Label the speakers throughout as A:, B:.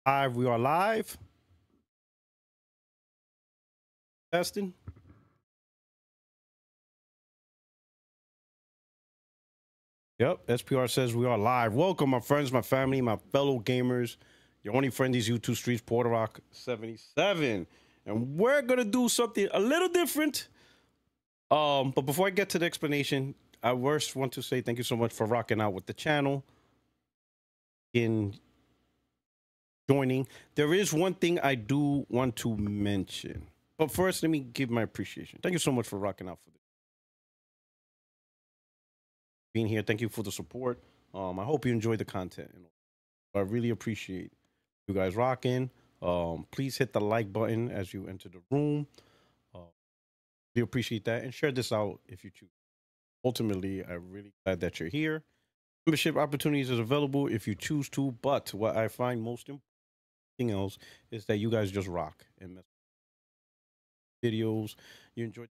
A: Live, we are live. Testing. Yep, SPR says we are live. Welcome, my friends, my family, my fellow gamers. Your only friend these YouTube streets, Puertorock77. And we're gonna do something a little different. But before I get to the explanation, I first want to say thank you so much for rocking out with the channel. In joining, there is one thing I do want to mention. But first, let me give my appreciation. Thank you so much for rocking out for this. Being here. Thank you for the support. I hope you enjoyed the content. I really appreciate you guys rocking. Please hit the like button as you enter the room. We appreciate that, and share this out if you choose. Ultimately, I'm really glad that you're here. Membership opportunities is available if you choose to, but what I find most important else is that you guys just rock and mess with videos. You enjoy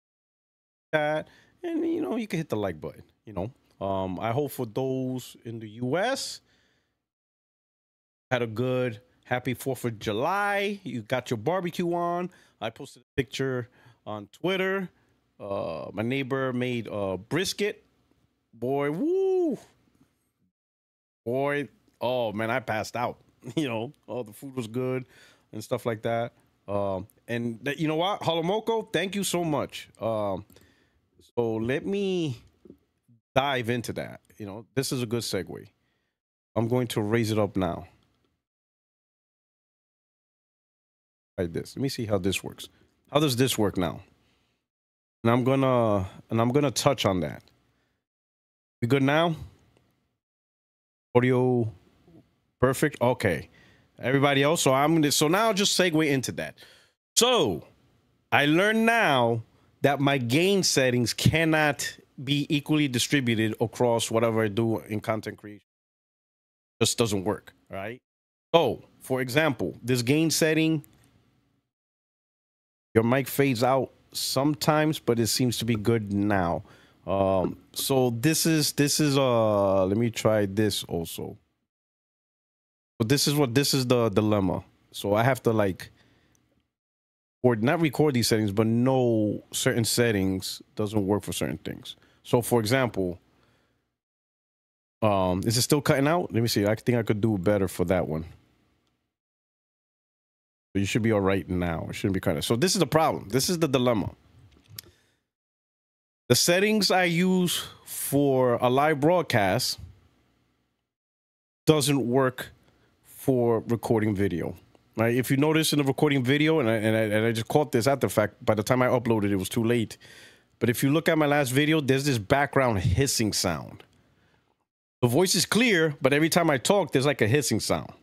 A: that, and you can hit the like button. I hope for those in the US had a good happy 4th of July. You got your barbecue on. I posted a picture on Twitter. My neighbor made brisket. Boy, woo. Boy, oh man, I passed out. The food was good and stuff like that. And you know what, Halomoko, thank you so much. So let me dive into that. This is a good segue. I'm going to raise it up now. Like this. Let me see how this works. How does this work now? And I'm gonna touch on that. We good now? Audio perfect. Okay. Everybody else. So now I'll just segue into that. So I learned now that my gain settings cannot be equally distributed across whatever I do in content creation. Just doesn't work. All right. So for example, this gain setting, your mic fades out sometimes, but it seems to be good now. So this is let me try this also. So this is the dilemma. So I have to or not record these settings, but know certain settings doesn't work for certain things. So for example, is it still cutting out? Let me see. I think I could do better for that one. So you should be all right now. It shouldn't be cutting. So this is the problem. This is the dilemma. The settings I use for a live broadcast doesn't work for recording video. Right? If you notice in the recording video, and I just caught this after the fact, by the time I uploaded, it was too late. But if you look at my last video, there's this background hissing sound. The voice is clear, but every time I talk, there's like a hissing sound.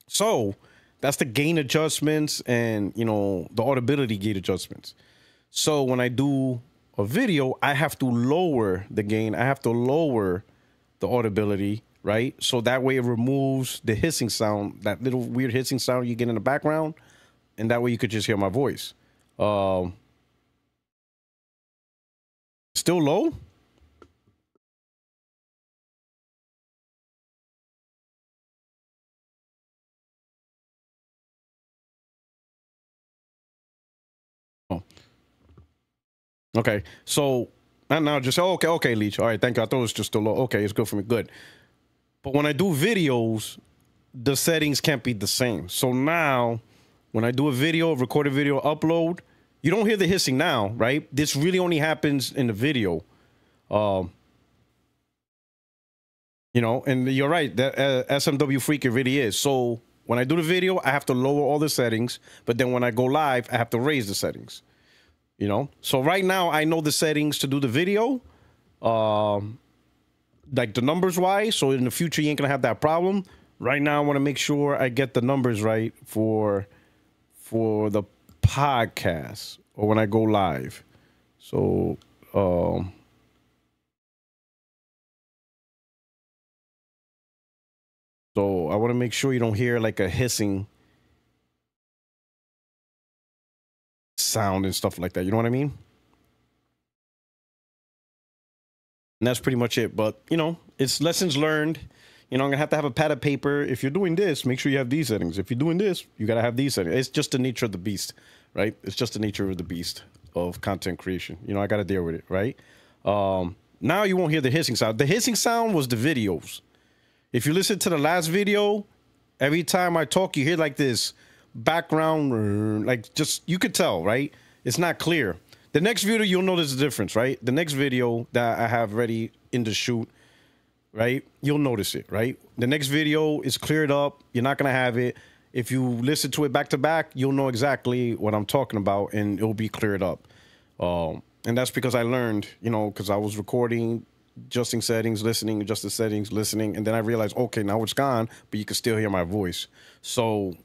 A: So that's the gain adjustments and, the audibility gate adjustments. So when I do a video, I have to lower the gain. I have to lower the audibility, right? So that way it removes the hissing sound, that little weird hissing sound you get in the background. And that way you could just hear my voice. Still low? Oh. Okay. So now just okay, Leech. All right, thank you. I thought it was just still low. Okay, it's good for me. Good. But when I do videos, the settings can't be the same. So now when I do a video, record a video, upload, you don't hear the hissing now, right? This really only happens in the video. And you're right, that SMW freak, it really is. So when I do the video, I have to lower all the settings, but then when I go live, I have to raise the settings. So right now I know the settings to do the video, like the numbers wise. So in the future, you ain't gonna have that problem. Right now, I want to make sure I get the numbers right for the podcast or when I go live. So, so I want to make sure you don't hear like a hissing sound and stuff like that. You know what I mean? And that's pretty much it. But, it's lessons learned. You know, I'm gonna have to have a pad of paper. If you're doing this, make sure you have these settings. If you're doing this, you gotta have these settings. It's just the nature of the beast, right? It's just the nature of the beast of content creation. You know, I gotta deal with it, right? Now you won't hear the hissing sound. The hissing sound was the videos. If you listen to the last video, every time I talk, you hear like this background, like just, you could tell, right? It's not clear. The next video, you'll notice the difference, right? The next video that I have ready in the shoot, right? You'll notice it, right? The next video is cleared up. You're not going to have it. If you listen to it back to back, you'll know exactly what I'm talking about and it'll be cleared up. And that's because I learned, you know, because I was recording, adjusting settings, listening, adjusting settings, listening. And then I realized, okay, now it's gone, but you can still hear my voice. So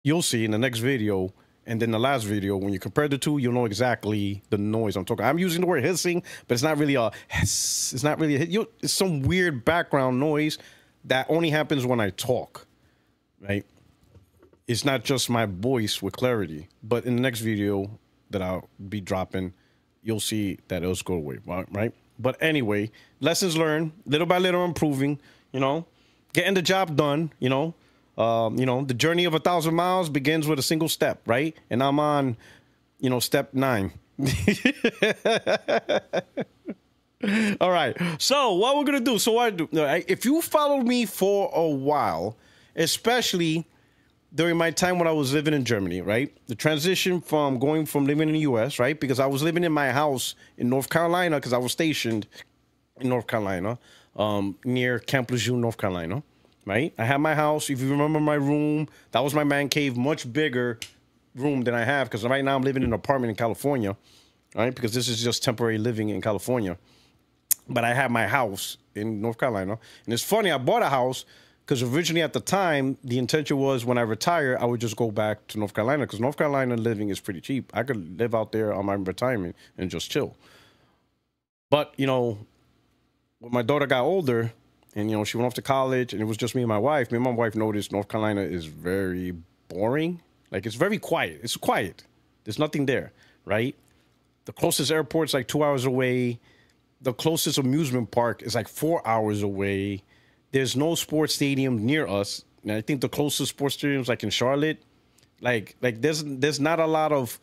A: you'll see in the next video and then the last video, when you compare the two, you'll know exactly the noise I'm talking. I'm using the word hissing, but it's not really a hiss. It's not really it's some weird background noise that only happens when I talk, right? It's not just my voice with clarity, but in the next video that I'll be dropping, you'll see that it'll go away, right? But anyway, lessons learned, little by little improving, you know, getting the job done, you know, the journey of 1,000 miles begins with a single step, right? And I'm on, you know, step 9. All right. So what we're going to do. So what I do, if you followed me for a while, especially during my time when I was living in Germany, right? The transition from going from living in the US, right? Because I was living in my house in North Carolina because I was stationed in North Carolina, near Camp Lejeune, North Carolina, right? I had my house. If you remember my room, that was my man cave, much bigger room than I have because right now I'm living in an apartment in California, right? Because this is just temporary living in California. But I had my house in North Carolina. And it's funny, I bought a house because originally at the time, the intention was when I retire, I would just go back to North Carolina because North Carolina living is pretty cheap. I could live out there on my retirement and just chill. But, you know, when my daughter got older and, you know, she went off to college and it was just me and my wife noticed North Carolina is very boring. Like, it's very quiet. It's quiet. There's nothing there, right? The closest airport's like 2 hours away. The closest amusement park is like 4 hours away. There's no sports stadium near us. And I think the closest sports stadium is like in Charlotte. Like there's not a lot of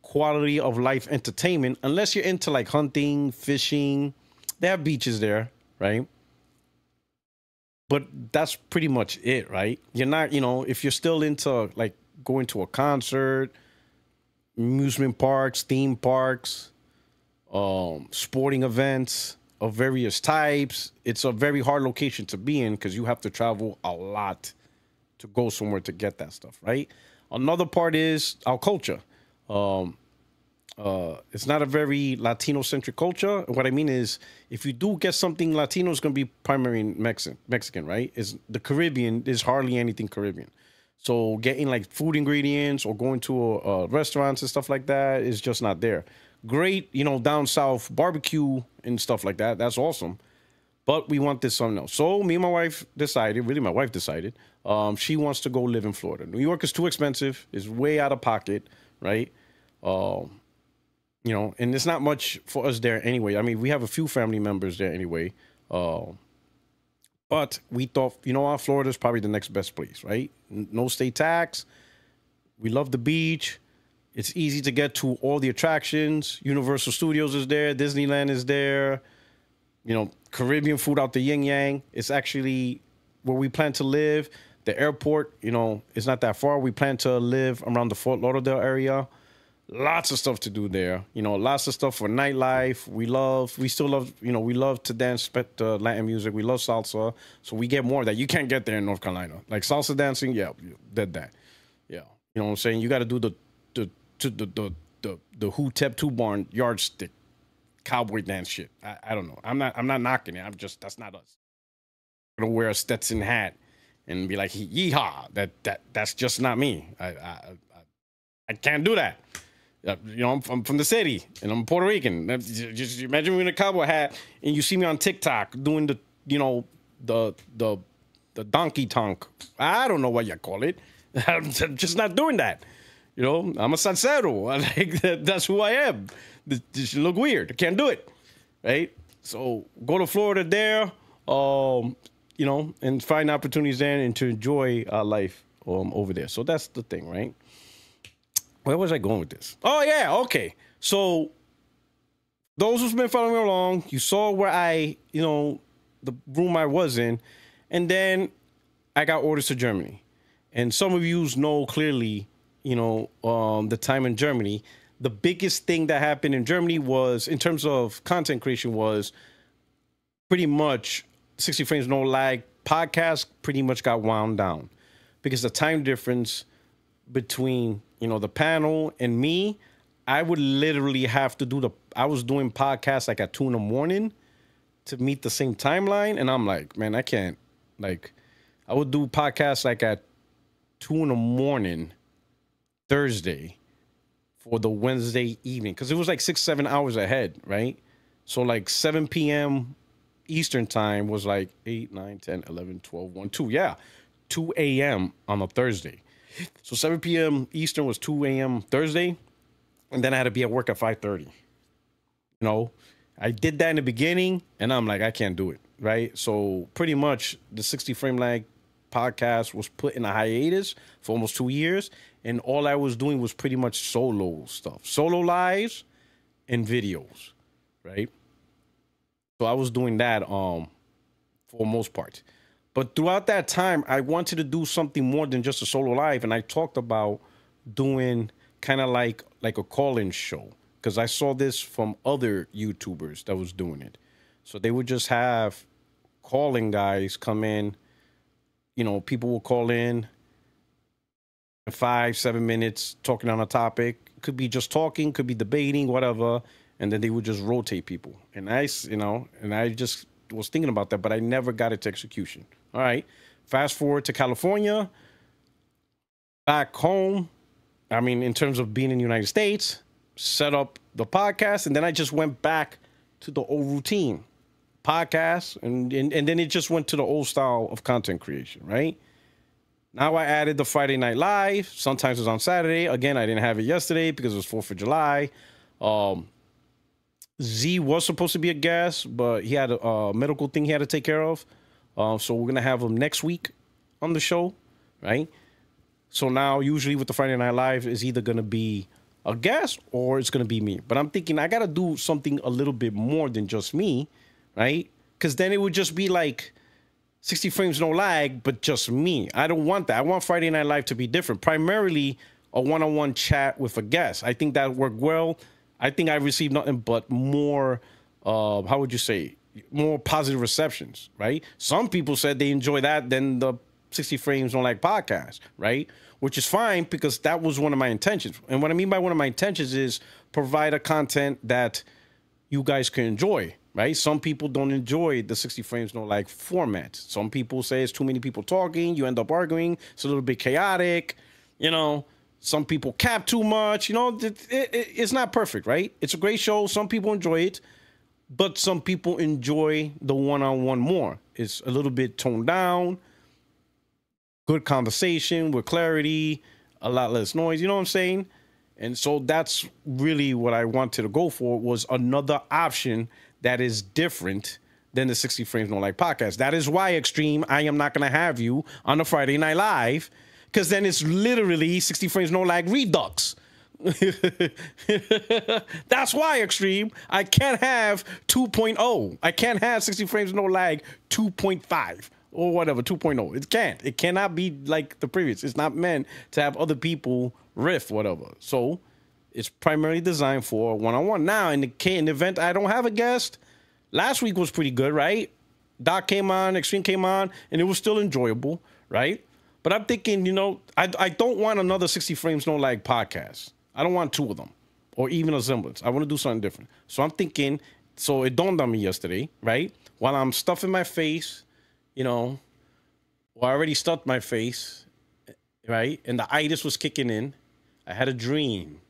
A: quality of life entertainment unless you're into like hunting, fishing. They have beaches there, right? But that's pretty much it, right? You're not, you know, if you're still into like going to a concert, amusement parks, theme parks, sporting events of various types, it's a very hard location to be in because you have to travel a lot to go somewhere to get that stuff, right? Another part is our culture. It's not a very Latino-centric culture. What I mean is, if you do get something Latino, it's going to be primarily Mexican, right? The Caribbean, there's hardly anything Caribbean. So getting like food ingredients or going to restaurants and stuff like that is just not there. Great, you know, down south barbecue and stuff like that. That's awesome. But we want this something else. So me and my wife decided, she wants to go live in Florida. New York is too expensive. It's way out of pocket, right? You know, and there's not much for us there anyway. I mean, we have a few family members there anyway. But we thought, you know what, Florida's probably the next best place, right? No state tax. We love the beach. It's easy to get to all the attractions. Universal Studios is there. Disneyland is there. You know, Caribbean food out the yin yang. It's actually where we plan to live. The airport, you know, it's not that far. We plan to live around the Fort Lauderdale area. Lots of stuff to do there. You know, lots of stuff for nightlife. We still love, you know, we love to dance to Latin music. We love salsa. So we get more of that. You can't get there in North Carolina. Like salsa dancing, yeah, did that. Yeah. You know what I'm saying? You got to do the Hootep 2 Barn yardstick cowboy dance shit. I don't know. I'm not knocking it. That's not us. I'm gonna wear a Stetson hat and be like, yeehaw. That's just not me. I can't do that. You know, I'm from the city and I'm Puerto Rican. Just imagine me in a cowboy hat and you see me on TikTok doing the, you know, the donkey tonk. I don't know what you call it. I'm just not doing that. You know, I'm a salsero. That's who I am. This look weird. I can't do it, right? So go to Florida there. You you know, and find opportunities there and to enjoy life over there. So that's the thing, right? Where was I going with this? Oh yeah, okay. So those who's been following me along, you saw where I, you know, the room I was in, and then I got orders to Germany. And some of you know clearly, you know, the time in Germany. The biggest thing that happened in Germany was, in terms of content creation, was pretty much 60 frames no lag podcast pretty much got wound down because the time difference between, you know, the panel and me, I would literally have to I was doing podcasts like at 2 in the morning to meet the same timeline. And I'm like, man, I can't, like, I would do podcasts like at 2 in the morning, Thursday, for the Wednesday evening. Cause it was like 6-7 hours ahead. Right. So like 7 p.m. Eastern time was like 8, 9, 10, 11, 12, 1, 2. Yeah. 2 a.m. on a Thursday. So 7 p.m. Eastern was 2 a.m. Thursday. And then I had to be at work at 5:30. You know, I did that in the beginning and I'm like, I can't do it. Right. So pretty much the 60 frame lag podcast was put in a hiatus for almost 2 years. And all I was doing was pretty much solo stuff, solo lives and videos. Right. So I was doing that for the most part. But throughout that time, I wanted to do something more than just a solo live. And I talked about doing kind of like a call-in show, because I saw this from other YouTubers that was doing it. So they would just have calling guys come in. You know, people will call in 5-7 minutes talking on a topic. Could be just talking, could be debating, whatever. And then they would just rotate people. And I just was thinking about that, but I never got it to execution. All right. Fast forward to California, back home. I mean, in terms of being in the United States, set up the podcast, and then I just went back to the old routine, podcast, and then it just went to the old style of content creation, right? Now I added the Friday Night Live. Sometimes it's on Saturday. Again, I didn't have it yesterday because it was 4th of July. Z was supposed to be a guest, but he had a medical thing he had to take care of. So we're going to have him next week on the show, right? So now usually with the Friday Night Live is either going to be a guest or it's going to be me. But I'm thinking I got to do something a little bit more than just me, right? Because then it would just be like 60 frames no lag, but just me. I don't want that. I want Friday Night Live to be different. Primarily a one-on-one chat with a guest. I think that worked well. I think I received nothing but more, how would you say, more positive receptions, right? Some people said they enjoy that than the 60 frames on like podcast, right? Which is fine because that was one of my intentions. And what I mean by one of my intentions is provide a content that you guys can enjoy, right? Some people don't enjoy the 60 frames no like format. Some people say it's too many people talking. You end up arguing. It's a little bit chaotic, you know. Some people cap too much, you know. It's not perfect, right? It's a great show. Some people enjoy it, but some people enjoy the one-on-one more. It's a little bit toned down. Good conversation with clarity, a lot less noise, you know what I'm saying? And so that's really what I wanted to go for, was another option that is different than the 60 frames no like podcast. That is why, Extreme, I am not going to have you on the Friday Night Live, because then it's literally 60 frames no lag redux. That's why, Extreme, I can't have 2.0. I can't have 60 frames no lag 2.5. Or whatever, 2.0. It can't. It cannot be like the previous. It's not meant to have other people riff, whatever. So it's primarily designed for one-on-one. Now, in the event I don't have a guest, last week was pretty good, right? Doc came on, Extreme came on, and it was still enjoyable, right? But I'm thinking, you know, I don't want another 60 frames no lag podcast. I don't want 2 of them, or even a semblance. I want to do something different. So I'm thinking, so it dawned on me yesterday, right? While I'm stuffing my face, you know, well, I already stuffed my face, right? And the itis was kicking in. I had a dream.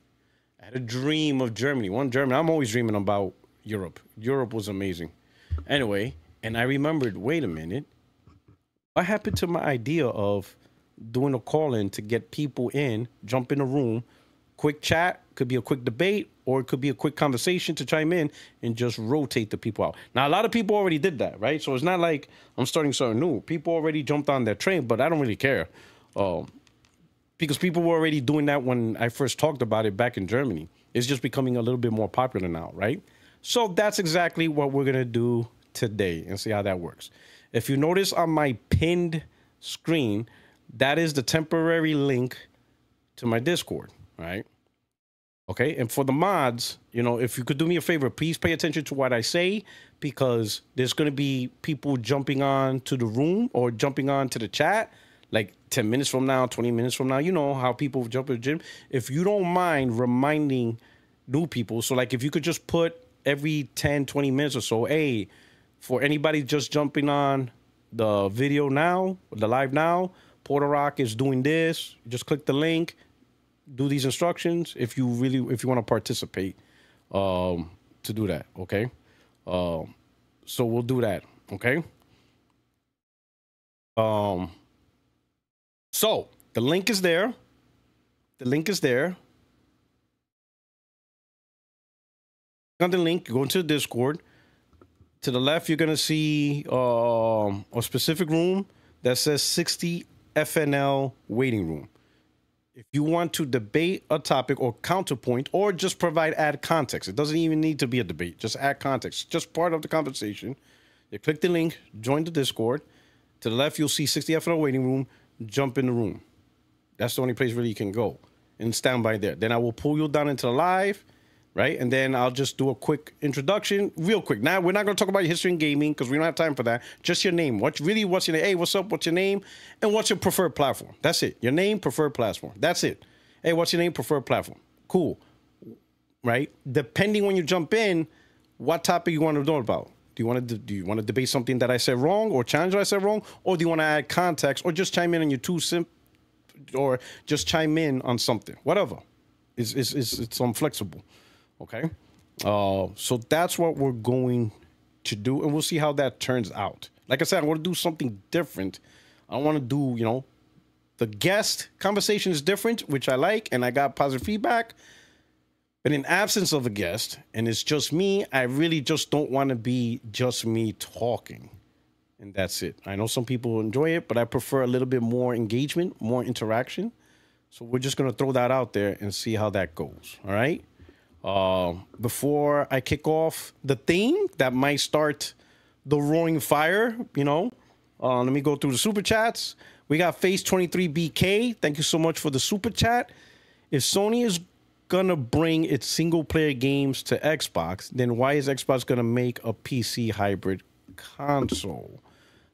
A: I had a dream of Germany. I'm always dreaming about Europe. Europe was amazing. Anyway, and I remembered, wait a minute. What happened to my idea of doing a call-in to get people in, jump in a room, quick chat, could be a quick debate, or it could be a quick conversation to chime in and just rotate the people out. Now, a lot of people already did that, right? So it's not like I'm starting something new. People already jumped on that train, but I don't really care. Because people were already doing that when I first talked about it back in Germany. It's just becoming a little bit more popular now, right? So that's exactly what we're going to do today and see how that works. If you notice on my pinned screen, that is the temporary link to my Discord, right? Okay, and for the mods, you know, if you could do me a favor, please pay attention to what I say, because there's going to be people jumping on to the room or jumping on to the chat like 10 minutes from now, 20 minutes from now. You know how people jump to the gym. If you don't mind reminding new people, so like if you could just put every 10, 20 minutes or so, hey, for anybody just jumping on the video now, the live now, Puertorock is doing this. Just click the link, do these instructions if you want to participate to do that, okay? So we'll do that, okay? So the link is there. The link is there. On the link, you go into the Discord. To the left, you're going to see a specific room that says 60 FNL waiting room. If you want to debate a topic or counterpoint or just add context, it doesn't even need to be a debate. Just add context, just part of the conversation. You click the link, join the Discord. To the left, you'll see 60 FNL waiting room. Jump in the room. That's the only place really you can go, and stand by there. Then I will pull you down into the live, right? And then I'll just do a quick introduction, real quick. Now, we're not going to talk about your history in gaming because we don't have time for that. Just your name. What's your name? Hey, what's up? What's your name? And what's your preferred platform? That's it. Your name, preferred platform. That's it. Hey, what's your name? Preferred platform. Cool. Right? Depending when you jump in, what topic you want to know about. Do you want to debate something that I said wrong or challenge what I said wrong? Or do you want to add context or just chime in on your or just chime in on something? Whatever. It's flexible. Okay, so that's what we're going to do, and we'll see how that turns out. Like I said, I want to do something different. I want to do, you know, the guest conversation is different, which I like, and I got positive feedback. But in absence of a guest, and it's just me, I really just don't want to be just me talking, and that's it. I know some people enjoy it, but I prefer a little bit more engagement, more interaction. So we're just going to throw that out there and see how that goes. All right. Before I kick off the theme that might start the roaring fire, you know, let me go through the super chats. We got Face23BK. Thank you so much for the super chat. If Sony is gonna bring its single player games to Xbox, then why is Xbox gonna make a PC hybrid console?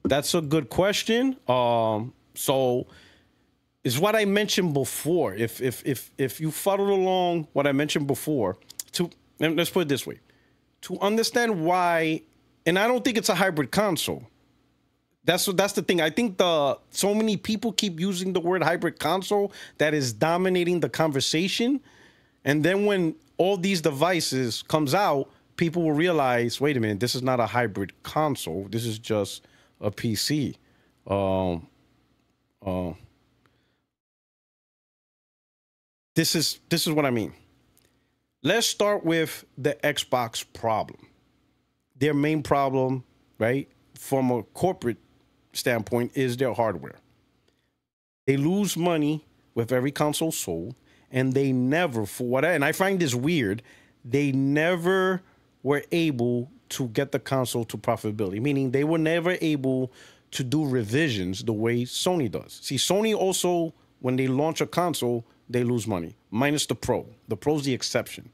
A: That's a good question. So is what I mentioned before. If you followed along what I mentioned before, and let's put it this way, to understand why, and I don't think it's a hybrid console. That's the thing. I think so many people keep using the word hybrid console that is dominating the conversation. And then when all these devices comes out, people will realize, wait a minute, this is not a hybrid console. This is just a PC. This is what I mean. Let's start with the Xbox problem. Their main problem, right, from a corporate standpoint, is their hardware. They lose money with every console sold, and they never, and I find this weird, they never were able to get the console to profitability, meaning they were never able to do revisions the way Sony does. See, Sony also, when they launch a console, they lose money, minus the Pro. The Pro's the exception,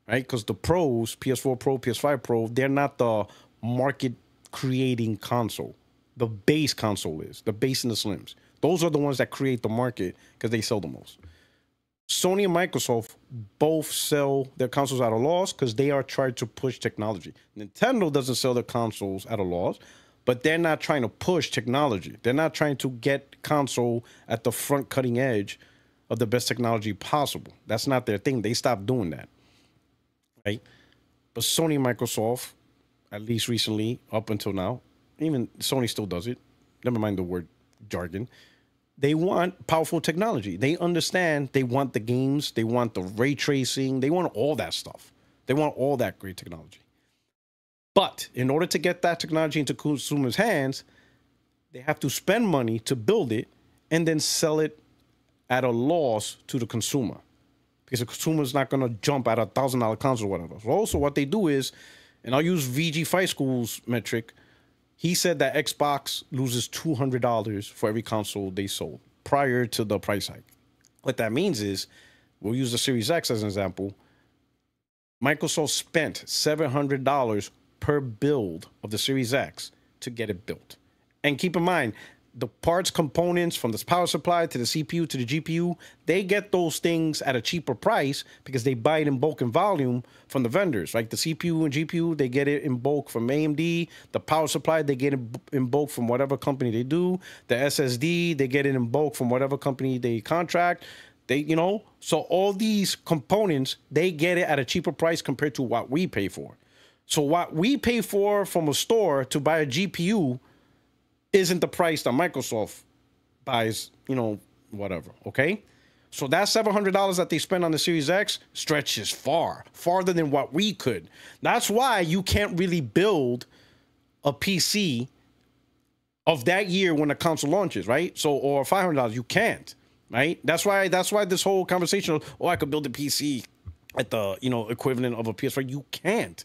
A: right? Because the Pros, PS4 Pro, PS5 Pro, they're not the market-creating console. The base console is, the base and the Slims. Those are the ones that create the market because they sell the most. Sony and Microsoft both sell their consoles at a loss because they are trying to push technology. Nintendo doesn't sell their consoles at a loss, but they're not trying to push technology. They're not trying to get console at the front cutting edge of the best technology possible. That's not their thing. They stopped doing that, right? But Sony and Microsoft, at least recently, up until now, even Sony still does it. Never mind the word jargon. They want powerful technology. They understand they want the games, they want the ray tracing, they want all that stuff. They want all that great technology. But in order to get that technology into consumers' hands, they have to spend money to build it and then sell it at a loss to the consumer, because the consumer is not going to jump at $1,000 console or whatever. So also what they do is, and I'll use VG Fight School's metric, he said that Xbox loses $200 for every console they sold prior to the price hike. What that means is, we'll use the Series X as an example. Microsoft spent $700 per build of the Series X to get it built. And keep in mind, the parts, components, from the power supply to the CPU to the GPU, they get those things at a cheaper price because they buy it in bulk and volume from the vendors. Like the CPU and GPU, they get it in bulk from AMD. The power supply, they get it in bulk from whatever company they do. The SSD, they get it in bulk from whatever company they contract. They, you know, so all these components, they get it at a cheaper price compared to what we pay for. So what we pay for from a store to buy a GPU isn't the price that Microsoft buys, you know, whatever, okay? So that $700 that they spend on the Series X stretches farther than what we could. That's why you can't really build a PC of that year when the console launches, right? So, or $500, you can't, right? That's why this whole conversation of, oh, I could build a PC at the, you know, equivalent of a PS4. You can't,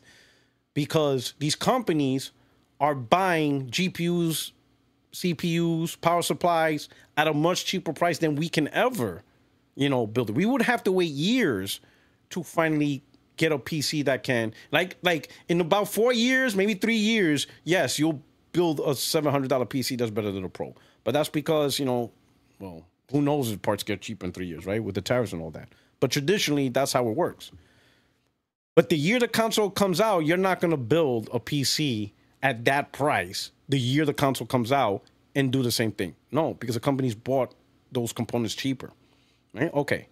A: because these companies are buying GPUs, CPUs, power supplies at a much cheaper price than we can ever, you know, build it. We would have to wait years to finally get a PC that can, like in about 4 years, maybe 3 years, yes, you'll build a $700 PC that's better than a Pro. But that's because, you know, well, who knows if parts get cheap in 3 years, right? With the tariffs and all that. But traditionally, that's how it works. But the year the console comes out, you're not going to build a PC at that price the year the console comes out and do the same thing. No, because the companies bought those components cheaper, right? Okay.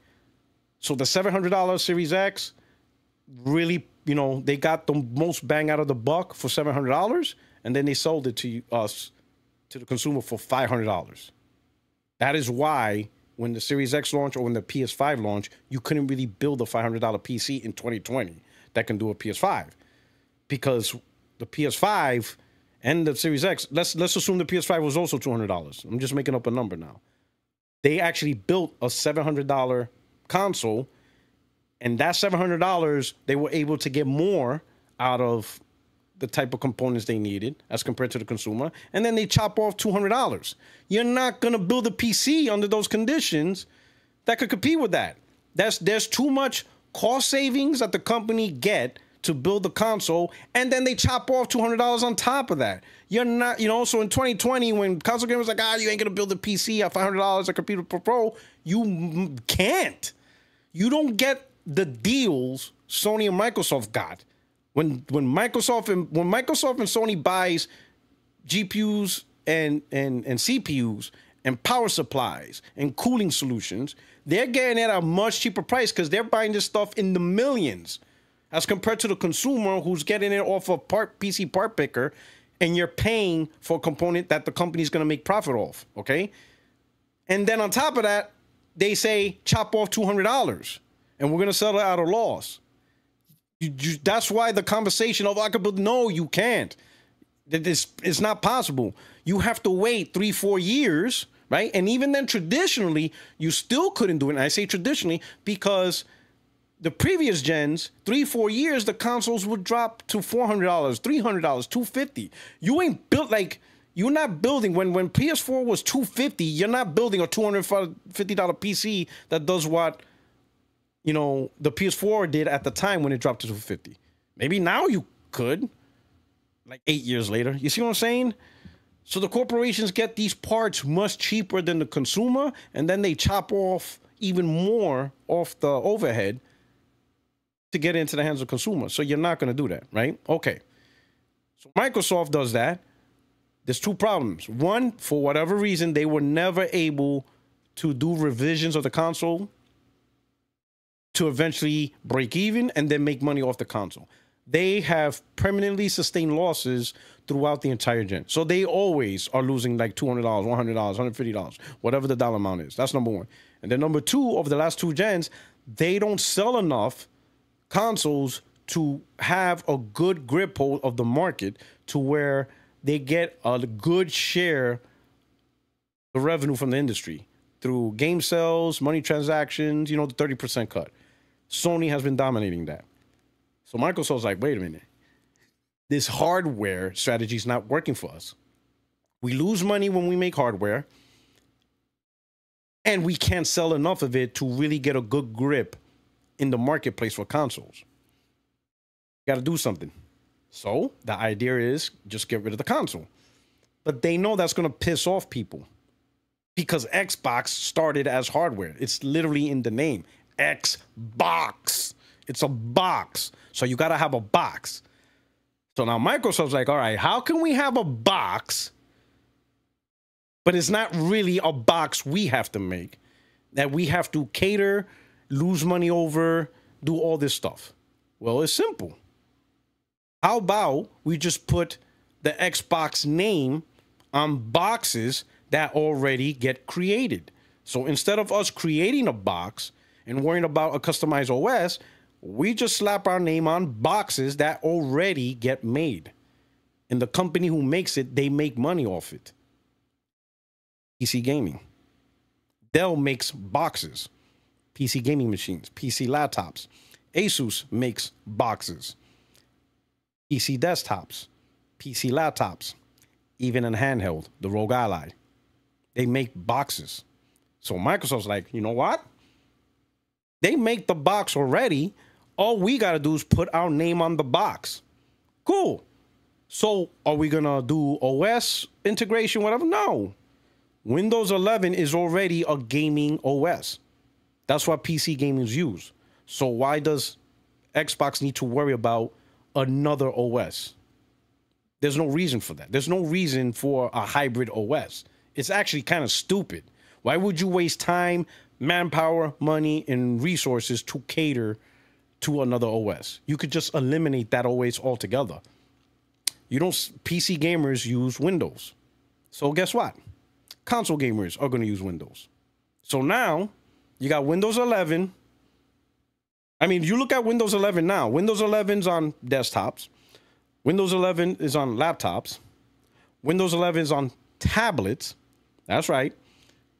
A: So the $700 Series X, really, you know, they got the most bang out of the buck for $700, and then they sold it to us, to the consumer, for $500. That is why when the Series X launched or when the PS5 launched, you couldn't really build a $500 PC in 2020 that can do a PS5, because the PS5 and the Series X, let's assume the PS5 was also $200. I'm just making up a number now. They actually built a $700 console, and that $700, they were able to get more out of the type of components they needed as compared to the consumer, and then they chop off $200. You're not going to build a PC under those conditions that could compete with that. There's too much cost savings that the company get to build the console, and then they chop off $200 on top of that. You're not, you know, so in 2020, when console gamers like, you ain't gonna build a PC at $500 a computer Pro, you can't. You don't get the deals Sony and Microsoft got. When Microsoft and Sony buys GPUs and CPUs and power supplies and cooling solutions, they're getting it at a much cheaper price because they're buying this stuff in the millions, as compared to the consumer who's getting it off a PC part picker, and you're paying for a component that the company's going to make profit off, okay? And then on top of that, they say chop off $200, and we're going to sell it at a loss. That's why the conversation of, I could build, no, you can't. It's not possible. You have to wait 3-4 years, right? And even then, traditionally, you still couldn't do it. And I say traditionally because the previous gens, 3-4 years, the consoles would drop to $400, $300, $250. You ain't built, like, you're not building, when PS4 was $250, you're not building a $250 PC that does what, you know, the PS4 did at the time when it dropped to $250. Maybe now you could, like 8 years later. You see what I'm saying? So the corporations get these parts much cheaper than the consumer, and then they chop off even more off the overhead to get into the hands of consumers. So you're not going to do that, right? Okay. So Microsoft does that. There's two problems. One, for whatever reason, they were never able to do revisions of the console to eventually break even and then make money off the console. they have permanently sustained losses throughout the entire gen. So they always are losing like $200, $100, $150, whatever the dollar amount is. That's number one. And then number two, over the last two gens, they don't sell enough consoles to have a good grip hold of the market to where they get a good share of revenue from the industry through game sales, money transactions, you know, the 30% cut. Sony has been dominating that. So Microsoft's like, wait a minute. This hardware strategy is not working for us. We lose money when we make hardware, and we can't sell enough of it to really get a good grip in the marketplace for consoles. Got to do something. So the idea is just get rid of the console. But they know that's going to piss off people because Xbox started as hardware. It's literally in the name. Xbox. It's a box. So you got to have a box. So now Microsoft's like, all right, how can we have a box, but it's not really a box we have to make, that we have to cater, lose money over, do all this stuff? Well, it's simple. How about we just put the Xbox name on boxes that already get created? So instead of us creating a box and worrying about a customized OS, we just slap our name on boxes that already get made. And the company who makes it, they make money off it. PC Gaming. Dell makes boxes. PC gaming machines, PC laptops. Asus makes boxes. PC desktops, PC laptops, even in handheld, the Rogue Ally. They make boxes. So Microsoft's like, you know what? They make the box already. All we got to do is put our name on the box. Cool. So are we going to do OS integration, whatever? No. Windows 11 is already a gaming OS. That's what PC gamers use. So why does Xbox need to worry about another OS? There's no reason for that. There's no reason for a hybrid OS. It's actually kind of stupid. Why would you waste time, manpower, money, and resources to cater to another OS? You could just eliminate that OS altogether. You don't. PC gamers use Windows. So guess what? Console gamers are going to use Windows. So now you got Windows 11. I mean, you look at Windows 11 now. Windows 11's on desktops. Windows 11 is on laptops. Windows 11 is on tablets. That's right.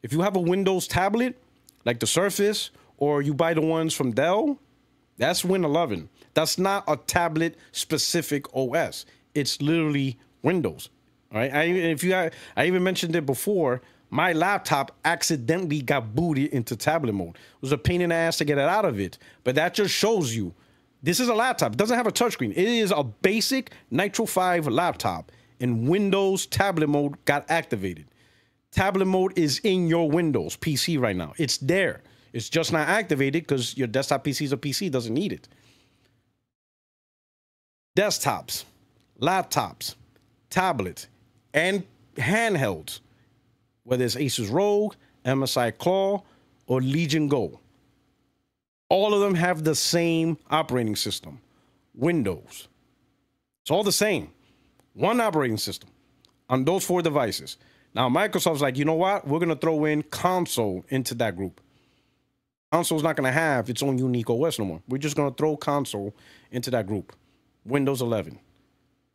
A: If you have a Windows tablet, like the Surface, or you buy the ones from Dell, that's Win 11. That's not a tablet-specific OS. It's literally Windows. All right. I even mentioned it before. My laptop accidentally got booted into tablet mode. It was a pain in the ass to get it out of it. But that just shows you this is a laptop. It doesn't have a touchscreen. It is a basic Nitro 5 laptop. And Windows tablet mode got activated. Tablet mode is in your Windows PC right now. It's there. It's just not activated because your desktop PC is a PC. Doesn't need it. Desktops, laptops, tablets, and handhelds, whether it's Asus ROG, MSI Claw, or Legion Go. All of them have the same operating system, Windows. It's all the same. One operating system on those 4 devices. Now, Microsoft's like, you know what? We're going to throw in console into that group. Console's not going to have its own unique OS no more. We're just going to throw console into that group. Windows 11,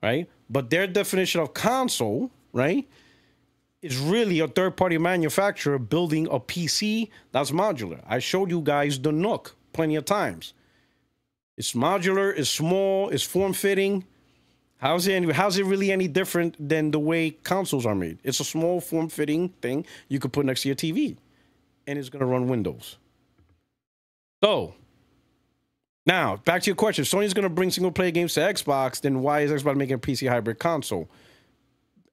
A: right? But their definition of console, right, is really a third-party manufacturer building a PC that's modular. I showed you guys the Nook plenty of times. It's modular, it's small, it's form-fitting. How's it really any different than the way consoles are made? It's a small form-fitting thing you could put next to your TV, and it's going to run Windows. So, now, back to your question. If Sony's going to bring single-player games to Xbox, then why is Xbox making a PC hybrid console?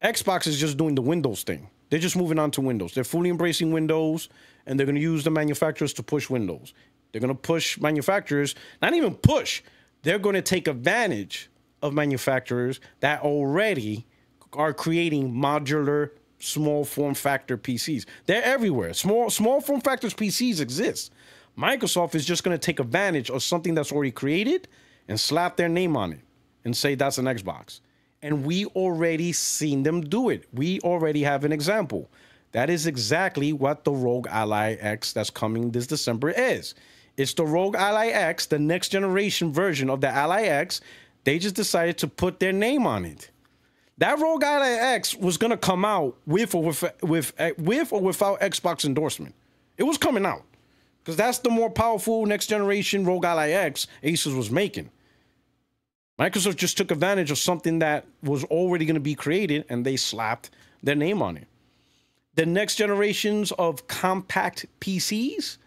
A: Xbox is just doing the Windows thing. They're just moving on to Windows. They're fully embracing Windows, and they're going to use the manufacturers to push Windows. They're going to push manufacturers, not even push, they're going to take advantage of manufacturers that already are creating modular, small form factor PCs. They're everywhere. Small form factors PCs exist. Microsoft is just going to take advantage of something that's already created and slap their name on it. and say that's an Xbox. And we already seen them do it. We already have an example. That is exactly what the Rogue Ally X that's coming this December is. It's the Rogue Ally X, the next generation version of the Ally X. They just decided to put their name on it. That Rogue Ally X was gonna come out with or without Xbox endorsement. It was coming out because that's the more powerful next generation Rogue Ally X Asus was making. Microsoft just took advantage of something that was already going to be created and they slapped their name on it. The next generations of compact PCs,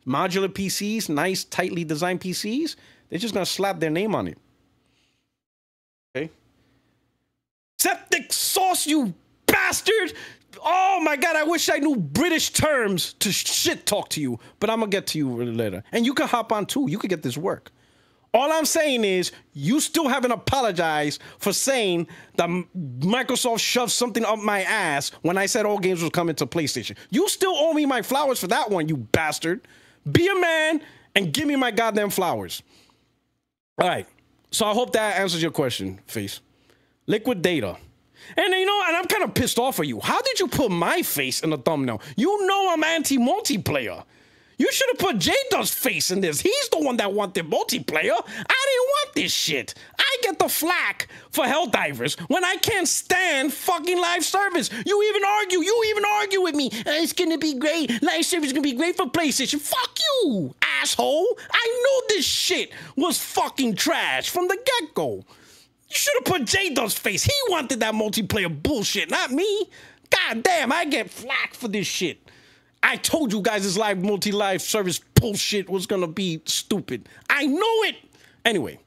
A: modular PCs, nice, tightly designed PCs, they're just going to slap their name on it. Okay. Septic sauce, you bastard! Oh my God, I wish I knew British terms to shit talk to you, but I'm going to get to you later. And you can hop on too. You can get this work. All I'm saying is you still haven't apologized for saying that Microsoft shoved something up my ass when I said all games was coming to PlayStation. You still owe me my flowers for that one, you bastard. Be a man and give me my goddamn flowers. All right. So I hope that answers your question, Face. Liquid Data. And you know, and I'm kind of pissed off at you. How did you put my face in the thumbnail? You know I'm anti-multiplayer. You should have put J-Dust's face in this. He's the one that wanted multiplayer. I didn't want this shit. I get the flack for Helldivers when I can't stand fucking live service. You even argue with me. It's gonna be great. Live service is gonna be great for PlayStation. Fuck you, asshole. I knew this shit was fucking trash from the get-go. You should have put J-Dust's face. He wanted that multiplayer bullshit, not me. God damn, I get flack for this shit. I told you guys this multi-live service bullshit was gonna be stupid. I know it. Anyway,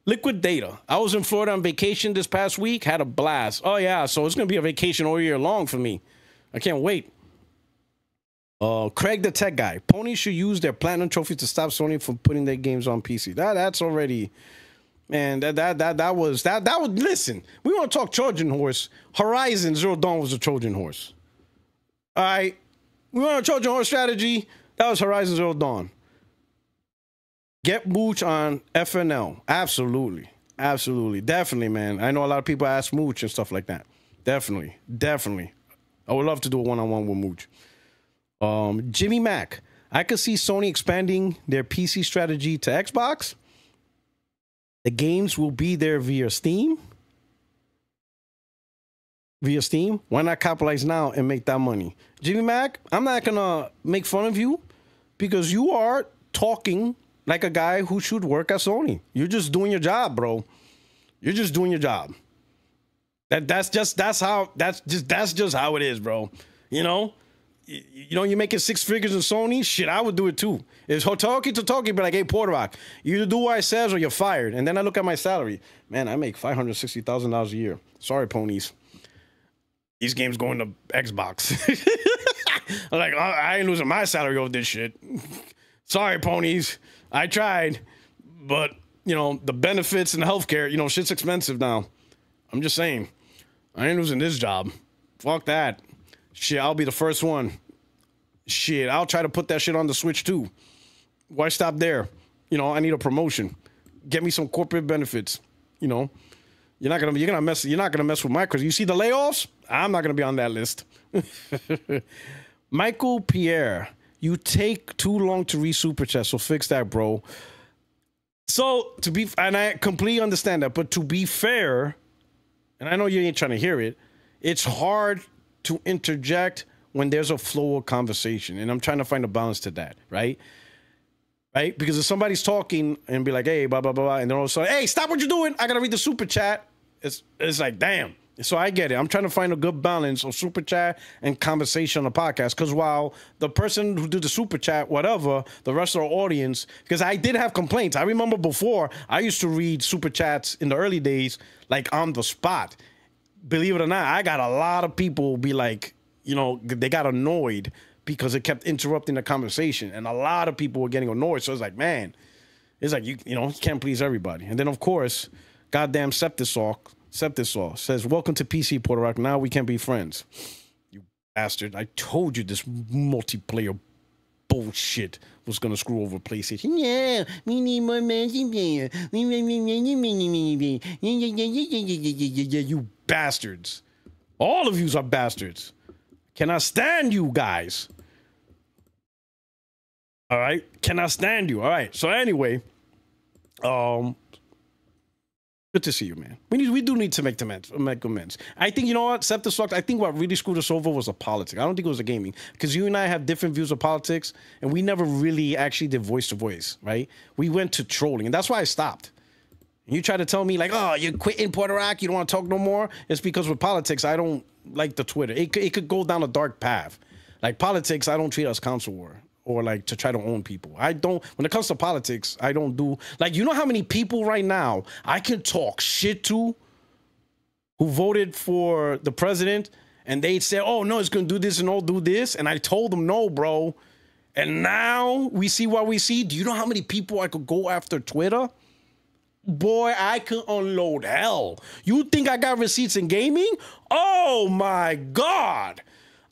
A: Liquid Data. I was in Florida on vacation this past week. Had a blast. Oh yeah, so it's gonna be a vacation all year long for me. I can't wait. Craig the Tech Guy. Pony should use their platinum trophy to stop Sony from putting their games on PC. That's already, man. That was. Listen, we want to talk Trojan horse. Horizon Zero Dawn was a Trojan horse. All right. We want a Trojan horse strategy. That was Horizon Zero Dawn. Get Mooch on FNL. Absolutely. Absolutely. Definitely, man. I know a lot of people ask Mooch and stuff like that. Definitely. Definitely. I would love to do a one-on-one with Mooch. Jimmy Mack. I could see Sony expanding their PC strategy to Xbox. The games will be there via Steam. Why not capitalize now and make that money? Jimmy Mack, I'm not gonna make fun of you because you are talking like a guy who should work at Sony. You're just doing your job, bro. You're just doing your job. That's just how it is, bro. You know, you're making six figures in Sony. Shit, I would do it too. If Hiroki Totoki be like, hey, Puertorock, you either do what I says or you're fired. And then I look at my salary. Man, I make $560,000 a year. Sorry, ponies. These games going to Xbox. I'm like, I ain't losing my salary over this shit. Sorry, ponies. I tried. But, you know, the benefits and the healthcare, you know, shit's expensive now. I'm just saying. I ain't losing this job. Fuck that. Shit, I'll be the first one. Shit, I'll try to put that shit on the Switch too. Why stop there? You know, I need a promotion. Get me some corporate benefits. You know, you're not gonna mess with Microsoft. You see the layoffs? I'm not gonna be on that list. Michael Pierre, you take too long to read Super Chat, so fix that, bro. So and I completely understand that, but to be fair, and I know you ain't trying to hear it, it's hard to interject when there's a flow of conversation, and I'm trying to find a balance to that, right? Right? Because if somebody's talking and be like, hey, blah, blah, blah, blah, and then all of a sudden, hey, stop what you're doing. I got to read the Super Chat. It's like, damn. So I get it. I'm trying to find a good balance of Super Chat and conversation on the podcast. Because while the person who did the Super Chat, whatever, the rest of our audience, because I did have complaints. I remember before, I used to read Super Chats in the early days, like on the spot. Believe it or not, I got a lot of people be like, you know, they got annoyed because it kept interrupting the conversation. And a lot of people were getting annoyed. So it's like, man, it's like, you know, you can't please everybody. And then, of course, goddamn Septisaw says, welcome to PC, Puertorock. Now we can be friends. You bastard. I told you this multiplayer bullshit was gonna screw over PlayStation. Yeah, we need more multiplayer. You bastards. All of yous are bastards. Cannot stand you guys. All right? Cannot stand you. All right. So anyway, good to see you, man. We do need to make amends. I think, you know what, Septa sucked. I think what really screwed us over was the politics. I don't think it was the gaming, because you and I have different views of politics, and we never really actually did voice to voice, right? We went to trolling, and that's why I stopped. And you try to tell me like, oh, you're quitting Puertorock, you don't want to talk no more. It's because with politics, I don't like the Twitter. It could go down a dark path. Like politics, I don't treat as council war, or like to try to own people. I don't, when it comes to politics, I don't do, like, you know how many people right now I can talk shit to who voted for the president, and they say, oh no, it's gonna do this and all do this, and I told them no, bro, and now we see what we see. Do you know how many people I could go after Twitter? Boy, I could unload hell. You think I got receipts in gaming? Oh my God.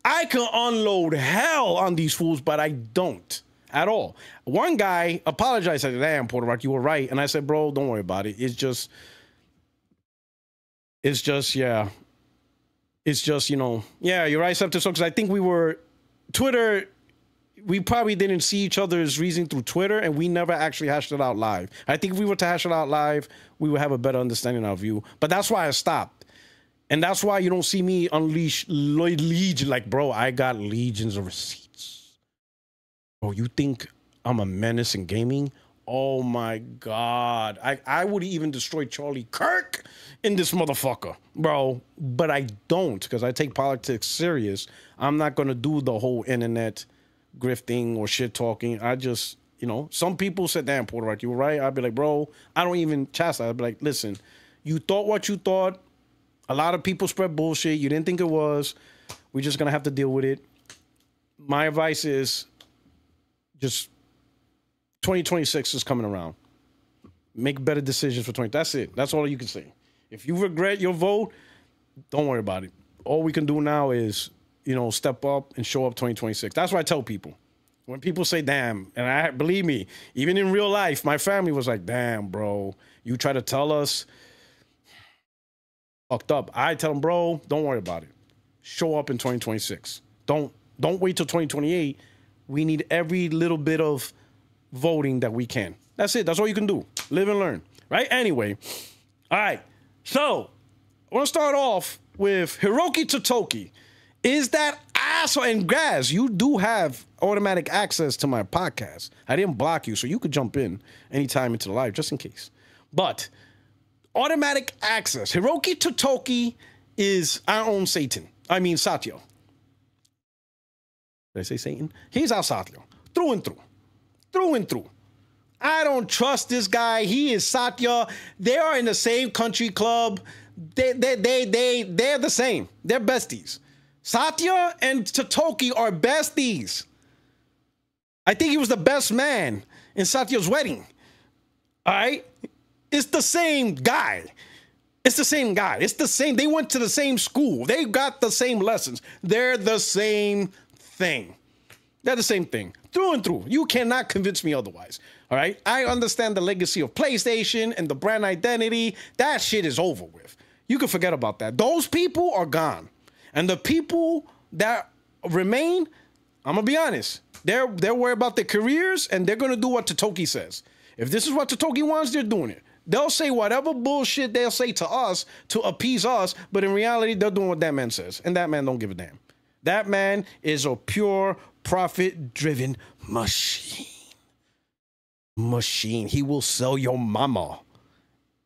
A: I can unload hell on these fools, but I don't at all. One guy apologized. I said, damn, Puertorock, you were right. And I said, bro, don't worry about it. It's just, yeah. It's just, you know, yeah, you're right, Septus. Because I think Twitter, we probably didn't see each other's reasoning through Twitter, and we never actually hashed it out live. I think if we were to hash it out live, we would have a better understanding of our view. But that's why I stopped. And that's why you don't see me unleash legion. Like, bro, I got legions of receipts. Bro, you think I'm a menace in gaming? Oh my God. I would even destroy Charlie Kirk in this motherfucker, bro. But I don't, because I take politics serious. I'm not going to do the whole internet grifting or shit talking. I just, you know, some people said, damn, Puertorock, you were right. I'd be like, bro, I don't even chastise. I'd be like, listen, you thought what you thought. A lot of people spread bullshit. You didn't think it was. We're just going to have to deal with it. My advice is just 2026 is coming around. Make better decisions for 20. That's it. That's all you can say. If you regret your vote, don't worry about it. All we can do now is, you know, step up and show up 2026. That's what I tell people. When people say, damn, and I believe me, even in real life, my family was like, damn, bro, you try to tell us, fucked up. I tell them, bro, don't worry about it. Show up in 2026. Don't wait till 2028. We need every little bit of voting that we can. That's it. That's all you can do. Live and learn. Right? Anyway. All right. So, I want to start off with Hiroki Totoki. Is that asshole? And Graz, you do have automatic access to my podcast. I didn't block you, so you could jump in anytime into the live, just in case. But automatic access. Hiroki Totoki is our own Satan. I mean, Satya. Did I say Satan? He's our Satya. Through and through. Through and through. I don't trust this guy. He is Satya. They are in the same country club. They're the same. They're besties. Satya and Totoki are besties. I think he was the best man in Satya's wedding. All right? It's the same guy. It's the same guy. It's the same. They went to the same school. They got the same lessons. They're the same thing. They're the same thing. Through and through. You cannot convince me otherwise. All right? I understand the legacy of PlayStation and the brand identity. That shit is over with. You can forget about that. Those people are gone. And the people that remain, I'm going to be honest, they're worried about their careers, and they're going to do what Totoki says. If this is what Totoki wants, they're doing it. They'll say whatever bullshit they'll say to us to appease us, but in reality, they're doing what that man says, and that man don't give a damn. That man is a pure profit-driven machine. Machine. He will sell your mama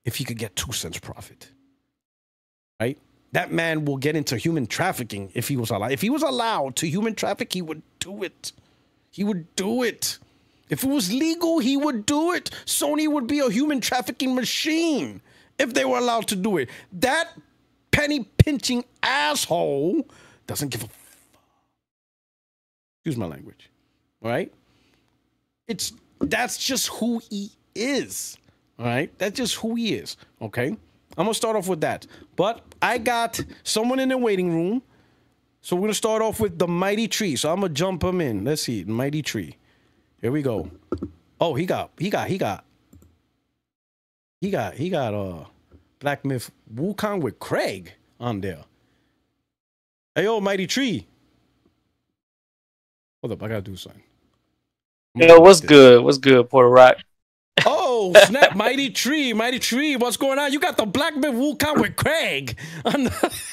A: if he could get 2 cents profit. Right? That man will get into human trafficking if he was allowed. If he was allowed to human traffic, he would do it. He would do it. If it was legal, he would do it. Sony would be a human trafficking machine if they were allowed to do it. That penny-pinching asshole doesn't give a fuck. Excuse my language. All right? That's just who he is. All right? That's just who he is. Okay? I'm going to start off with that. But I got someone in the waiting room. So we're going to start off with the Mighty Tree. So I'm going to jump him in. Let's see. Mighty Tree. Here we go. Oh, he got Black Myth Wukong with Craig on there. Hey, yo, Mighty Tree. Hold up, I gotta do something.
B: Yo, what's good? What's good, Puertorock?
A: Oh, snap, Mighty Tree, what's going on? You got the Black Myth Wukong with Craig.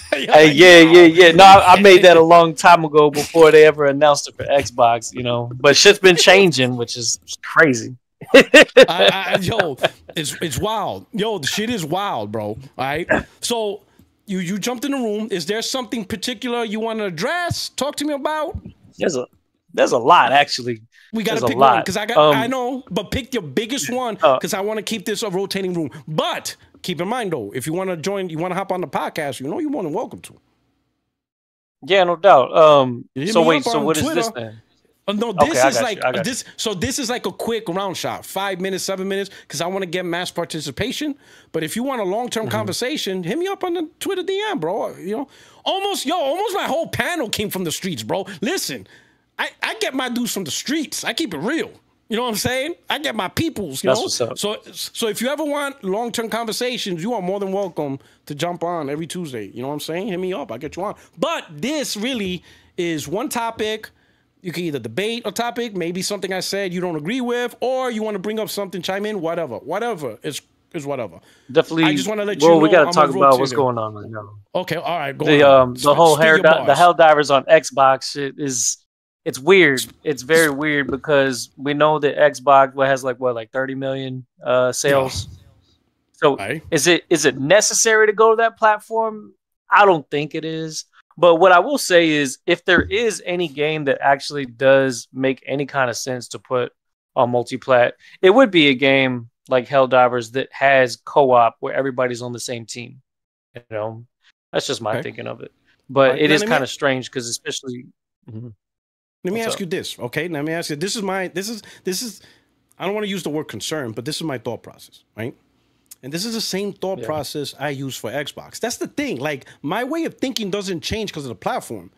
B: Hey, yeah. No, I made that a long time ago before they ever announced it for Xbox, you know. But shit's been changing, which is crazy.
A: Yo, it's wild. Yo, the shit is wild, bro. All right. So you jumped in the room. Is there something particular you want to address? Talk to me about.
B: There's a lot, actually.
A: We gotta pick one because I know, but pick your biggest one because I want to keep this a rotating room. But keep in mind though, if you want to join, you want to hop on the podcast, you know, you're more than welcome to.
B: Yeah, no doubt. So wait, so what Twitter. Is this then?
A: No, this is like this. So this is like a quick round shot, 5 minutes, 7 minutes, because I want to get mass participation. But if you want a long-term conversation, hit me up on the Twitter DM, bro. You know, almost my whole panel came from the streets, bro. Listen, I get my dudes from the streets. I keep it real. You know what I'm saying? I get my peoples, you know?
B: What's up.
A: So if you ever want long-term conversations, you are more than welcome to jump on every Tuesday. You know what I'm saying? Hit me up. I'll get you on. But this really is one topic. You can either debate a topic, maybe something I said you don't agree with, or you want to bring up something, chime in, whatever. Whatever is whatever.
B: Definitely.
A: I just want to let you know.
B: Well, we got to talk about what's going on right now.
A: Okay, all right.
B: The whole the Helldivers on Xbox shit it's weird. It's very weird because we know that Xbox has like 30 million sales. Yeah. So is it necessary to go to that platform? I don't think it is. But what I will say is if there is any game that actually does make any kind of sense to put on multiplat, it would be a game like Helldivers that has co-op where everybody's on the same team. You know, that's just my thinking of it. But it is kind of strange because especially.
A: Let me ask you this, okay? Let me ask you. This is I don't want to use the word concern, but this is my thought process, right? And this is the same thought process I use for Xbox. That's the thing. Like, my way of thinking doesn't change because of the platform.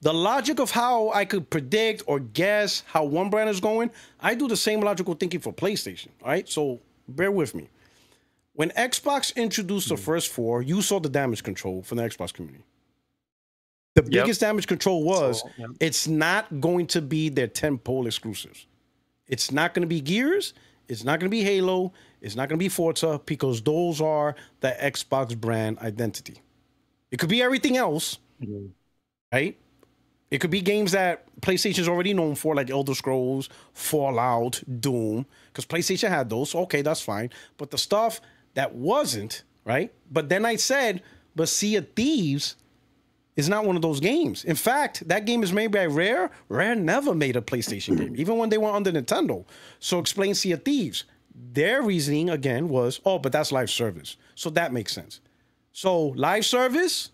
A: The logic of how I could predict or guess how one brand is going, I do the same logical thinking for PlayStation, all right? So bear with me. When Xbox introduced the first 4, you saw the damage control from the Xbox community. The biggest damage control was it's not going to be their tentpole exclusives. It's not going to be Gears. It's not going to be Halo. It's not going to be Forza because those are the Xbox brand identity. It could be everything else, right? It could be games that PlayStation is already known for, like Elder Scrolls, Fallout, Doom, because PlayStation had those. So okay, that's fine. But the stuff that wasn't, right? But then I said, but Sea of Thieves is not one of those games. In fact, that game is made by Rare. Rare never made a PlayStation game, even when they were under Nintendo. So explain Sea of Thieves. Their reasoning, again, was, oh, but that's live service. So that makes sense. So live service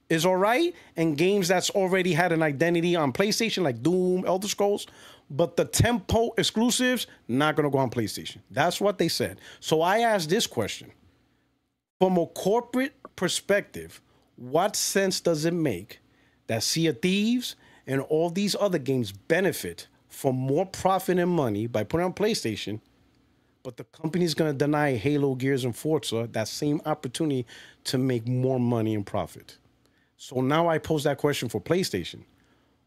A: is all right, and games that's already had an identity on PlayStation, like Doom, Elder Scrolls, but the tempo exclusives, not going to go on PlayStation. That's what they said. So I asked this question. From a corporate perspective, what sense does it make that Sea of Thieves and all these other games benefit from more profit and money by putting on PlayStation, but the company's going to deny Halo, Gears, and Forza that same opportunity to make more money and profit? So now I pose that question for PlayStation.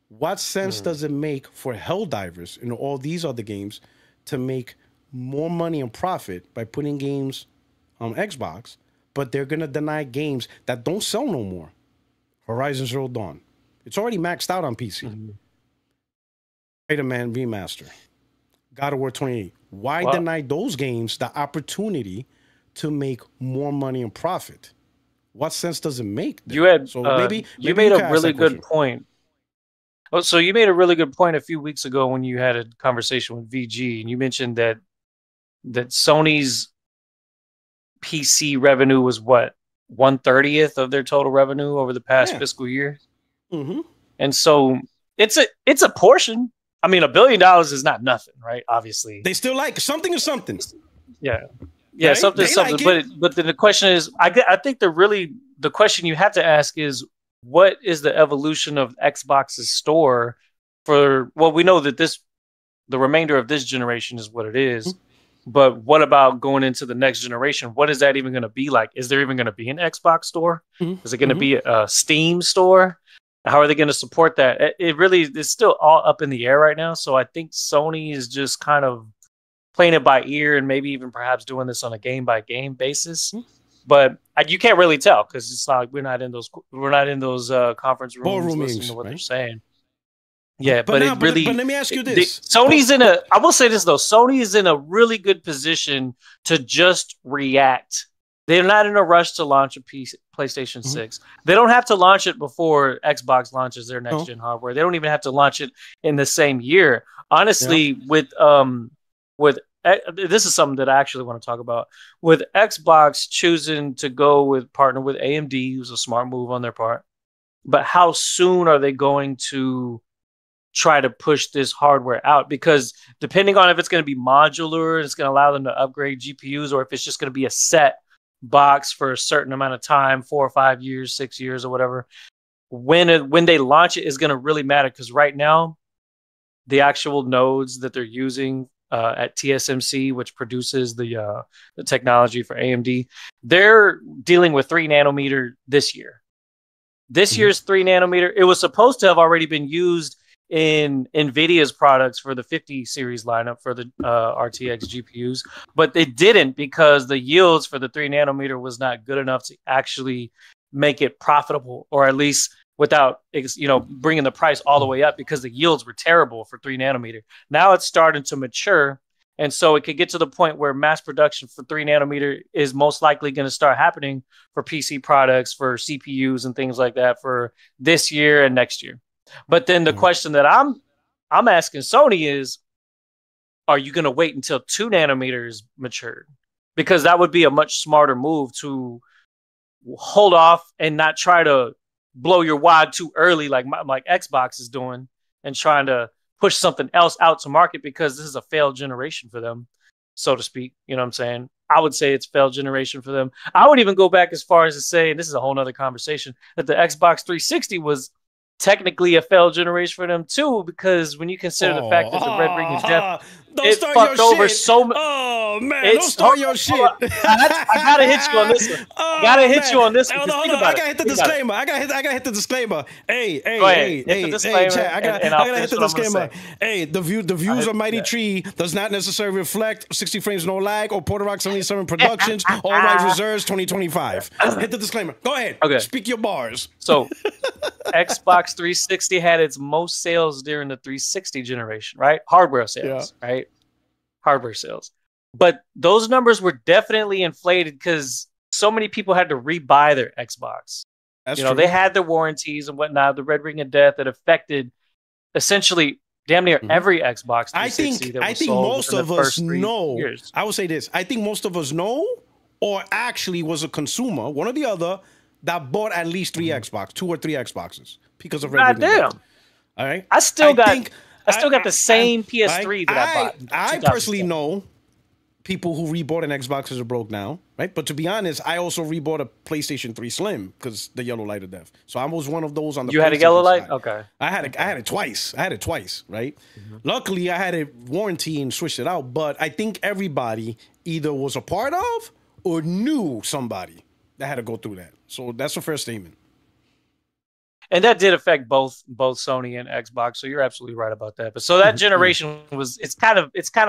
A: What sense does it make for Helldivers and all these other games to make more money and profit by putting games on Xbox, but they're going to deny games that don't sell no more? Horizon Zero Dawn. It's already maxed out on PC. Spider-Man Remaster. God of War 28. Why deny those games the opportunity to make more money and profit? What sense does it make?
B: You had maybe you made a really good point. Oh, so you made a really good point a few weeks ago when you had a conversation with VG, and you mentioned that Sony's PC revenue was what, 1/30th of their total revenue over the past fiscal year. And so it's a portion. I mean, $1 billion is not nothing, right? Obviously,
A: they still like something is something.
B: Yeah, right? something. Like but then the question is, I think the question you have to ask is, what is the evolution of Xbox's store for? Well, we know that this the remainder of this generation is what it is. But what about going into the next generation? What is that even going to be like? Is there even going to be an Xbox store? Is it going to be a Steam store? How are they going to support that? It really is still all up in the air right now. So I think Sony is just kind of playing it by ear and maybe even perhaps doing this on a game by game basis. But you can't really tell because it's not like we're not in those conference rooms listening to what they're saying. Yeah, but let me ask you this: I will say this though, Sony is in a really good position to just react. They're not in a rush to launch a PlayStation 6. They don't have to launch it before Xbox launches their next gen hardware. They don't even have to launch it in the same year. Honestly, with this is something that I actually want to talk about. With Xbox choosing to partner with AMD, who's a smart move on their part. But how soon are they going to try to push this hardware out? Because depending on if it's going to be modular, it's going to allow them to upgrade GPUs, or if it's just going to be a set box for a certain amount of time, 4 or 5 years, 6 years, or whatever. When they launch it is going to really matter, because right now, the actual nodes that they're using at TSMC, which produces the technology for AMD, they're dealing with 3 nanometer this year. This year's 3 nanometer, it was supposed to have already been used in NVIDIA's products for the 50 series lineup for the RTX GPUs, but it didn't because the yields for the 3 nanometer was not good enough to actually make it profitable, or at least without bringing the price all the way up, because the yields were terrible for 3 nanometer. Now it's starting to mature, and so it could get to the point where mass production for 3 nanometer is most likely going to start happening for PC products, for CPUs and things like that for this year and next year. But then the question that I'm asking Sony is, are you going to wait until 2 nanometers matured? Because that would be a much smarter move, to hold off and not try to blow your wad too early like Xbox is doing, and trying to push something else out to market, because this is a failed generation for them, so to speak. You know what I'm saying? I would say it's failed generation for them. I would even go back as far as to say, and this is a whole nother conversation, that the Xbox 360 was technically a failed generation for them too, because when you consider the fact that the Red Ring of Death, it fucked over so much.
A: Oh man, don't start your shit.
B: I gotta hit you on this one. Gotta hit you on this one.
A: I gotta hit the disclaimer. I gotta hit the disclaimer. Hey, Chat, I gotta hit the disclaimer. Hey, the views of Mighty Tree does not necessarily reflect 60 frames no lag or Puertorock77 Productions. All rights reserved 2025. Hit the disclaimer. Go ahead. Okay. Speak your bars.
B: So, Xbox 360 had its most sales during the 360 generation, right? Hardware sales, right? Hardware sales. But those numbers were definitely inflated because so many people had to rebuy their Xbox. That's true. They had their warranties and whatnot, the Red Ring of Death, that affected essentially damn near every Xbox 360
A: I think most of us know. I will say this. I think most of us know, or actually was a consumer, one or the other, that bought at least 3 Xbox, 2 or 3 Xboxes because of Red Ring of Death. All right.
B: I still got the same PS3 that I bought.
A: I personally know people who rebought an Xbox because are broke now, right? But to be honest, I also rebought a PlayStation 3 Slim because the yellow light of death. So I was one of those on the.
B: You had a yellow light? Okay.
A: I had it twice. Right? Luckily, I had a warranty and switched it out. But I think everybody either was a part of or knew somebody that had to go through that. So that's a fair statement.
B: And that did affect both Sony and Xbox. So you're absolutely right about that. But so that generation it's kind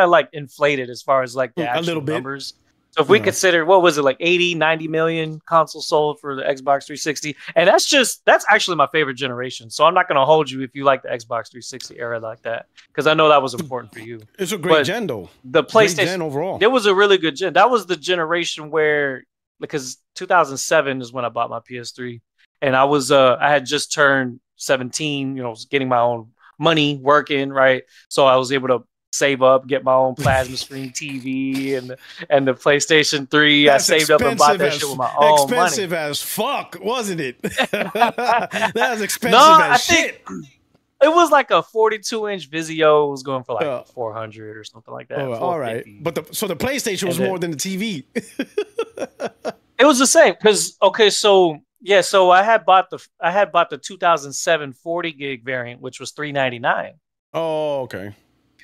B: of like inflated as far as like the actual numbers. So if we consider, what was it, like 80, 90 million consoles sold for the Xbox 360, and that's actually my favorite generation. So I'm not going to hold you if you like the Xbox 360 era like that, because I know that was important for you.
A: It's a great gen though.
B: The PlayStation gen overall, it was a really good gen. That was the generation where, because 2007 is when I bought my PS3. And I was, I had just turned 17, getting my own money, working, right? So I was able to save up, get my own plasma screen TV and the PlayStation 3. I saved up and bought that shit with my own money.
A: Expensive as fuck, wasn't it? That was expensive as shit.
B: It was like a 42-inch Vizio. It was going for like 400 or something like that.
A: Oh, all right. But so the PlayStation was more than the TV.
B: It was the same because, so I had bought the 2007 40 gig variant, which was $399.
A: Oh, okay.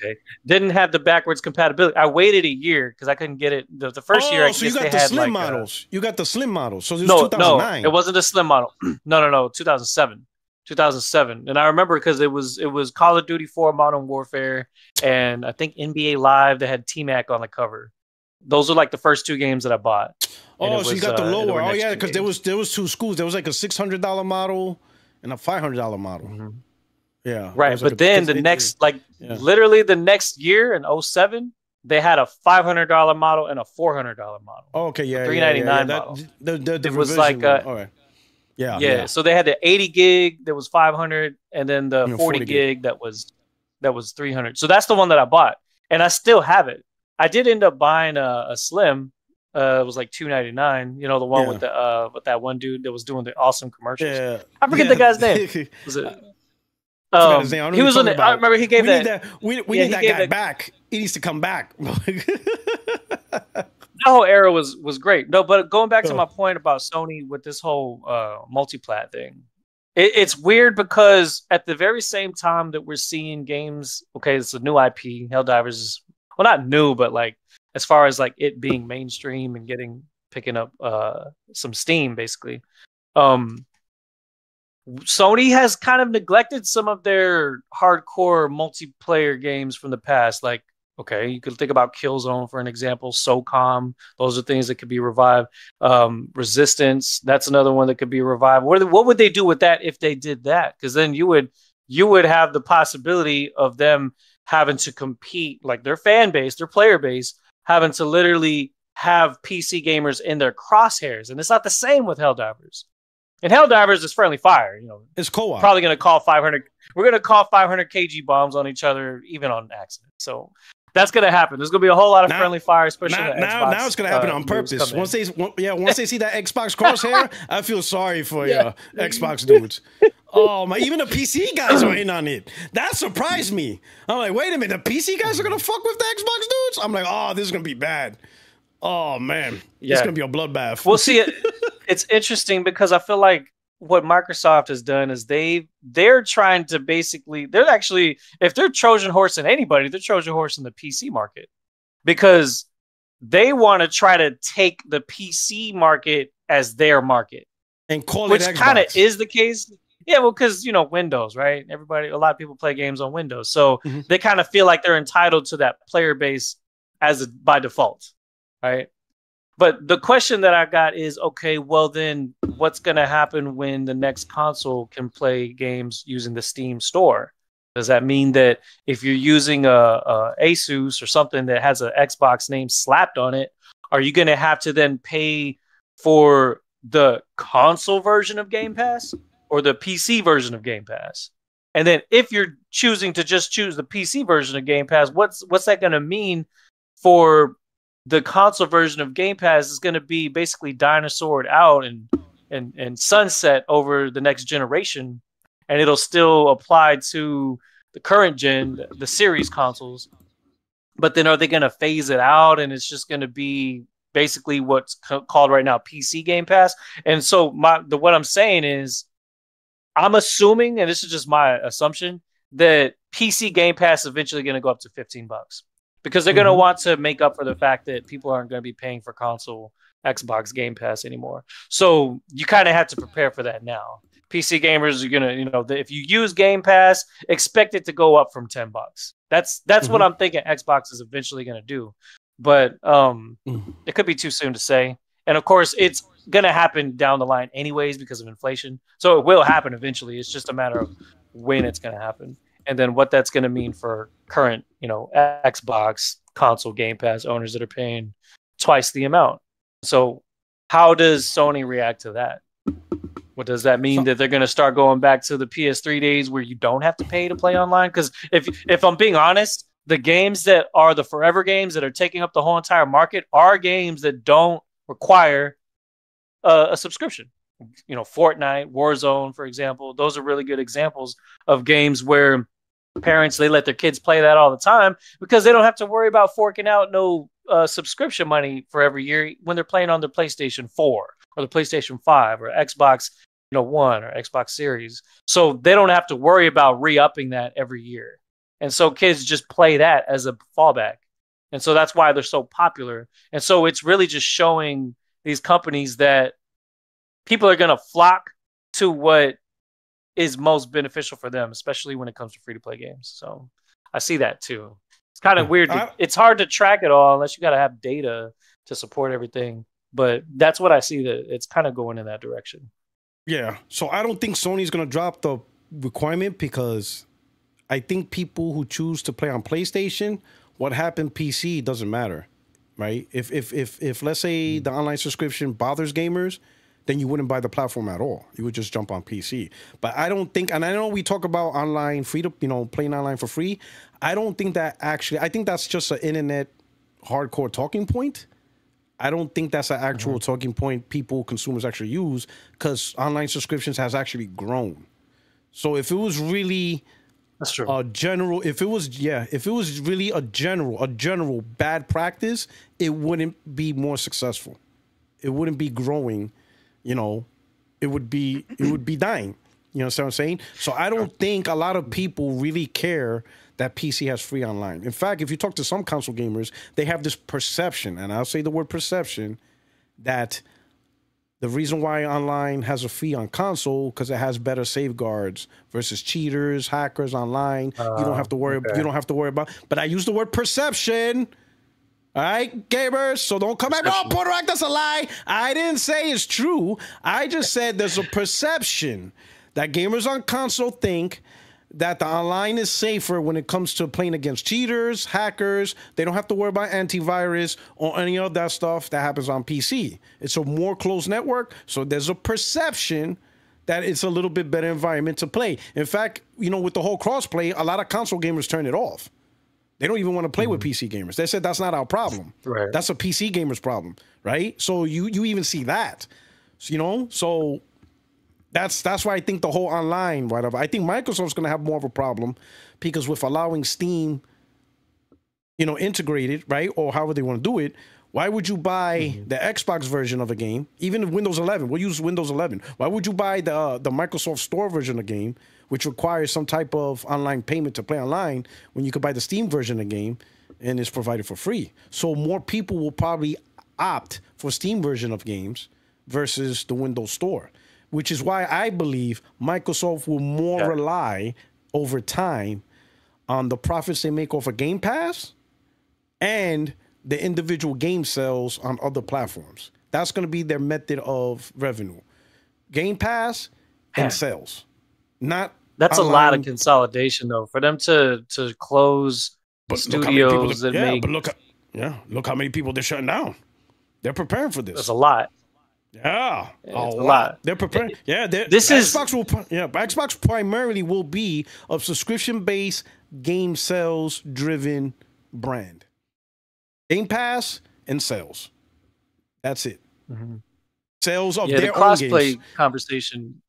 B: Okay. Didn't have the backwards compatibility. I waited a year because I couldn't get it. The first year, I
A: so
B: guess
A: you got
B: they
A: the
B: had
A: slim
B: like
A: models. You got the slim models. So this
B: no,
A: was 2009.
B: it wasn't a slim model. No, 2007. 2007. And I remember because it was Call of Duty 4 Modern Warfare and I think NBA Live that had T-Mac on the cover. Those are like the first 2 games that I bought.
A: Oh, so you got the lower. Oh yeah, because there was 2 schools. There was like a $600 model and a $500 model.
B: Mm-hmm.
A: Yeah.
B: Right. But then the next, literally the next year in 2007, they had a $500 model and a $400 model.
A: Oh, okay, yeah.
B: $399 model.
A: It
B: was like
A: okay.
B: Yeah. So they had the 80 gig that was 500 and then the 40 gig that was 300. So that's the one that I bought and I still have it. I did end up buying a slim. It was like $299. You know, the one with that one dude that was doing the awesome commercials. Yeah. I forget the guy's name. Was it? He was on the. I remember he gave that.
A: We need that guy back. He needs to come back.
B: That whole era was great. No, but going back to my point about Sony with this whole multiplat thing, it's weird because at the very same time that we're seeing games, okay, it's a new IP. Helldivers is not new, but like as far as like it being mainstream and picking up some steam, basically. Sony has kind of neglected some of their hardcore multiplayer games from the past. Like, okay, you could think about Killzone for an example, SOCOM. Those are things that could be revived. Resistance, that's another one that could be revived. What would they do with that if they did that? Because then you would have the possibility of them having to compete, like their fan base, their player base, having to literally have PC gamers in their crosshairs. And it's not the same with Helldivers. And Helldivers is friendly fire, you know.
A: It's co-op.
B: Probably going to call 500. We're going to call 500 kg bombs on each other, even on accident. So that's going to happen. There's going to be a whole lot of friendly fire, especially
A: now it's going to happen on purpose. Once they see that Xbox crosshair, I feel sorry for Xbox dudes. Oh my! Even the PC guys are in on it. That surprised me. I'm like, wait a minute, the PC guys are going to fuck with the Xbox dudes? I'm like, oh, this is going to be bad. Oh man, it's gonna be a bloodbath.
B: We'll see. It's interesting because I feel like what Microsoft has done is they're trying to basically if they're Trojan horse in anybody, they're Trojan horse in the PC market because they want to try to take the PC market as their market
A: and call
B: which
A: it Xbox.
B: Kind of is the case. Yeah, well, because Windows, right? A lot of people play games on Windows, so they kind of feel like they're entitled to that player base by default. Right. But the question that I got is, okay, well, then what's going to happen when the next console can play games using the Steam store? Does that mean that if you're using a Asus or something that has an Xbox name slapped on it, are you going to have to then pay for the console version of Game Pass or the PC version of Game Pass? And then if you're choosing to just choose the PC version of Game Pass, what's that going to mean for the console version of Game Pass? Is going to be basically dinosaured out and sunset over the next generation, and it'll still apply to the current gen, the series consoles. But then are they going to phase it out, and it's just going to be basically what's called right now PC Game Pass? And so what I'm saying is, I'm assuming, and this is just my assumption, that PC Game Pass is eventually going to go up to $15. Because they're going to want to make up for the fact that people aren't going to be paying for console Xbox Game Pass anymore. So you kind of have to prepare for that now. PC gamers are going to, if you use Game Pass, expect it to go up from $10. That's what I'm thinking Xbox is eventually going to do. But it could be too soon to say. And of course, it's going to happen down the line anyways because of inflation. So it will happen eventually. It's just a matter of when it's going to happen. And then what that's going to mean for current, Xbox console Game Pass owners that are paying twice the amount. So how does Sony react to that? What does that mean? That they're going to start going back to the PS3 days where you don't have to pay to play online? Because if I'm being honest, the games that are the forever games that are taking up the whole entire market are games that don't require a subscription. Fortnite, Warzone, for example, those are really good examples of games where parents, they let their kids play that all the time because they don't have to worry about forking out no subscription money for every year when they're playing on the PlayStation 4 or the PlayStation 5 or Xbox, One or Xbox Series. So they don't have to worry about re-upping that every year. And so kids just play that as a fallback. And so that's why they're so popular. And so it's really just showing these companies that people are going to flock to what is most beneficial for them, especially when it comes to free-to-play games. So I see that too. It's kind of weird. It's hard to track it all unless you got to have data to support everything. But that's what I see, that it's kind of going in that direction.
A: Yeah. So I don't think Sony's going to drop the requirement, because I think people who choose to play on PlayStation, what happened PC doesn't matter, right? If let's say the online subscription bothers gamers, then you wouldn't buy the platform at all. You would just jump on PC. But I don't think, and I know we talk about online free to, playing online for free. I don't think that actually, I think that's just an internet hardcore talking point. I don't think that's an actual talking point consumers actually use, because online subscriptions has actually grown. So if it was really
B: that's true.
A: if it was really a general bad practice, it wouldn't be more successful. It wouldn't be growing, it would be dying. You know what I'm saying? So I don't think a lot of people really care that PC has free online. In fact, if you talk to some console gamers, they have this perception, and I'll say the word perception, that the reason why online has a fee on console because it has better safeguards versus cheaters, hackers online. You don't have to worry. Okay. You don't have to worry about. But I use the word perception. All right, gamers. So don't come back. Oh, Puertorock, that's a lie. I didn't say it's true. I just said there's a perception that gamers on console think that the online is safer when it comes to playing against cheaters, hackers. They don't have to worry about antivirus or any of that stuff that happens on PC. It's a more closed network, so there's a perception that it's a little bit better environment to play. In fact, with the whole crossplay, a lot of console gamers turn it off. They don't even want to play with PC gamers. They said that's not our problem. Right. That's a PC gamer's problem, right? So you even see that, so. That's why I think the whole online, whatever. I think Microsoft's going to have more of a problem, because with allowing Steam, integrated, right, or however they want to do it, why would you buy the Xbox version of a game, even Windows 11? We'll use Windows 11. Why would you buy the Microsoft Store version of a game, which requires some type of online payment to play online, when you could buy the Steam version of the game and it's provided for free? So more people will probably opt for Steam version of games versus the Windows Store, which is why I believe Microsoft will more rely over time on the profits they make off of Game Pass and the individual game sales on other platforms. That's going to be their method of revenue. Game Pass and sales.
B: That's online. A lot of consolidation, though, for them to close studios that make.
A: But look how many people they're shutting down. They're preparing for this.
B: That's a lot.
A: Yeah,
B: it's a lot.
A: They're preparing. Xbox primarily will be a subscription-based, game sales-driven brand. Game Pass and sales. That's it. Sales of their own games.
B: The crossplay conversation.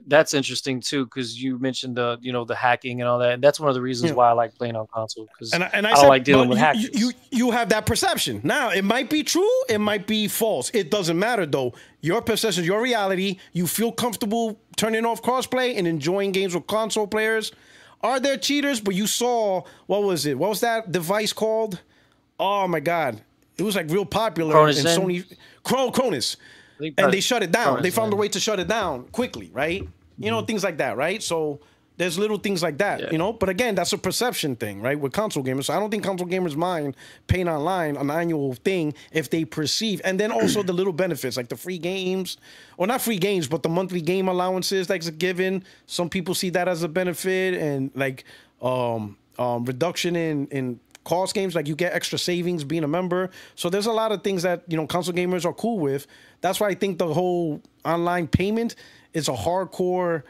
B: That's interesting too, because you mentioned the hacking and all that, and that's one of the reasons why I like playing on console, because I don't like dealing with hackers.
A: You have that perception. Now, it might be true, it might be false. It doesn't matter though. Your perception, your reality. You feel comfortable turning off crossplay and enjoying games with console players. Are there cheaters? But you saw, what was it? What was that device called? Oh my God, it was like real popular.
B: Cronus,
A: and Sony Cronus. And they shut it down. They found a way to shut it down quickly, right? Things like that, right? So there's little things like that, But again, that's a perception thing, right? With console gamers. So I don't think console gamers mind paying online an annual thing if they perceive. And then also the little benefits, like the free games, or not free games, but the monthly game allowances that's given. Some people see that as a benefit, and like reduction in cost games, like you get extra savings being a member. So there's a lot of things that console gamers are cool with. That's why I think the whole online payment is a hardcore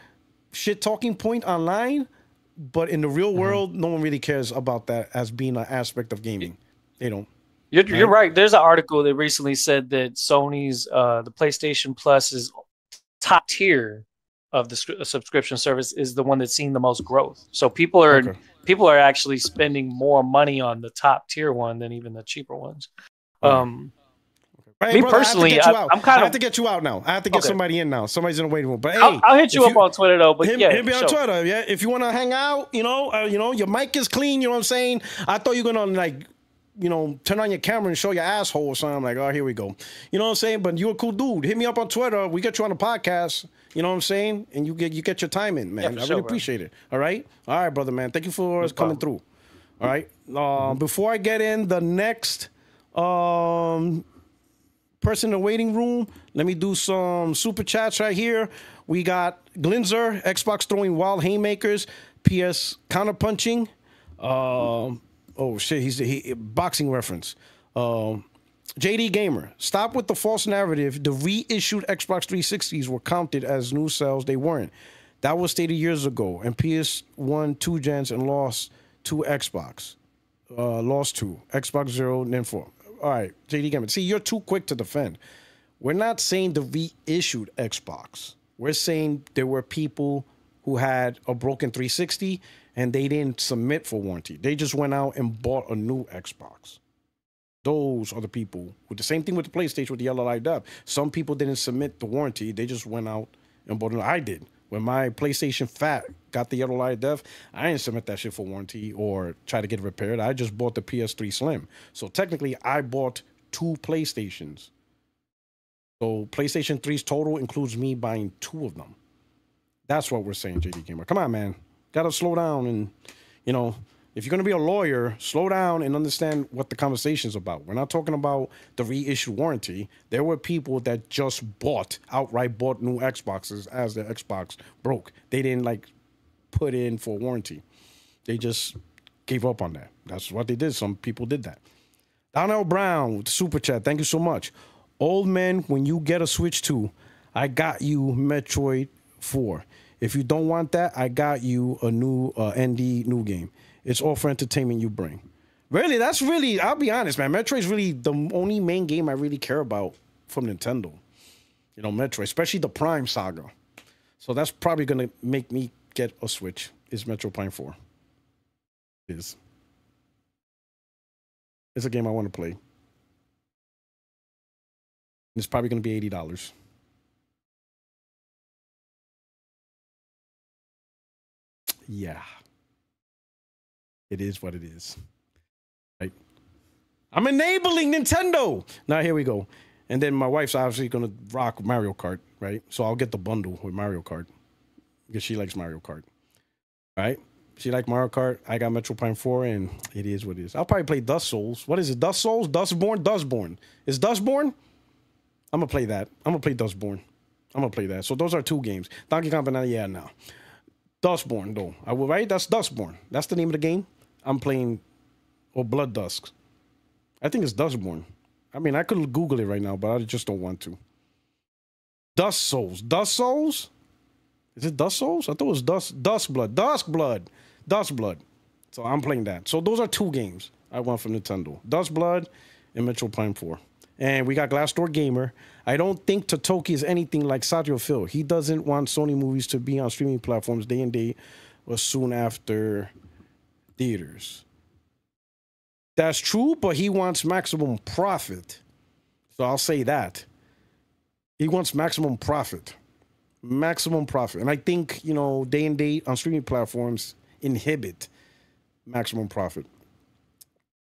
A: shit talking point online, but in the real world, no one really cares about that as being an aspect of gaming. They don't.
B: You're right. There's an article that recently said that Sony's the PlayStation Plus is top tier of the subscription service, is the one that's seen the most growth. So people are actually spending more money on the top tier one than even the cheaper ones.
A: Right. Hey,
B: Me
A: brother,
B: personally,
A: I
B: I'm kind
A: have
B: of
A: to get you out now. I have to get somebody in now. Somebody's in the waiting room. But hey,
B: I'll hit you up on Twitter though. But yeah,
A: hit me on Twitter. Yeah, if you want to hang out, your mic is clean. You know what I'm saying? I thought you were gonna like, turn on your camera and show your asshole or something. I'm like, oh, here we go. You know what I'm saying? But you're a cool dude. Hit me up on Twitter. We get you on the podcast. You know what I'm saying? And you get your time in, man. I really appreciate it. All right, brother, man. Thank you for coming through. All right. Before I get in the next person in the waiting room, let me do some super chats right here. We got Glinzer, Xbox throwing wild haymakers, PS counterpunching. Oh shit, he boxing reference. JD Gamer, stop with the false narrative. The reissued Xbox 360s were counted as new sales. They weren't. That was stated years ago. And PS won 2 gens and lost to Xbox. Lost 2. Xbox 0, then 4. All right, JD Gamer. See, you're too quick to defend. We're not saying the reissued Xbox. We're saying there were people who had a broken 360 and they didn't submit for warranty. They just went out and bought a new Xbox. Those are the people. With the same thing with the PlayStation with the yellow light up. Some people didn't submit the warranty. They just went out and bought it. I did. When my PlayStation Fat got the yellow light death, I didn't submit that shit for warranty or try to get it repaired. I just bought the PS3 Slim. So technically, I bought 2 PlayStations. So PlayStation 3's total includes me buying 2 of them. That's what we're saying, JD Gamer. Come on, man. Got to slow down and, if you're going to be a lawyer, slow down and understand what the conversation is about. We're not talking about the reissued warranty. There were people that just outright bought new Xboxes as their Xbox broke. They didn't put in for warranty. They just gave up on that. That's what they did. Some people did that. Donnell Brown with the super chat. Thank you so much. Old man, when you get a Switch 2, I got you Metroid 4. If you don't want that, I got you a new ND new game. It's all for entertainment you bring. Really, I'll be honest, man. Metroid's really the only main game I really care about from Nintendo. Metroid, especially the Prime Saga. So that's probably going to make me get a Switch, is Metroid Prime 4. It is. It's a game I want to play. It's probably going to be $80. Yeah. It is what it is. Right? I'm enabling Nintendo. Now, here we go. And then my wife's obviously going to rock Mario Kart, right? So I'll get the bundle with Mario Kart because she likes Mario Kart. Right? She likes Mario Kart. I got Metro Prime 4, and it is what it is. I'll probably play Dust Souls. What is it? Dust Souls? Dustborn? Dustborn. Is Dustborn? I'm going to play that. I'm going to play Dustborn. I'm going to play that. So those are 2 games. Donkey Kong Banana, yeah, now. Dustborn, though. I will, right? That's Dustborn. That's the name of the game. I'm playing, or Blood Dusk. I think it's Dustborn. I mean, I could Google it right now, but I just don't want to. Dust Souls. Dust Souls? Is it Dust Souls? I thought it was Dustblood. Dustblood. So I'm playing that. So those are 2 games I want from Nintendo. Dustblood and Metro Prime 4. And we got Glassdoor Gamer. I don't think Totoki is anything like Satya Phil. He doesn't want Sony movies to be on streaming platforms day and day or soon after theaters. That's true, but he wants maximum profit. So I'll say that. He wants maximum profit. Maximum profit. And I think, day and date on streaming platforms inhibit maximum profit.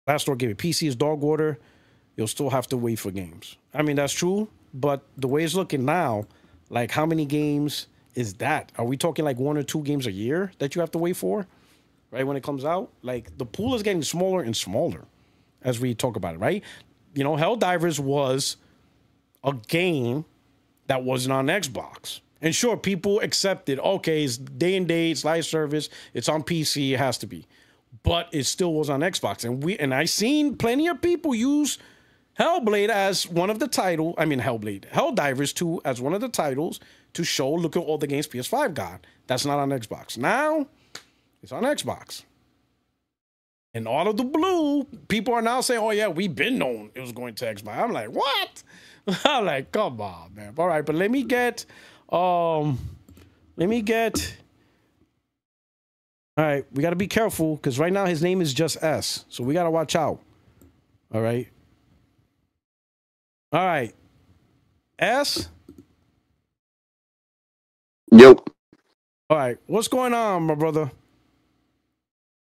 A: Glassdoor Gamer. PC is dog water. You'll still have to wait for games. I mean, that's true, but the way it's looking now, how many games is that? Are we talking 1 or 2 games a year that you have to wait for, right, when it comes out? The pool is getting smaller and smaller as we talk about it, right? Helldivers was a game that wasn't on Xbox. And sure, people accepted, okay, it's day and date, it's live service, it's on PC, it has to be. But it still was on Xbox. And I seen plenty of people use Hellblade as one of the titles. I mean, Helldivers 2 as one of the titles to show, look at all the games PS5 got. That's not on Xbox. Now, it's on Xbox. And out of the blue, people are now saying, oh, yeah, we've been known it was going to Xbox. I'm like, what? I'm like, come on, man. All right, but let me get... All right, we got to be careful because right now his name is just S. So we got to watch out. All right. All right. S?
C: Yo.
A: All right. What's going on, my brother?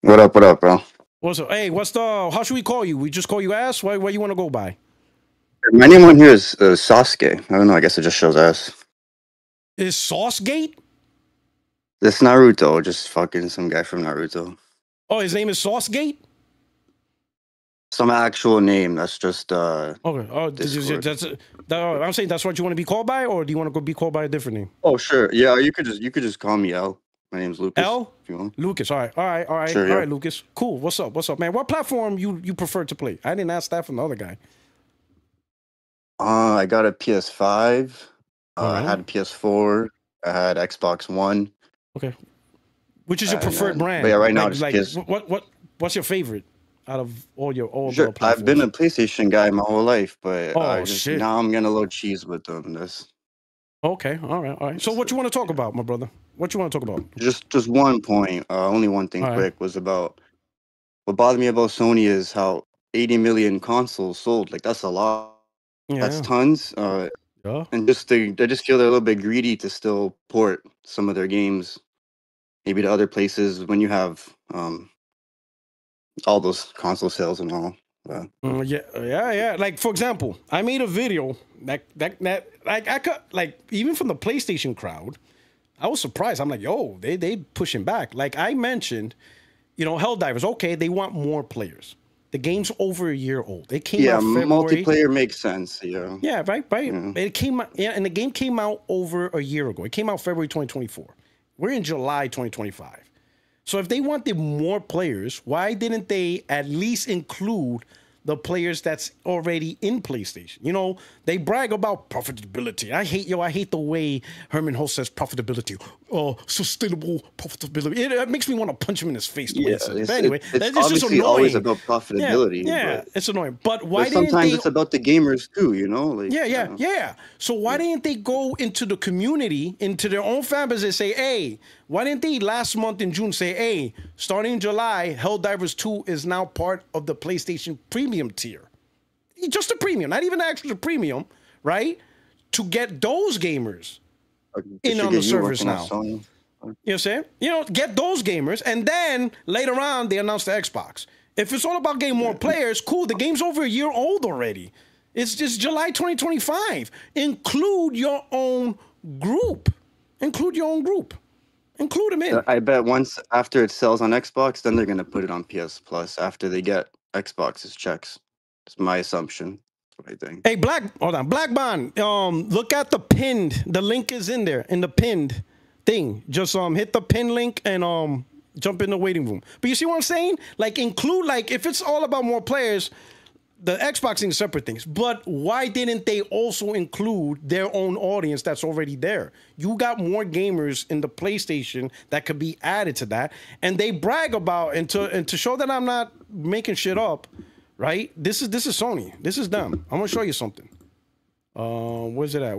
C: What up, bro?
A: What's up? Hey, how should we call you? We just call you S? What you want to go by?
C: My name on here is Sasuke. I don't know. I guess it just shows S.
A: Is Saucegate?
C: It's Naruto. Just fucking some guy from Naruto.
A: Oh, his name is Saucegate?
C: Some actual name. That's just
A: Okay. Oh, I'm saying that's what you want to be called by, or do you want to be called by a different name?
C: Oh, sure. Yeah, you could just call me L. My name's Lucas.
A: L?
C: If you want.
A: Lucas. All right.
C: Sure, yeah.
A: All right, Lucas. Cool. What's up, man? What platform you prefer to play? I didn't ask that from the other guy.
C: I got a PS5. I had a PS4. I had Xbox One.
A: Okay. Which is your preferred brand?
C: But yeah, right now it's PS.
A: What's your favorite out of all the platforms?
C: I've been a PlayStation guy my whole life, but
A: shit.
C: Now I'm gonna load cheese with them.
A: Okay. All right. So what you want to talk about, my brother? What you want to talk about?
C: Just 1 point. Only one thing quick was about what bothered me about Sony is how 80 million consoles sold. Like that's a lot. Yeah. That's tons. And I just feel they're a little bit greedy to still port some of their games, maybe to other places when you have all those console sales and all.
A: Yeah. Like for example, I made a video that I could even from the PlayStation crowd, I was surprised. I'm like, yo, they pushing back. Like I mentioned, Helldivers. Okay, they want more players. The game's over a year old. It came out February.
C: Multiplayer makes sense. Yeah.
A: Yeah. Right.
C: Yeah.
A: It came out. Yeah, and the game came out over a year ago. It came out February 2024. We're in July 2025. So if they wanted more players, why didn't they at least include the players that's already in PlayStation? They brag about profitability. I hate the way Herman Host says profitability. Sustainable profitability. It makes me want to punch him in his face.
C: But
A: anyway,
C: it's obviously just always about profitability.
A: Yeah, it's annoying. But why
C: sometimes it's about the gamers too,
A: Yeah. So why didn't they go into the community, into their own fan base and say, hey, why didn't they last month in June say, hey, starting in July, Helldivers 2 is now part of the PlayStation Premium tier? Just a premium, not even extra premium, right? To get those gamers in on the servers now. You know what I'm saying? Get those gamers, and then later on, they announce the Xbox. If it's all about getting more players, cool. The game's over a year old already. It's just July 2025. Include your own group. Include them in.
C: I bet once after it sells on Xbox, then they're going to put it on PS Plus after they get Xbox's checks. It's my assumption. That's what I think.
A: Hey, Black Bond. Look at the pinned. The link is in there in the pinned thing. Just hit the pin link and jump in the waiting room. But you see what I'm saying? Like include if it's all about more players, the Xbox thing is separate things. But why didn't they also include their own audience that's already there? You got more gamers in the PlayStation that could be added to that, and they brag about and to show that I'm not making shit up, right? This is Sony. This is them. I'm gonna show you something. Where's it at?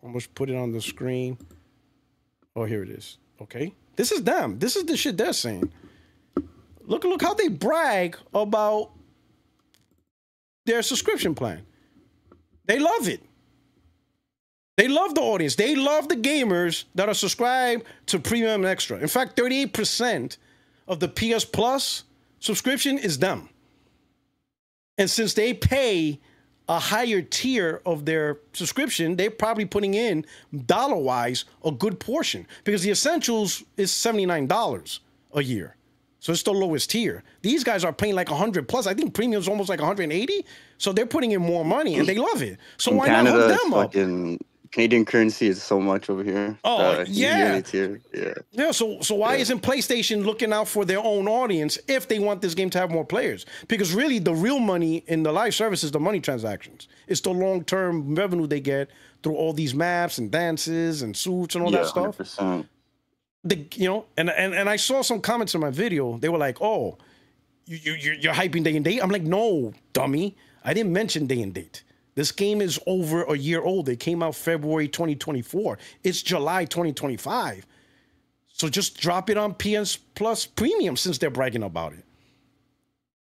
A: Almost put it on the screen. Oh, here it is. Okay, this is them. This is the shit they're saying. Look how they brag about their subscription plan. They love it. They love the audience. They love the gamers that are subscribed to Premium and Extra. In fact, 38% of the PS Plus subscription is them. And since they pay a higher tier of their subscription, they're probably putting in, dollar-wise, a good portion. Because the Essentials is $79 a year. So it's the lowest tier. These guys are paying like 100 plus. I think premium's almost like 180. So they're putting in more money and they love it. So why not hook them up?
C: Canadian currency is so much over here.
A: Oh, yeah.
C: Tier.
A: Yeah. So why isn't PlayStation looking out for their own audience if they want this game to have more players? Because really the real money in the live service is the money transactions. It's the long-term revenue they get through all these maps and dances and suits and all that stuff.
C: 100%.
A: And I saw some comments in my video. They were like, "Oh, you're hyping day and date." I'm like, "No, dummy. I didn't mention day and date. This game is over a year old. It came out February 2024. It's July 2025. So just drop it on PS Plus Premium since they're bragging about it."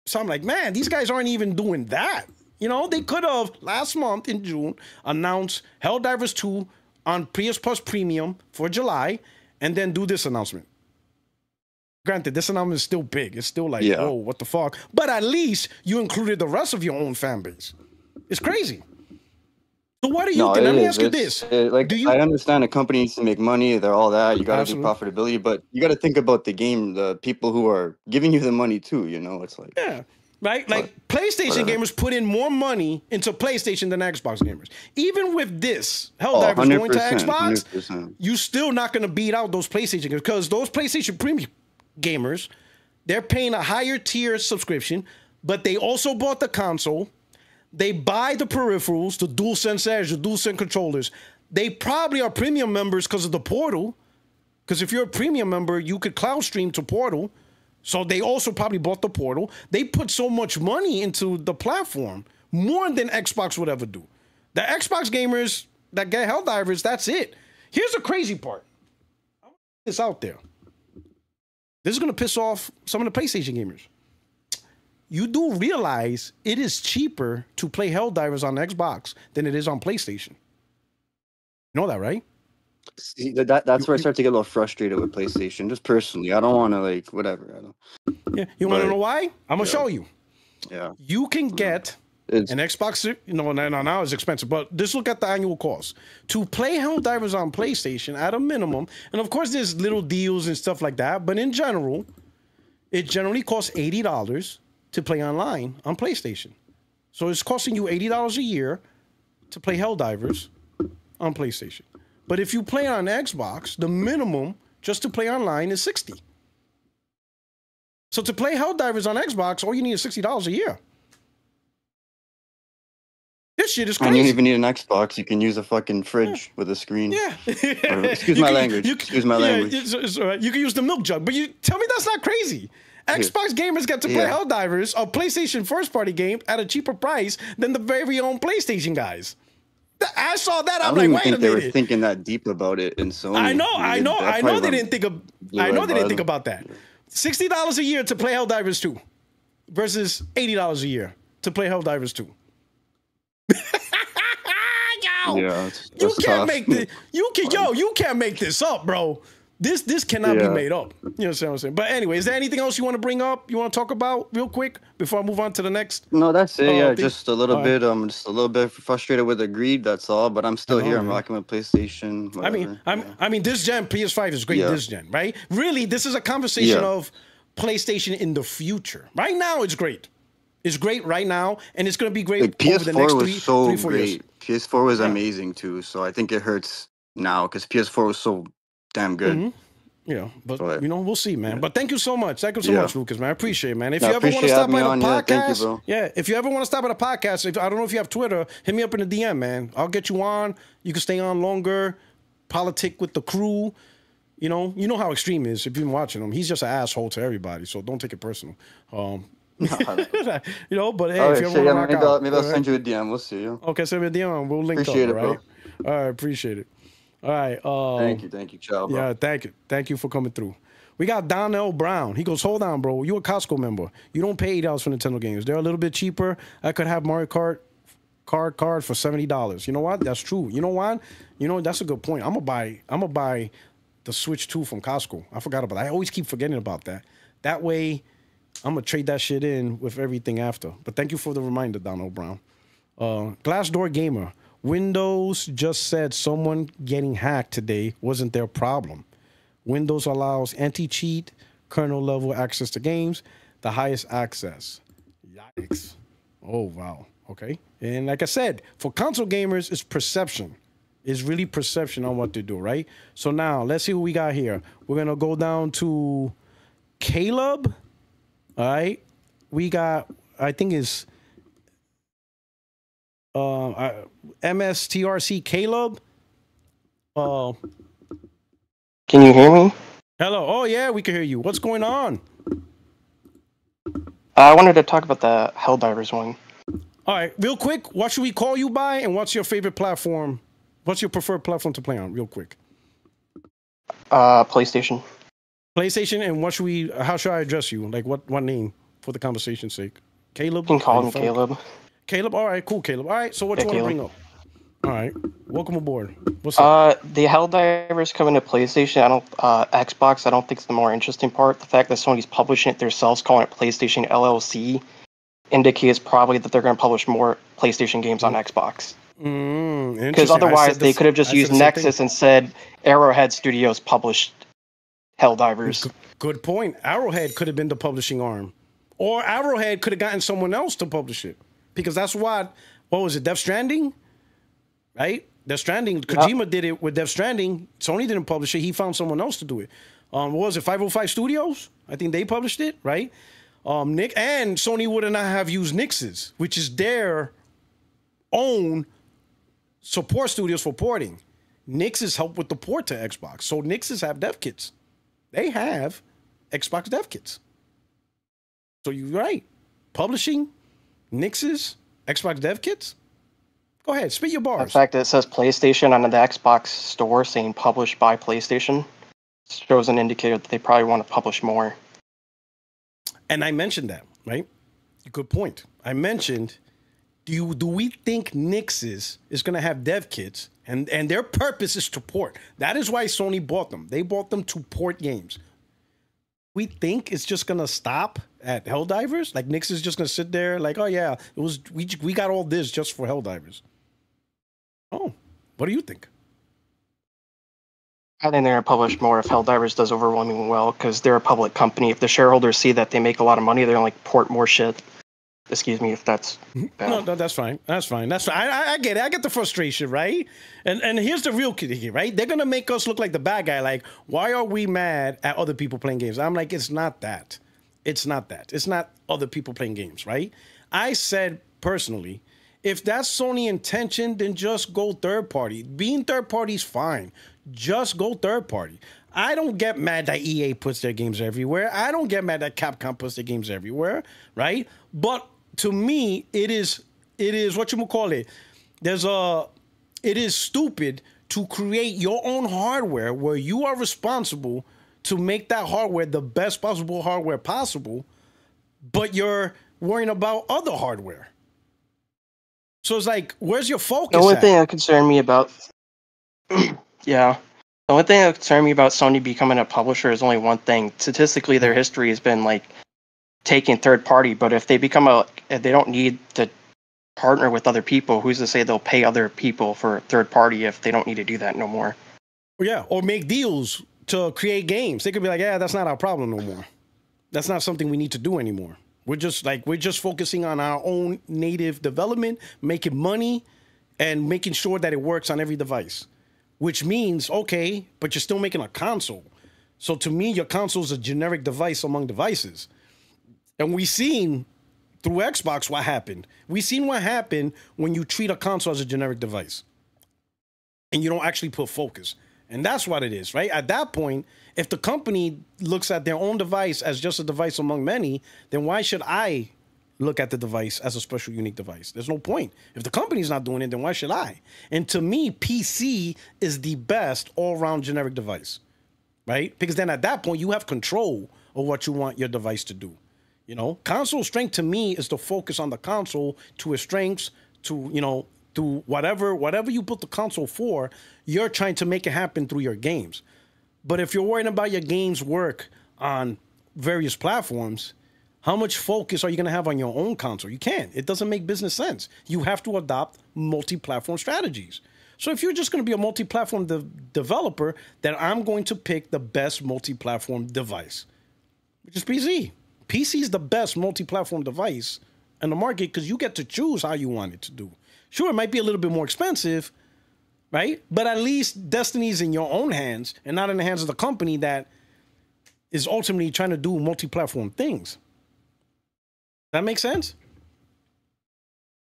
A: So I'm like, man, these guys aren't even doing that. You know, they could have last month in June announced Helldivers 2 on PS Plus Premium for July, and then do this announcement. Granted, this announcement is still big. It's still like, whoa, what the fuck? But at least you included the rest of your own fan base. It's crazy. So what do you think? Let me ask you this.
C: I understand a company needs to make money. They're all that. You got to do profitability. But you got to think about the game, the people who are giving you the money too, you know? It's like...
A: Yeah. Right? Like, PlayStation gamers put in more money into PlayStation than Xbox gamers. Even with this, Helldivers going to Xbox, 100%. You're still not going to beat out those PlayStation gamers, because those PlayStation Premium gamers, they're paying a higher tier subscription, but they also bought the console. They buy the peripherals, the DualSense Edge, the DualSense controllers. They probably are premium members because of the Portal, because if you're a premium member, you could cloud stream to Portal. So they also probably bought the Portal. They put so much money into the platform, more than Xbox would ever do. The Xbox gamers that get Helldivers, that's it. Here's the crazy part. I'm going to put this out there. This is going to piss off some of the PlayStation gamers. You do realize it is cheaper to play Helldivers on Xbox than it is on PlayStation. You know that, right?
C: See, that's where I start to get a little frustrated with PlayStation, just personally. I don't want to, like, whatever. I don't.
A: Yeah, you want to know why? I'm going to show you.
C: Yeah.
A: You can get an Xbox, you know, now it's expensive, but just look at the annual cost. To play Helldivers on PlayStation at a minimum, and of course there's little deals and stuff like that, but in general, it generally costs $80 to play online on PlayStation. So it's costing you $80 a year to play Helldivers on PlayStation. But if you play on Xbox, the minimum just to play online is $60. So to play Helldivers on Xbox, all you need is $60 a year. This shit is crazy.
C: And you don't even need an Xbox. You can use a fucking fridge with a screen.
A: Yeah.
C: Excuse my language. Excuse my language.
A: It's all right. You can use the milk jug, but you tell me that's not crazy. Xbox gamers get to play Helldivers, a PlayStation first-party game, at a cheaper price than the very own PlayStation guys. I saw that. I'm like, wait a minute.
C: They were thinking that deep about it in Sony.
A: I know they didn't think of. I know they didn't think about that. $60 a year to play Helldivers 2 versus $80 a year to play Helldivers 2.
C: Yo,
A: you can't make this. You can't make this up, bro. This cannot be made up. You know what I'm saying? But anyway, is there anything else you want to bring up? You want to talk about real quick before I move on to the next?
C: No, that's it. Yeah, just a little bit. I'm just a little bit frustrated with the greed. That's all. But I'm still here. I'm rocking with PlayStation. Whatever.
A: I mean, this gen PS5 is great. This gen, right? Really, this is a conversation of PlayStation in the future. Right now, it's great. It's great right now, and it's going to be great
C: like,
A: over the next three, 4
C: great.
A: years.
C: PS4 was amazing too. So I think it hurts now because PS4 was so damn good.
A: Mm-hmm. Yeah, but you know, we'll see, man. But thank you so much. Thank you so much, Lucas, man. I appreciate it, man. If you ever want to stop by the podcast, if you ever want to stop at a podcast, I don't know if you have Twitter, hit me up in the DM, man. I'll get you on. You can stay on longer, politic with the crew. You know how Extreme is. If you've been watching him, he's just an asshole to everybody, so don't take it personal. You know, but hey, if you ever want to rock out,
C: maybe I'll send you a DM. We'll see you.
A: Okay, send me a DM. We'll link
C: appreciate
A: up,
C: it,
A: right?
C: Bro.
A: All right, appreciate it. All right.
C: Thank you. Ciao, bro.
A: Yeah, thank you for coming through. We got Donnell Brown. He goes, hold on, bro. You a Costco member. You don't pay $8 for Nintendo games. They're a little bit cheaper. I could have Mario Kart card for $70. You know what? That's true. You know what? You know, that's a good point. I'm gonna buy the Switch 2 from Costco. I forgot about that. I always keep forgetting about that. That way, I'm gonna trade that shit in with everything after. But thank you for the reminder, Donnell Brown. Glassdoor Gamer. Windows just said someone getting hacked today wasn't their problem. Windows allows anti-cheat, kernel-level access to games, the highest access. Yikes. Oh, wow. Okay. And like I said, for console gamers, it's perception. It's really perception on what to do, right? So now, let's see who we got here. We're going to go down to Caleb. All right. We got, I think it's... MSTRC Caleb.
D: Can you hear me?
A: Hello. Oh yeah, we can hear you. What's going on?
D: I wanted to talk about the Helldivers one.
A: All right, real quick. What should we call you by, and what's your favorite platform? What's your preferred platform to play on? Real quick.
D: PlayStation.
A: PlayStation, and what should we? How should I address you? Like what name for the conversation's sake? Caleb.
D: You can call him Caleb.
A: Caleb. All right, cool, Caleb. All right, so what you want to bring up? All right, welcome aboard. What's up?
D: The Helldivers coming to PlayStation. Xbox. I don't think it's the more interesting part. The fact that Sony's publishing it themselves, calling it PlayStation LLC, indicates probably that they're going to publish more PlayStation games on Xbox. Because otherwise, they could have just used Nexus and said Arrowhead Studios published Helldivers.
A: Good point. Arrowhead could have been the publishing arm, or Arrowhead could have gotten someone else to publish it, because that's what was it? Death Stranding. Right? Death Stranding, Kojima did it with Death Stranding. Sony didn't publish it. He found someone else to do it. What was it? 505 Studios? I think they published it, right? Nick and Sony would not have used Nix's, which is their own support studios for porting. Nix's help with the port to Xbox. So Nix's have dev kits. They have Xbox dev kits. So you're right. Publishing, Nix's, Xbox dev kits. Go ahead, spit your bars.
D: The fact that it says PlayStation on the Xbox store saying published by PlayStation shows an indicator that they probably want to publish more.
A: And I mentioned that, right? Good point. I mentioned, do we think Nix's is going to have dev kits, and their purpose is to port. That is why Sony bought them. They bought them to port games. We think it's just going to stop at Helldivers? Like Nix is just going to sit there like, oh yeah, we got all this just for Helldivers. Oh, what do you think?
D: I think they're going to publish more if Helldivers does overwhelmingly well, because they're a public company. If the shareholders see that they make a lot of money, they're going to port more shit. Excuse me if that's bad.
A: No, that's fine. That's fine. That's fine. I get it. I get the frustration, right? And here's the real kid here, right? They're going to make us look like the bad guy. Like, why are we mad at other people playing games? I'm like, it's not that. It's not that. It's not other people playing games, right? I said personally, if that's Sony intention, then just go third party. Being third party is fine. Just go third party. I don't get mad that EA puts their games everywhere. I don't get mad that Capcom puts their games everywhere, right? But to me, it is what you call it. It is stupid to create your own hardware where you are responsible to make that hardware the best possible hardware possible, but you're worrying about other hardware. So it's like, where's your focus?
D: The only thing that concerned me about, yeah, the only thing that concerned me about Sony becoming a publisher is only one thing. Statistically, their history has been like taking third party, but if they if they don't need to partner with other people, who's to say they'll pay other people for third party if they don't need to do that no more?
A: Yeah, or make deals to create games. They could be like, yeah, that's not our problem no more. That's not something we need to do anymore. We're just focusing on our own native development, making money, and making sure that it works on every device. Which means, okay, but you're still making a console. So to me, your console is a generic device among devices. And we've seen through Xbox what happened. We've seen what happened when you treat a console as a generic device. And you don't actually put focus. And that's what it is, right? At that point, if the company looks at their own device as just a device among many, then why should I look at the device as a special, unique device? There's no point. If the company's not doing it, then why should I? And to me, PC is the best all-around generic device, right? Because then at that point, you have control of what you want your device to do. You know, console strength to me is to focus on the console to its strengths, to, you know, to whatever you put the console for, you're trying to make it happen through your games. But if you're worrying about your games work on various platforms, how much focus are you going to have on your own console? You can't. It doesn't make business sense. You have to adopt multi-platform strategies. So if you're just going to be a multi-platform developer, then I'm going to pick the best multi-platform device, which is PC. PC is the best multi-platform device in the market because you get to choose how you want it to do. Sure, it might be a little bit more expensive, right? But at least Destiny's in your own hands and not in the hands of the company that is ultimately trying to do multi-platform things. That makes sense?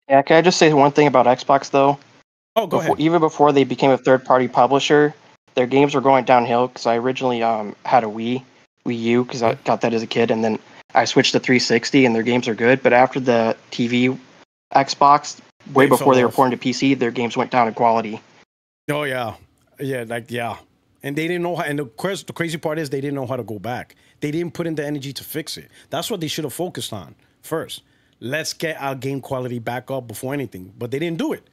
D: Yeah, can I just say one thing about Xbox, though?
A: Oh, go ahead.
D: Even before they became a third-party publisher, their games were going downhill because I originally had a Wii U because I got that as a kid, and then I switched to 360, and their games are good. But after the TV Xbox, way before they were porting to PC, their games went down in quality.
A: Oh, yeah. Yeah. And they didn't know how, and the crazy part is they didn't know how to go back. They didn't put in the energy to fix it. That's what they should have focused on first. let's get our game quality back up before anything. But they didn't do it.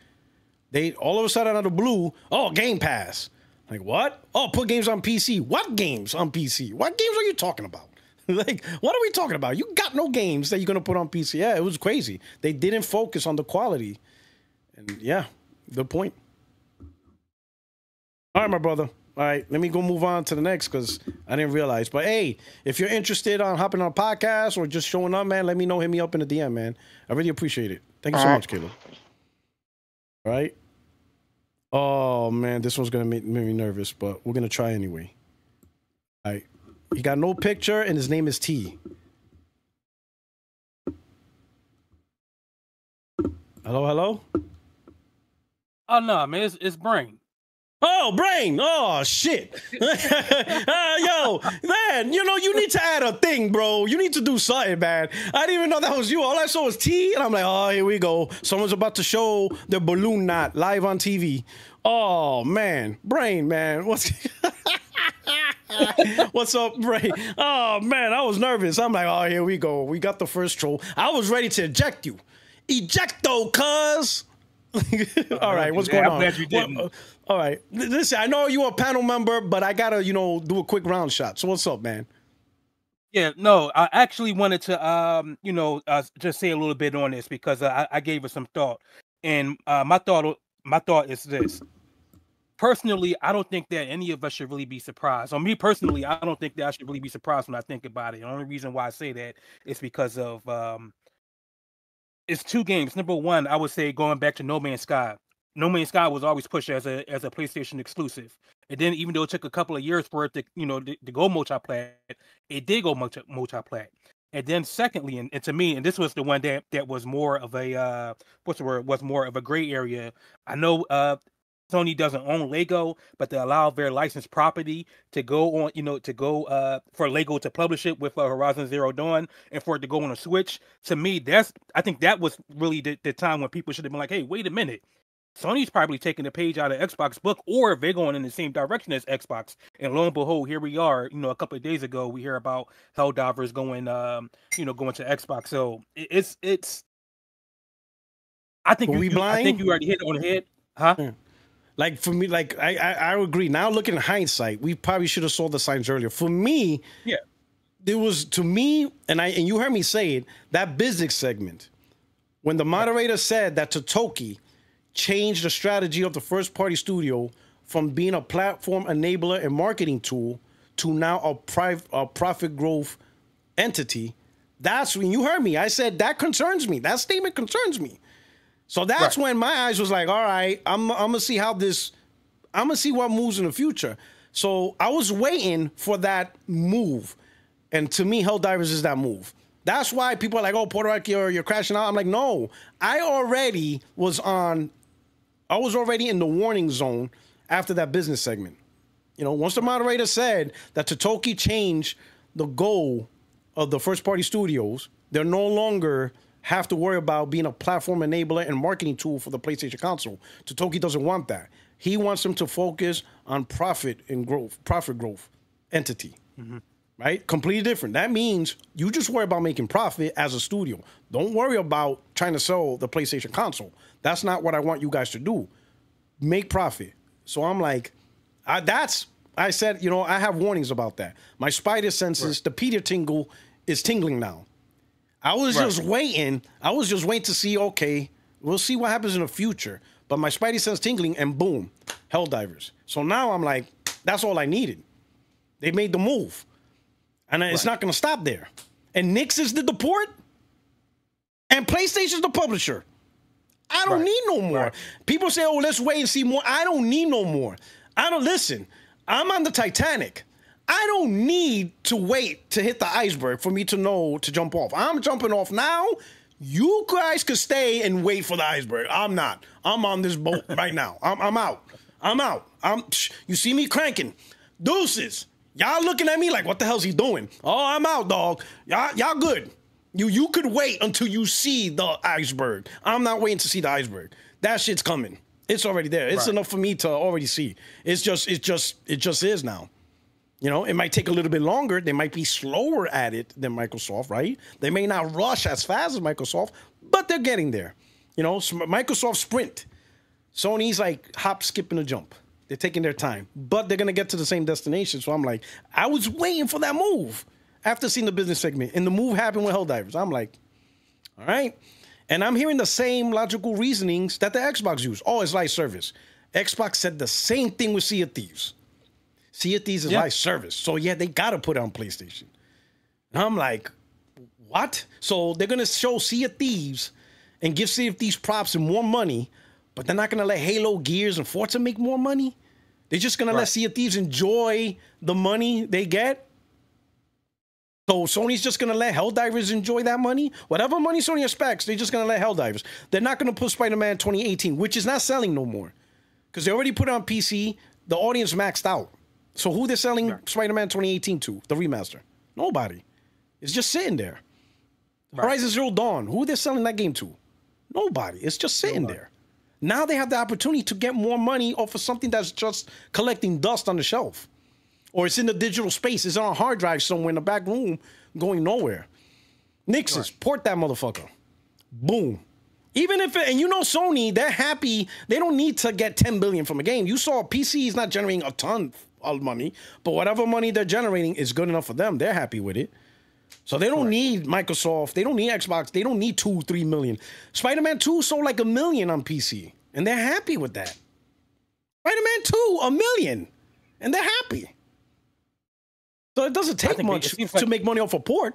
A: They all of a sudden out of the blue, oh, Game Pass. Like, what? Oh, put games on PC. What games on PC? What games are you talking about? Like, what are we talking about? You got no games that you're going to put on PC. Yeah, it was crazy. They didn't focus on the quality. And yeah, good point. All right, my brother. All right, let me go move on to the next because I didn't realize. But hey, if you're interested on hopping on a podcast or just showing up, man, let me know. Hit me up in the DM, man. I really appreciate it. Thank you so much, Caleb. All right. Oh, man, this one's going to make me nervous, but we're going to try anyway. All right. He got no picture, and his name is T. Hello, hello?
E: Oh, no, man, it's Brain.
A: Oh, Brain. Oh, shit. Yo, man, you know, you need to add a thing, bro. You need to do something, man. I didn't even know that was you. All I saw was T, and I'm like, oh, here we go. Someone's about to show the balloon knot live on TV. Oh, man. Brain, man. What's up, Brain? Oh, man, I was nervous. I'm like, oh, here we go. We got the first troll. I was ready to eject you. Ejecto, cuz. All right, what's going on? I'm glad you didn't. All right, listen, I know you're a panel member, but I gotta, you know, do a quick round shot. So what's up, man?
E: Yeah, no, I actually wanted to, just say a little bit on this because I gave it some thought, and my thought is this. Personally, I don't think that any of us should really be surprised. On me personally, I don't think that I should really be surprised when I think about it. The only reason why I say that is because of it's two games. Number one, I would say going back to No Man's Sky. No Man's Sky was always pushed as a PlayStation exclusive. And then even though it took a couple of years for it to, to go multi-plat, it did go multi-plat. And then secondly, and to me, and this was the one that was more of a was more of a gray area. I know Sony doesn't own Lego, but they allow their licensed property to go on, for Lego to publish it with Horizon Zero Dawn and for it to go on a Switch. To me, I think that was really the time when people should have been like, hey, wait a minute. Sony's probably taking a page out of Xbox book, or if they're going in the same direction as Xbox. And lo and behold, here we are. A couple of days ago, we hear about Helldivers going to Xbox. So it's. I think I think you already hit it on the head, huh?
A: Yeah. Like for me, like I agree. Now looking in hindsight, we probably should have saw the signs earlier. For me,
E: yeah,
A: there was to me, and you heard me say it. That business segment, when the moderator said that Totoki changed the strategy of the first party studio from being a platform enabler and marketing tool to now a profit growth entity. That's when you heard me. I said that concerns me. That statement concerns me. So that's when my eyes was like, all right, I'm gonna see how this, I'm gonna see what moves in the future. So I was waiting for that move. And to me, Helldivers is that move. That's why people are like, oh, Puertorock, you're crashing out. I'm like, no, I was already in the warning zone after that business segment. Once the moderator said that Totoki changed the goal of the first party studios, they're no longer have to worry about being a platform enabler and marketing tool for the PlayStation console. Totoki doesn't want that. He wants them to focus on profit growth entity. Mm-hmm. Right? Completely different. That means you just worry about making profit as a studio. Don't worry about trying to sell the PlayStation console. That's not what I want you guys to do. Make profit. So I'm like, I said, I have warnings about that. My spider senses, the Peter tingle is tingling now. I was just waiting. I was just waiting to see, okay, we'll see what happens in the future. But my spidey sense tingling and boom, Helldivers. So now I'm like, that's all I needed. They made the move. And it's not going to stop there. And Nix's did the port. And PlayStation's the publisher. I don't need no more. People say, oh, let's wait and see more. I don't need no more. Listen, I'm on the Titanic. I don't need to wait to hit the iceberg for me to know to jump off. I'm jumping off now. You guys could stay and wait for the iceberg. I'm not. I'm on this boat right now. I'm out. I'm out. You see me cranking. Deuces. Y'all looking at me like, what the hell's he doing? Oh, I'm out, dog. Y'all good. You could wait until you see the iceberg. I'm not waiting to see the iceberg. That shit's coming. It's already there. It's enough for me to already see. It just is now. You know, it might take a little bit longer. They might be slower at it than Microsoft, right? They may not rush as fast as Microsoft, but they're getting there. You know, Microsoft sprint. Sony's like hop, skip, and a jump. They're taking their time, but they're going to get to the same destination. So I'm like, I was waiting for that move after seeing the business segment. And the move happened with Helldivers. I'm like, all right. And I'm hearing the same logical reasonings that the Xbox use. Oh, it's live service. Xbox said the same thing with Sea of Thieves. Sea of Thieves is live service. So, yeah, they got to put it on PlayStation. And I'm like, what? So they're going to show Sea of Thieves and give Sea of Thieves props and more money, but they're not going to let Halo, Gears, and Forza make more money? They're just going to let Sea of Thieves enjoy the money they get? So Sony's just going to let Helldivers enjoy that money? Whatever money Sony expects, they're just going to let Helldivers. They're not going to put Spider-Man 2018, which is not selling no more. Because they already put it on PC. The audience maxed out. So who they're selling Spider-Man 2018 to? The remaster. Nobody. It's just sitting there. Horizon Zero Dawn. Who they're selling that game to? Nobody. It's just sitting there. Now they have the opportunity to get more money off of something that's just collecting dust on the shelf. Or it's in the digital space. It's on a hard drive somewhere in the back room going nowhere. Nixes, port that motherfucker. Boom. Even if it, and you know Sony, they're happy. They don't need to get 10 billion from a game. You saw PC is not generating a ton of money, but whatever money they're generating is good enough for them. They're happy with it. So they don't need Microsoft. They don't need Xbox. They don't need 2-3 million. Spider-Man 2 sold like 1 million on PC, and they're happy with that. Spider-Man 2, 1 million, and they're happy. So it doesn't take much to make money off a port.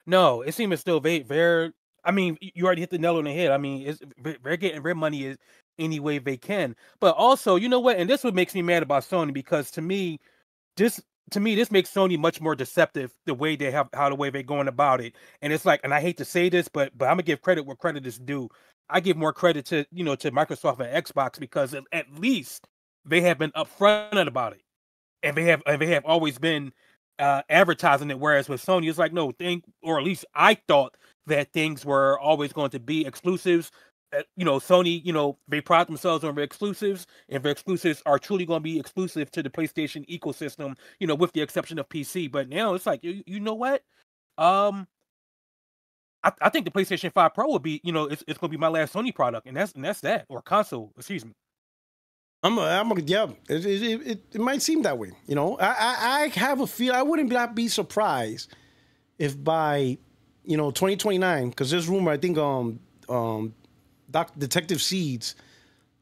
E: No, it seems still very. I mean, you already hit the nail on the head. I mean, they're getting their money any way they can. But also, you know what? And this what makes me mad about Sony, because to me, this makes Sony much more deceptive the way they're going about it. And it's like, and I hate to say this, but I'm gonna give credit where credit is due. I give more credit to Microsoft and Xbox, because at least they have been upfront about it, and they have always been advertising it. Whereas with Sony, it's like, no thing, or at least I thought that things were always going to be exclusives. Sony, they pride themselves on their exclusives, and their exclusives are truly going to be exclusive to the PlayStation ecosystem, with the exception of PC. But now it's like, you know what? I think the PlayStation 5 Pro will be, it's going to be my last Sony product, and that's that, or console, excuse me.
A: It might seem that way. I have a feel. I wouldn't not be surprised if by 2029, because there's rumor, I think Detective Seeds,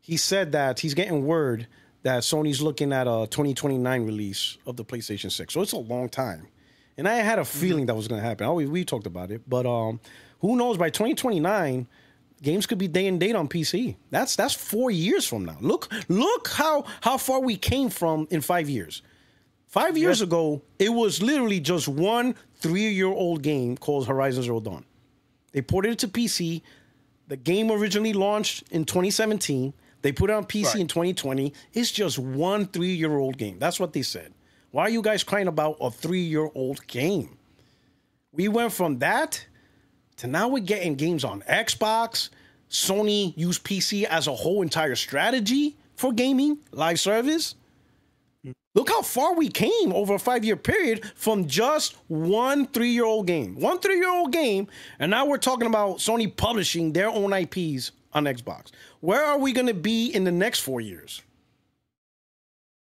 A: he said that he's getting word that Sony's looking at a 2029 release of the PlayStation 6. So it's a long time. And I had a feeling that was going to happen. We talked about it. But who knows, by 2029, games could be day and date on PC. That's 4 years from now. Look how far we came from in 5 years. 5 years ago, it was literally just one 3-year-old game called Horizon Zero Dawn. They ported it to PC. The game originally launched in 2017. They put it on PC in 2020. It's just one 3-year-old game. That's what they said. Why are you guys crying about a 3-year-old game? We went from that to now we're getting games on Xbox. Sony used PC as a whole entire strategy for gaming, live service. Look how far we came over a 5-year period from just one 3-year-old game. One 3-year-old game, and now we're talking about Sony publishing their own IPs on Xbox. Where are we going to be in the next 4 years?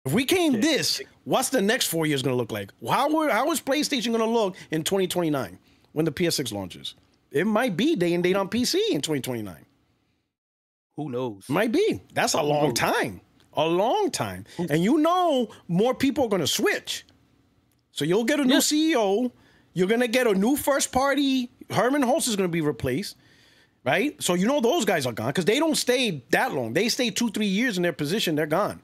A: If we came this, what's the next 4 years going to look like? How is PlayStation going to look in 2029 when the PS6 launches? It might be day and date on PC in 2029.
E: Who knows?
A: Might be. That's a long time. A long time. And more people are going to switch. So you'll get a new CEO. You're going to get a new first party. Herman Hulst is going to be replaced. Right? So those guys are gone because they don't stay that long. They stay 2-3 years in their position. They're gone.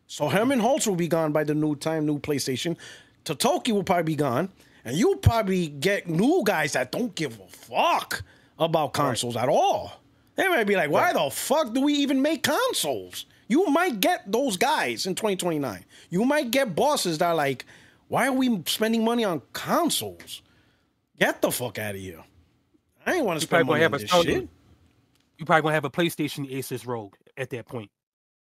A: So Herman Hulst will be gone by the new PlayStation. Totoki will probably be gone. And you'll probably get new guys that don't give a fuck about consoles at all. They might be like, why the fuck do we even make consoles? You might get those guys in 2029. You might get bosses that are like, why are we spending money on consoles? Get the fuck out of here. I ain't want to spend money on this shit.
E: You probably going to have a PlayStation Asus Rogue at that point.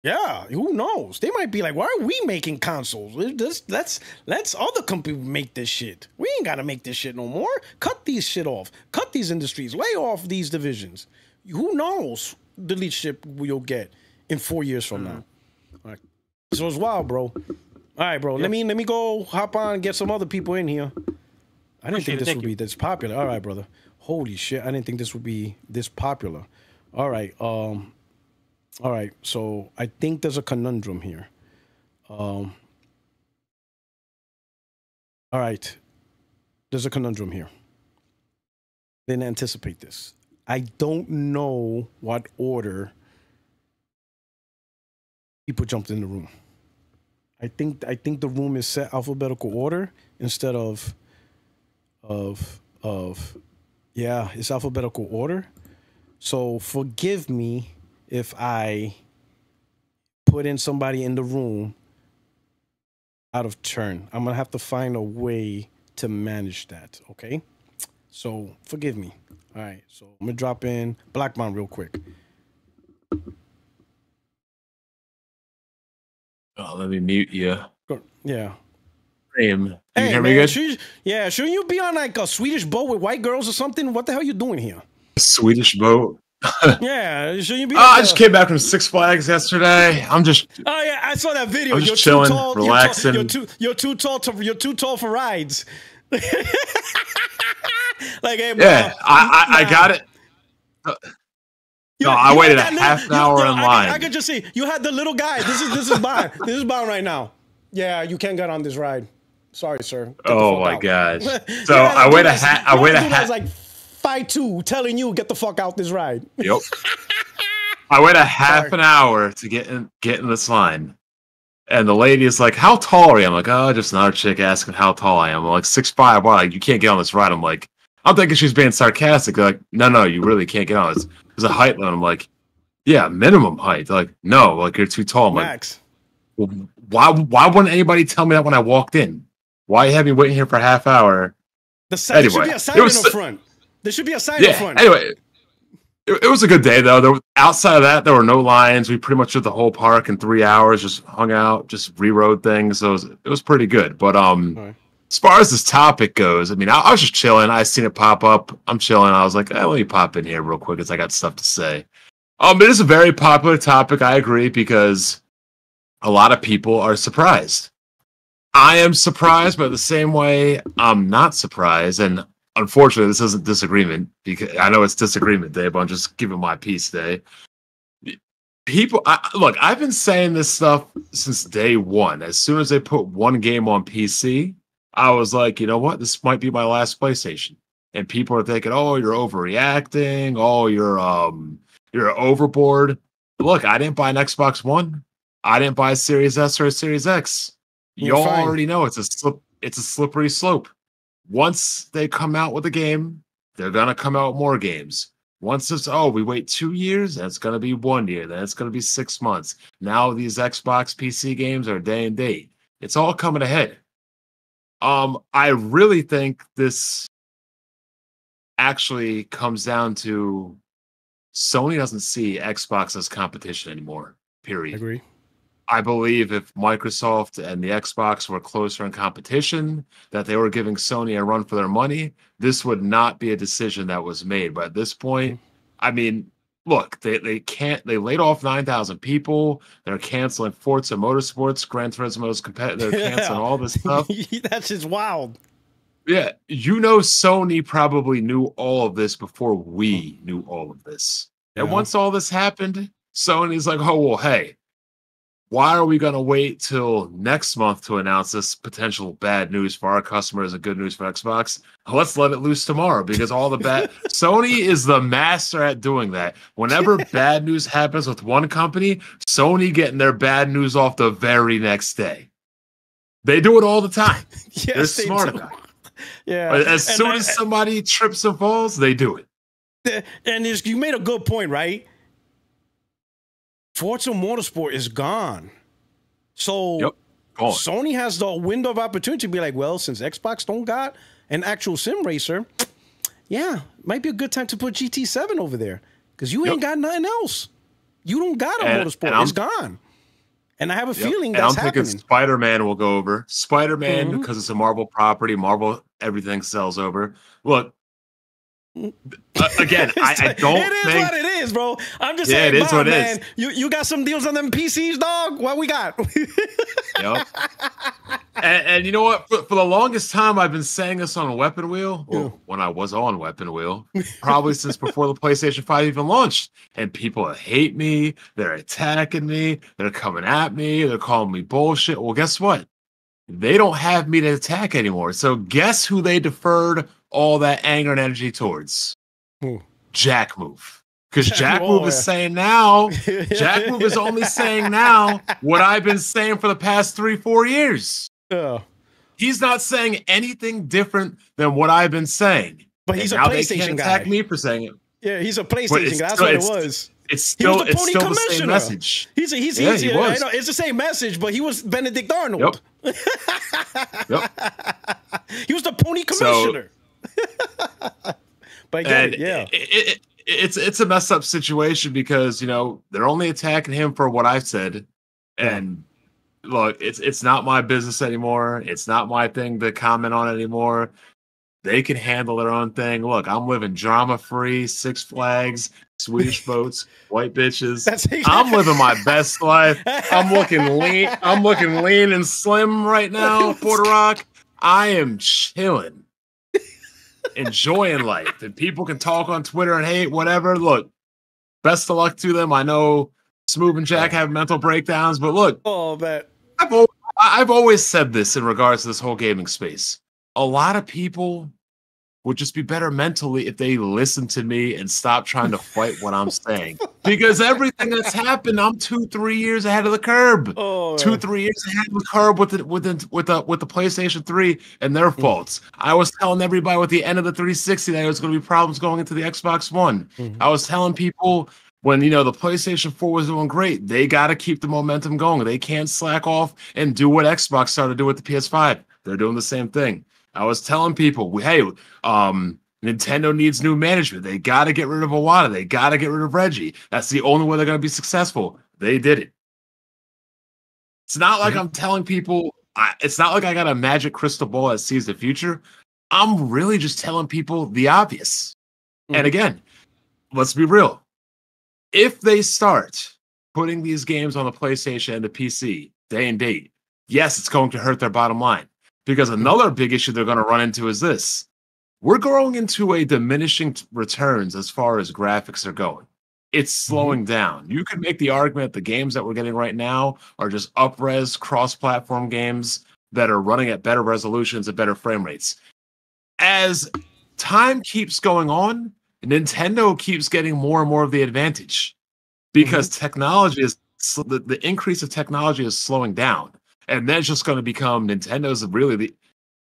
A: Yeah, who knows? They might be like, why are we making consoles? Let's other companies make this shit. We ain't gotta make this shit no more. Cut these shit off. Cut these industries. Lay off these divisions. Who knows the leadership you'll get in 4 years from now. All right. So it's wild, bro. All right, bro. Yep. Let me go hop on and get some other people in here. I didn't think this would be this popular. All right, brother. Holy shit. I didn't think this would be this popular. All right. All right, so I think there's a conundrum here. All right, there's a conundrum here. Didn't anticipate this. I don't know what order people jumped in the room. I think the room is set alphabetical order instead of yeah, it's alphabetical order. So forgive me if I put in somebody in the room out of turn. I'm gonna have to find a way to manage that, okay? So forgive me. All right, so I'm gonna drop in Blackmon real quick.
F: Oh, let me mute you.
A: Yeah.
F: Can you hear me good?
A: Shouldn't you be on like a Swedish boat with white girls or something? What the hell are you doing here?
F: A Swedish boat?
A: Yeah, shouldn't you be?
F: I just came back from Six Flags yesterday. I'm just.
A: Oh yeah, I saw that video.
F: I'm just chilling, relaxing.
A: You're too tall for rides. Like, hey, bro,
F: yeah, I got it. No, I waited a half an hour in line.
A: I could just see you had the little guy. This is Bond. This is Bond right now. Yeah, you can't get on this ride. Sorry, sir.
F: Oh my gosh. So I wait a half.
A: Like 5'2", telling you get the fuck out this ride.
F: Yep. I wait a half an hour to get in this line, and the lady is like, "How tall are you?" I'm like, "Oh, just another chick asking how tall I am." I'm like, 6'5". Wow, like, you can't get on this ride. I'm like, I'm thinking she's being sarcastic. They're like, no, you really can't get on this. There's a height limit. I'm like, yeah, minimum height. They're like, no, like you're too tall. I'm
A: Max.
F: Like, well, why wouldn't anybody tell me that when I walked in? Why you have me waiting here for a half hour?
A: There should be a sign in the front. There should be a sign in the front.
F: Anyway, it was a good day though. Outside of that, there were no lines. We pretty much did the whole park in 3 hours. Just hung out, just rewrote things. So it was pretty good. But as far as this topic goes, I mean, I was just chilling. I seen it pop up. I'm chilling. I was like, let me pop in here real quick because I got stuff to say. It is a very popular topic. I agree because a lot of people are surprised. I am surprised, but the same way I'm not surprised. And unfortunately, this isn't Disagreement because I know it's Disagreement Day, but I'm just giving my piece today. People, look, I've been saying this stuff since day one. As soon as they put one game on PC, I was like, you know what? This might be my last PlayStation. And people are thinking, oh, you're overreacting. Oh, you're overboard. Look, I didn't buy an Xbox One. I didn't buy a Series S or a Series X. Y'all already know it's a slippery slope. Once they come out with a game, they're gonna come out with more games. Once it's we wait 2 years, then it's gonna be 1 year, then it's gonna be 6 months. Now these Xbox PC games are day and date. It's all coming ahead. I really think this actually comes down to Sony doesn't see Xbox as competition anymore. Period.
A: Agree.
F: I believe if Microsoft and the Xbox were closer in competition, that they were giving Sony a run for their money, this would not be a decision that was made. But at this point, I mean, look, they laid off 9,000 people. They're canceling Forza Motorsports, Gran Turismo's competitor. They're canceling all this stuff.
A: That's just wild.
F: Yeah, you know, Sony probably knew all of this before we knew all of this. Yeah. And once all this happened, Sony's like, oh, well, hey, why are we going to wait till next month to announce this potential bad news for our customers and good news for Xbox? Let's let it loose tomorrow because all the bad... Sony is the master at doing that. Whenever bad news happens with one company, Sony getting their bad news off the very next day. They do it all the time.
A: Yes,
F: they're smart about it.
A: Yeah.
F: As soon as somebody trips and falls, they do it.
A: And you made a good point, right? Forza Motorsport is gone. So
F: gone.
A: Sony has the window of opportunity to be like, well, since Xbox don't got an actual sim racer, yeah, might be a good time to put GT7 over there because you ain't got nothing else. You don't got a motorsport. It's gone. And I have a feeling that's
F: I'm
A: happening.
F: thinking Spider-Man will go over. Spider-Man, because it's a Marvel property, Marvel, everything sells over. Look, again, I don't think...
A: It is what it is, bro. I'm just saying,
F: it is what
A: man,
F: it is.
A: You got some deals on them PCs, dog? What we got?
F: Yep. And you know what? For the longest time, I've been saying this on Weapon Wheel, when I was on Weapon Wheel, probably since before the PlayStation 5 even launched. And people hate me. They're attacking me. They're coming at me. They're calling me bullshit. Well, guess what? They don't have me to attack anymore. So guess who they deferred all that anger and energy towards? Jack Move. Because Jack Move is saying now, Jack Move is only saying now what I've been saying for the past 3-4 years. He's not saying anything different than what I've been saying.
A: But he's a PlayStation guy.
F: Attack me for saying it.
A: Yeah, he's a PlayStation guy. That's what it was.
F: It's still the same message.
A: He was. I know, it's the same message, but he was Benedict Arnold.
F: Yep.
A: He was the pony commissioner. But again,
F: it's a messed up situation because they're only attacking him for what I've said, and look, it's not my business anymore. It's not my thing to comment on anymore. They can handle their own thing. Look, I'm living drama-free, Six Flags, Swedish boats, white bitches. I'm living my best life. I'm looking lean. I'm looking lean and slim right now, Puertorock. I am chilling, enjoying life. And people can talk on Twitter and hate, whatever. Look, best of luck to them. I know Smooth and Jack have mental breakdowns, but look, I've always said this in regards to this whole gaming space. A lot of people would just be better mentally if they listen to me and stop trying to fight what I'm saying. Because everything that's happened, I'm 2-3 years ahead of the curb. 2-3 years ahead of the curb with the PlayStation 3 and their faults. I was telling everybody with the end of the 360 that there was going to be problems going into the Xbox One. I was telling people when the PlayStation 4 was doing great, they got to keep the momentum going. They can't slack off and do what Xbox started to do with the PS5. They're doing the same thing. I was telling people, hey, Nintendo needs new management. They got to get rid of Iwata. They got to get rid of Reggie. That's the only way they're going to be successful. They did it. It's not like I'm telling people, it's not like I got a magic crystal ball that sees the future. I'm really just telling people the obvious. And again, let's be real. If they start putting these games on the PlayStation and the PC day and date, yes, it's going to hurt their bottom line. Because another big issue they're going to run into is this. We're going into a diminishing returns as far as graphics are going. It's slowing down. You can make the argument the games that we're getting right now are just up-res, cross-platform games that are running at better resolutions and better frame rates. As time keeps going on, Nintendo keeps getting more and more of the advantage. Because technology is the increase of technology is slowing down. And that's just going to become Nintendo's really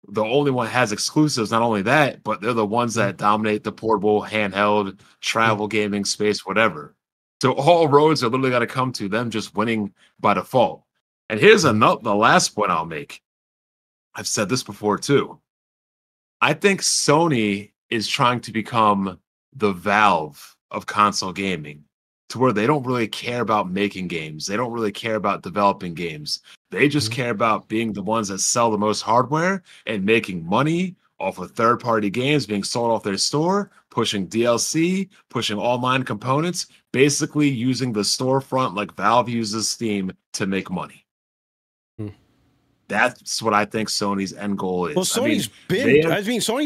F: the only one that has exclusives. Not only that, but they're the ones that dominate the portable, handheld, travel gaming space, whatever. So all roads are literally got to come to them just winning by default. And here's the last point I'll make. I've said this before too. I think Sony is trying to become the Valve of console gaming, to where they don't really care about making games. They don't really care about developing games. They just care about being the ones that sell the most hardware and making money off of third-party games being sold off their store, pushing DLC, pushing online components, basically using the storefront like Valve uses Steam to make money. That's what I think Sony's end goal is.
A: Well, Sony's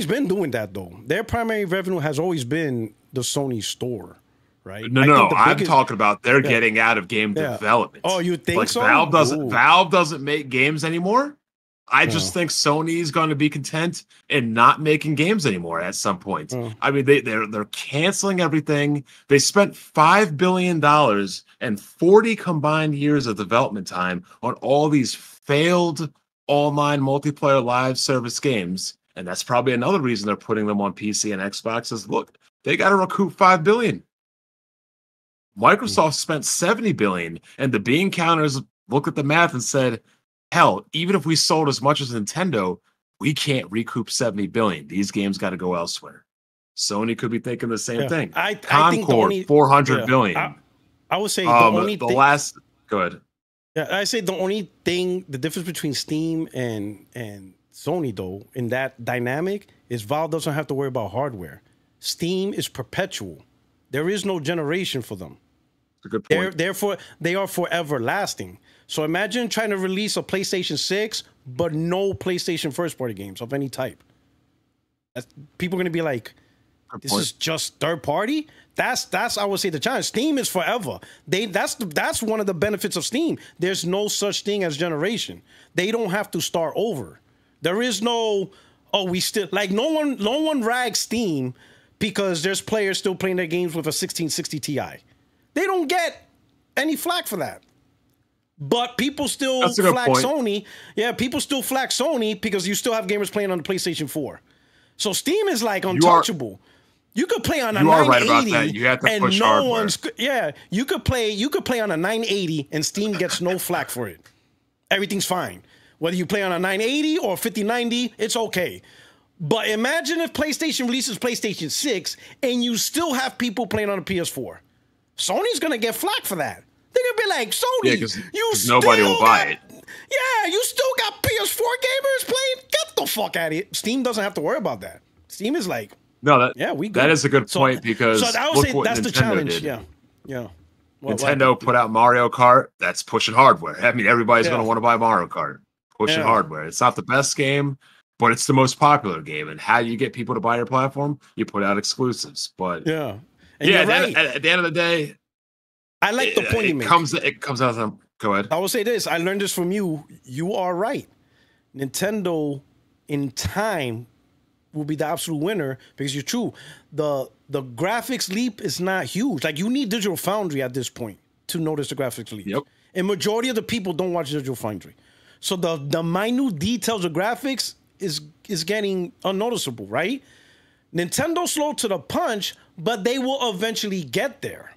A: been doing that though. Their primary revenue has always been the Sony store. Right?
F: No, I'm talking about they're getting out of game development.
A: Oh, you think so?
F: Valve doesn't make games anymore. I just think Sony's going to be content in not making games anymore at some point. I mean, they're canceling everything. They spent $5 billion and 40 combined years of development time on all these failed online multiplayer live service games, and that's probably another reason they're putting them on PC and Xbox. Is look, they got to recoup $5 billion. Microsoft spent $70 billion, and the bean counters looked at the math and said, hell, even if we sold as much as Nintendo, we can't recoup $70 billion. These games got to go elsewhere. Sony could be thinking the same thing. Concord, $400 billion.
A: I would say
F: go ahead.
A: Yeah, I say the only thing, the difference between Steam and Sony, though, in that dynamic, is Valve doesn't have to worry about hardware. Steam is perpetual. There is no generation for them.
F: That's a good point.
A: Therefore, they are forever lasting. So imagine trying to release a PlayStation 6, but no PlayStation first-party games of any type. People are going to be like, this is just third-party? That's I would say the challenge. Steam is forever. That's one of the benefits of Steam. There's no such thing as generation. They don't have to start over. There is no, we still, like, no one rags Steam because there's players still playing their games with a 1660 Ti. They don't get any flack for that. But people still flack Sony. Yeah, people still flack Sony because you still have gamers playing on the PlayStation 4. So Steam is like untouchable. You could play on a 980. You are right about that. You have to push hardware. You could play on a 980 and Steam gets no flack for it. Everything's fine. Whether you play on a 980 or 5090, it's okay. But imagine if PlayStation releases PlayStation 6 and you still have people playing on a PS4. Sony's gonna get flack for that. They're gonna be like, Sony, you still
F: nobody will buy it.
A: Yeah, you still got PS4 gamers playing? Get the fuck out of here. Steam doesn't have to worry about that. Steam is like,
F: that is a good point because
A: I would say that's the challenge.
F: Did.
A: Yeah.
F: Nintendo put out Mario Kart. That's pushing hardware. I mean, everybody's going to want to buy Mario Kart. Pushing hardware. It's not the best game, but it's the most popular game. And how do you get people to buy your platform? You put out exclusives. But
A: at
F: the end of the day,
A: I like the point you make.
F: It comes out of go ahead.
A: I will say this. I learned this from you. You are right. Nintendo, in time, will be the absolute winner because you're true. The graphics leap is not huge. Like, you need Digital Foundry at this point to notice the graphics leap.
F: Yep.
A: And majority of the people don't watch Digital Foundry. So the minute details of graphics is getting unnoticeable, right? Nintendo slow to the punch, but they will eventually get there.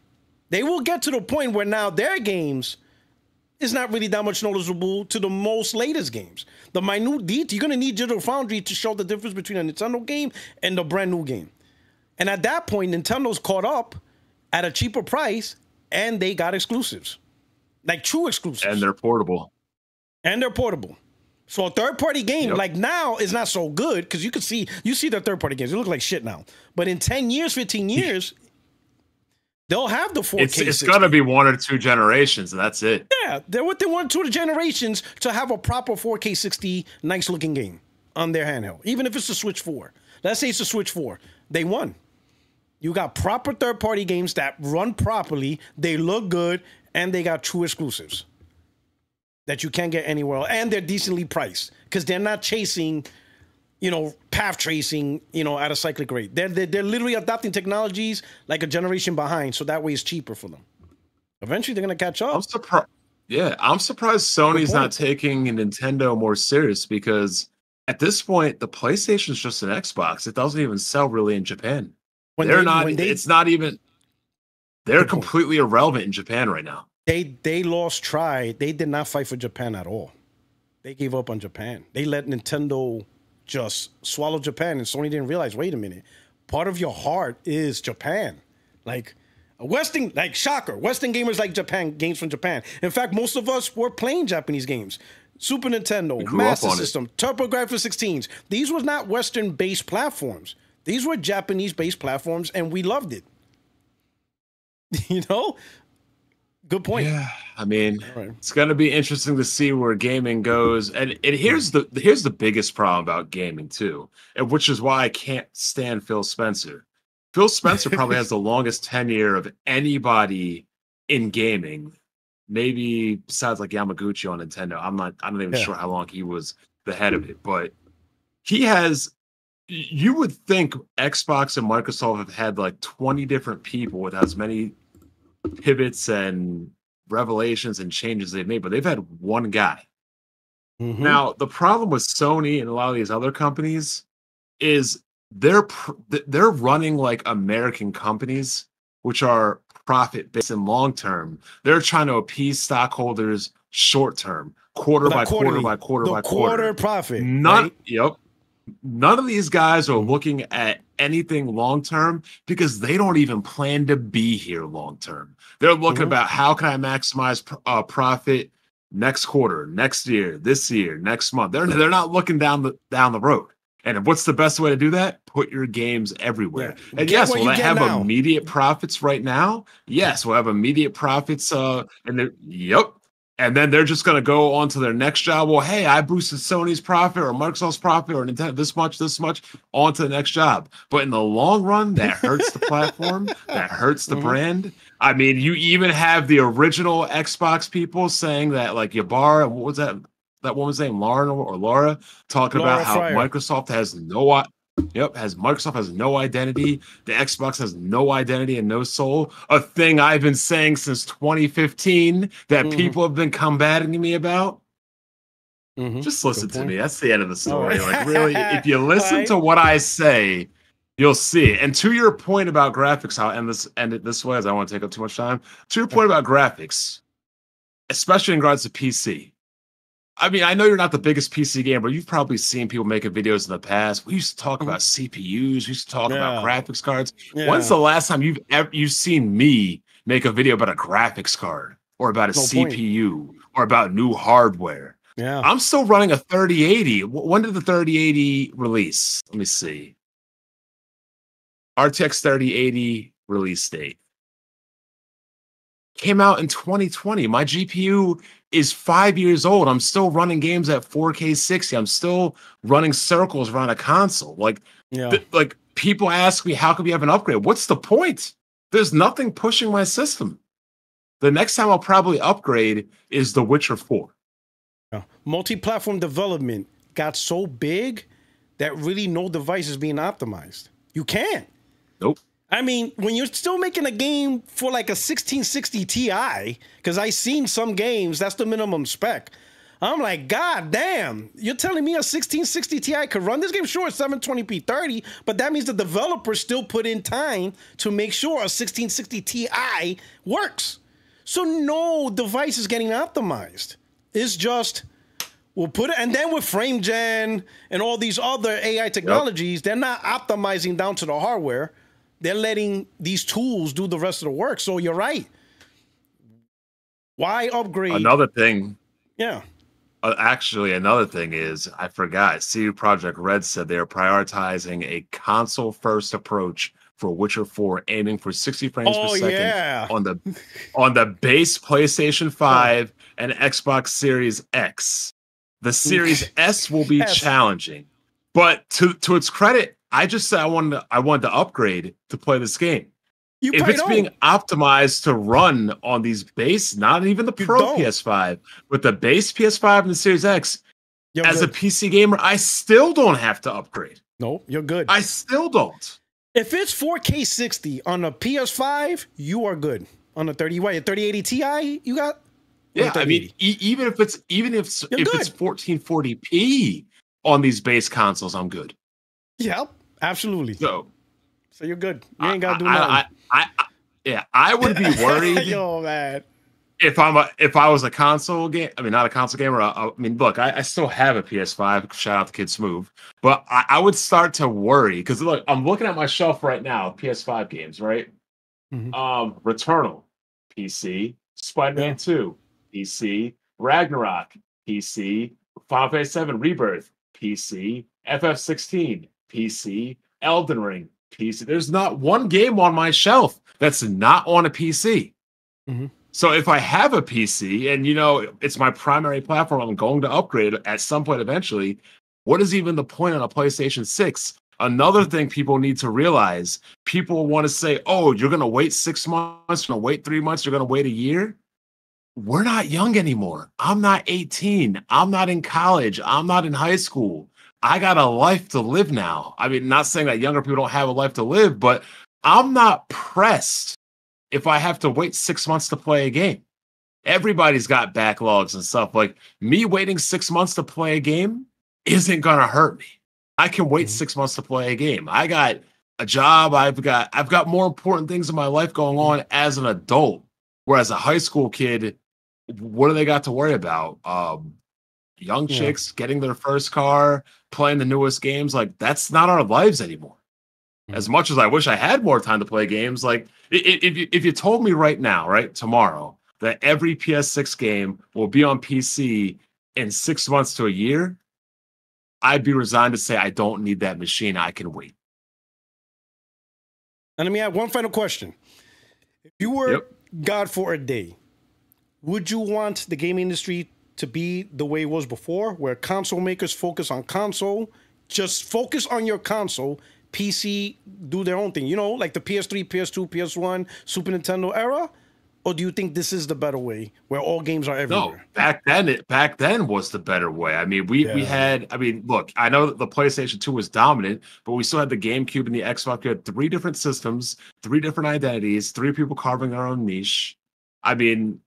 A: They will get to the point where now their games is not really that much noticeable to the most latest games. The minute detail, you're going to need Digital Foundry to show the difference between a Nintendo game and the brand new game. And at that point, Nintendo's caught up at a cheaper price and they got exclusives. Like true exclusives.
F: And they're portable.
A: So a third-party game, like now, is not so good because you see their third-party games. They look like shit now. But in 10 years, 15 years, they'll have the 4K.
F: It's going to be 1 or 2 generations, and that's it.
A: Yeah, they're within 1 or 2 generations to have a proper 4K 60 nice-looking game on their handheld, even if it's the Switch 4. Let's say it's the Switch 4. They won. You got proper third-party games that run properly, they look good, and they got true exclusives that you can't get anywhere else. And they're decently priced because they're not chasing, path tracing, at a cyclic rate. They're literally adopting technologies like a generation behind, so that way it's cheaper for them. Eventually, they're going to catch up.
F: I'm surprised. Yeah, I'm surprised Sony's not taking Nintendo more serious because at this point, the PlayStation is just an Xbox. It doesn't even sell really in Japan. They're completely irrelevant in Japan right now.
A: They lost try. They did not fight for Japan at all. They gave up on Japan. They let Nintendo just swallow Japan, and Sony didn't realize, wait a minute, part of your heart is Japan. Like, shocker, Western gamers like Japan, games from Japan. In fact, most of us were playing Japanese games. Super Nintendo, Master System, TurboGrafx-16s. These were not Western-based platforms. These were Japanese-based platforms, and we loved it. Good point.
F: Yeah, I mean, It's going to be interesting to see where gaming goes. And here's the biggest problem about gaming too, and which is why I can't stand Phil Spencer. Phil Spencer probably has the longest tenure of anybody in gaming, maybe besides like Yamaguchi on Nintendo. I'm not even sure how long he was the head of it, but he has. You would think Xbox and Microsoft have had like 20 different people with as many pivots and revelations and changes they've made, but they've had one guy. Mm-hmm. Now, the problem with Sony and a lot of these other companies is they're running like American companies, which are profit-based and long-term. They're trying to appease stockholders short-term, quarter by quarter
A: profit.
F: None of these guys are looking at anything long-term because they don't even plan to be here long-term. They're looking about how can I maximize profit next quarter, next year, this year, next month. They're not looking down the road. And what's the best way to do that? Put your games everywhere. Yeah. And yes, will they have immediate profits right now? Yes, we'll have immediate profits. Yep. And then they're just going to go on to their next job. Well, hey, I boosted Sony's profit or Microsoft's profit or Nintendo this much, on to the next job. But in the long run, that hurts the platform. That hurts the brand. I mean, you even have the original Xbox people saying that, like Yabar, what was that woman's name, Lauren or Laura, talking about how Microsoft has Microsoft has no identity. The Xbox has no identity and no soul. A thing I've been saying since 2015 that people have been combating me about. Just listen to me. That's the end of the story. Like, really, if you listen to what I say, you'll see it. And to your point about graphics, I'll end it this way, as I don't want to take up too much time. To your point about graphics, especially in regards to PC. I mean, I know you're not the biggest PC gamer, but you've probably seen people making videos in the past. We used to talk about CPUs. We used to talk about graphics cards. When's the last time you've seen me make a video about a graphics card or about a CPU or about new hardware? Yeah, I'm still running a 3080. When did the 3080 release? Let me see. RTX 3080 release date came out in 2020. My GPU is 5 years old. I'm still running games at 4K 60. I'm still running circles around a console. Like, like people ask me, how can we have an upgrade? What's the point? There's nothing pushing my system. The next time I'll probably upgrade is The Witcher 4.
A: Multi-platform development got so big that really no device is being optimized. You can't.
F: Nope.
A: I mean, when you're still making a game for like a 1660 Ti, because I seen some games, that's the minimum spec. I'm like, God damn, you're telling me a 1660 Ti could run this game? Sure, it's 720p 30, but that means the developers still put in time to make sure a 1660 Ti works. So no device is getting optimized. It's just, we'll put it, and then with frame gen and all these other AI technologies, they're not optimizing down to the hardware. They're letting these tools do the rest of the work. So you're right. Why upgrade?
F: Another thing.
A: Yeah.
F: Actually, another thing is, I forgot. CD Projekt Red said they're prioritizing a console-first approach for Witcher 4, aiming for 60 frames per second on the base PlayStation 5 and Xbox Series X. The Series S will be challenging. But to its credit, I just said I wanted to upgrade to play this game. If it's being optimized to run on these base, not even the Pro PS5, but the base PS5 and the Series X, as a PC gamer, I still don't have to upgrade.
A: No, you're good.
F: I still don't.
A: If it's 4K 60 on a PS5, you are good. On a 3080 Ti, you got.
F: Yeah, I mean, even if it's 1440p on these base consoles, I'm good.
A: Yep, absolutely.
F: So
A: you're good. You ain't gotta do nothing.
F: I would be worried.
A: Yo, man.
F: If I was a console game, I mean, not a console gamer. I mean, look, I still have a PS5. Shout out to Kid Smooth. But I would start to worry because look, I'm looking at my shelf right now. PS5 games, right? Mm-hmm. Returnal, PC. Spider-Man 2, PC. Ragnarok, PC. Final Fantasy 7 Rebirth, PC. FF16, PC. Elden Ring, PC. There's not one game on my shelf that's not on a PC. Mm-hmm. So if I have a PC and, it's my primary platform, I'm going to upgrade at some point eventually, what is even the point on a PlayStation 6? Another thing people need to realize, people want to say, oh, you're going to wait 6 months, you're going to wait 3 months, you're going to wait a year. We're not young anymore. I'm not 18. I'm not in college. I'm not in high school. I got a life to live now. I mean, not saying that younger people don't have a life to live, but I'm not pressed if I have to wait 6 months to play a game. Everybody's got backlogs and stuff. Like, me waiting 6 months to play a game isn't going to hurt me. I can wait 6 months to play a game. I got a job. I've got more important things in my life going on as an adult. Whereas a high school kid, what do they got to worry about? Young chicks getting their first car, playing the newest games. Like, that's not our lives anymore. As much as I wish I had more time to play games, like if you told me right now, right, tomorrow, that every PS6 game will be on PC in 6 months to a year, I'd be resigned to say I don't need that machine. I can wait.
A: And let me add one final question. If you were God for a day, would you want the gaming industry to be the way it was before, where console makers focus on console, just focus on your console, PC do their own thing, you know, like the PS3, PS2, PS1, Super Nintendo era? Or do you think this is the better way, where all games are everywhere?
F: No, back then was the better way. I mean, we had. I mean, look, I know that the PlayStation 2 was dominant, but we still had the GameCube and the Xbox. We had 3 different systems, 3 different identities, 3 people carving their own niche. I mean,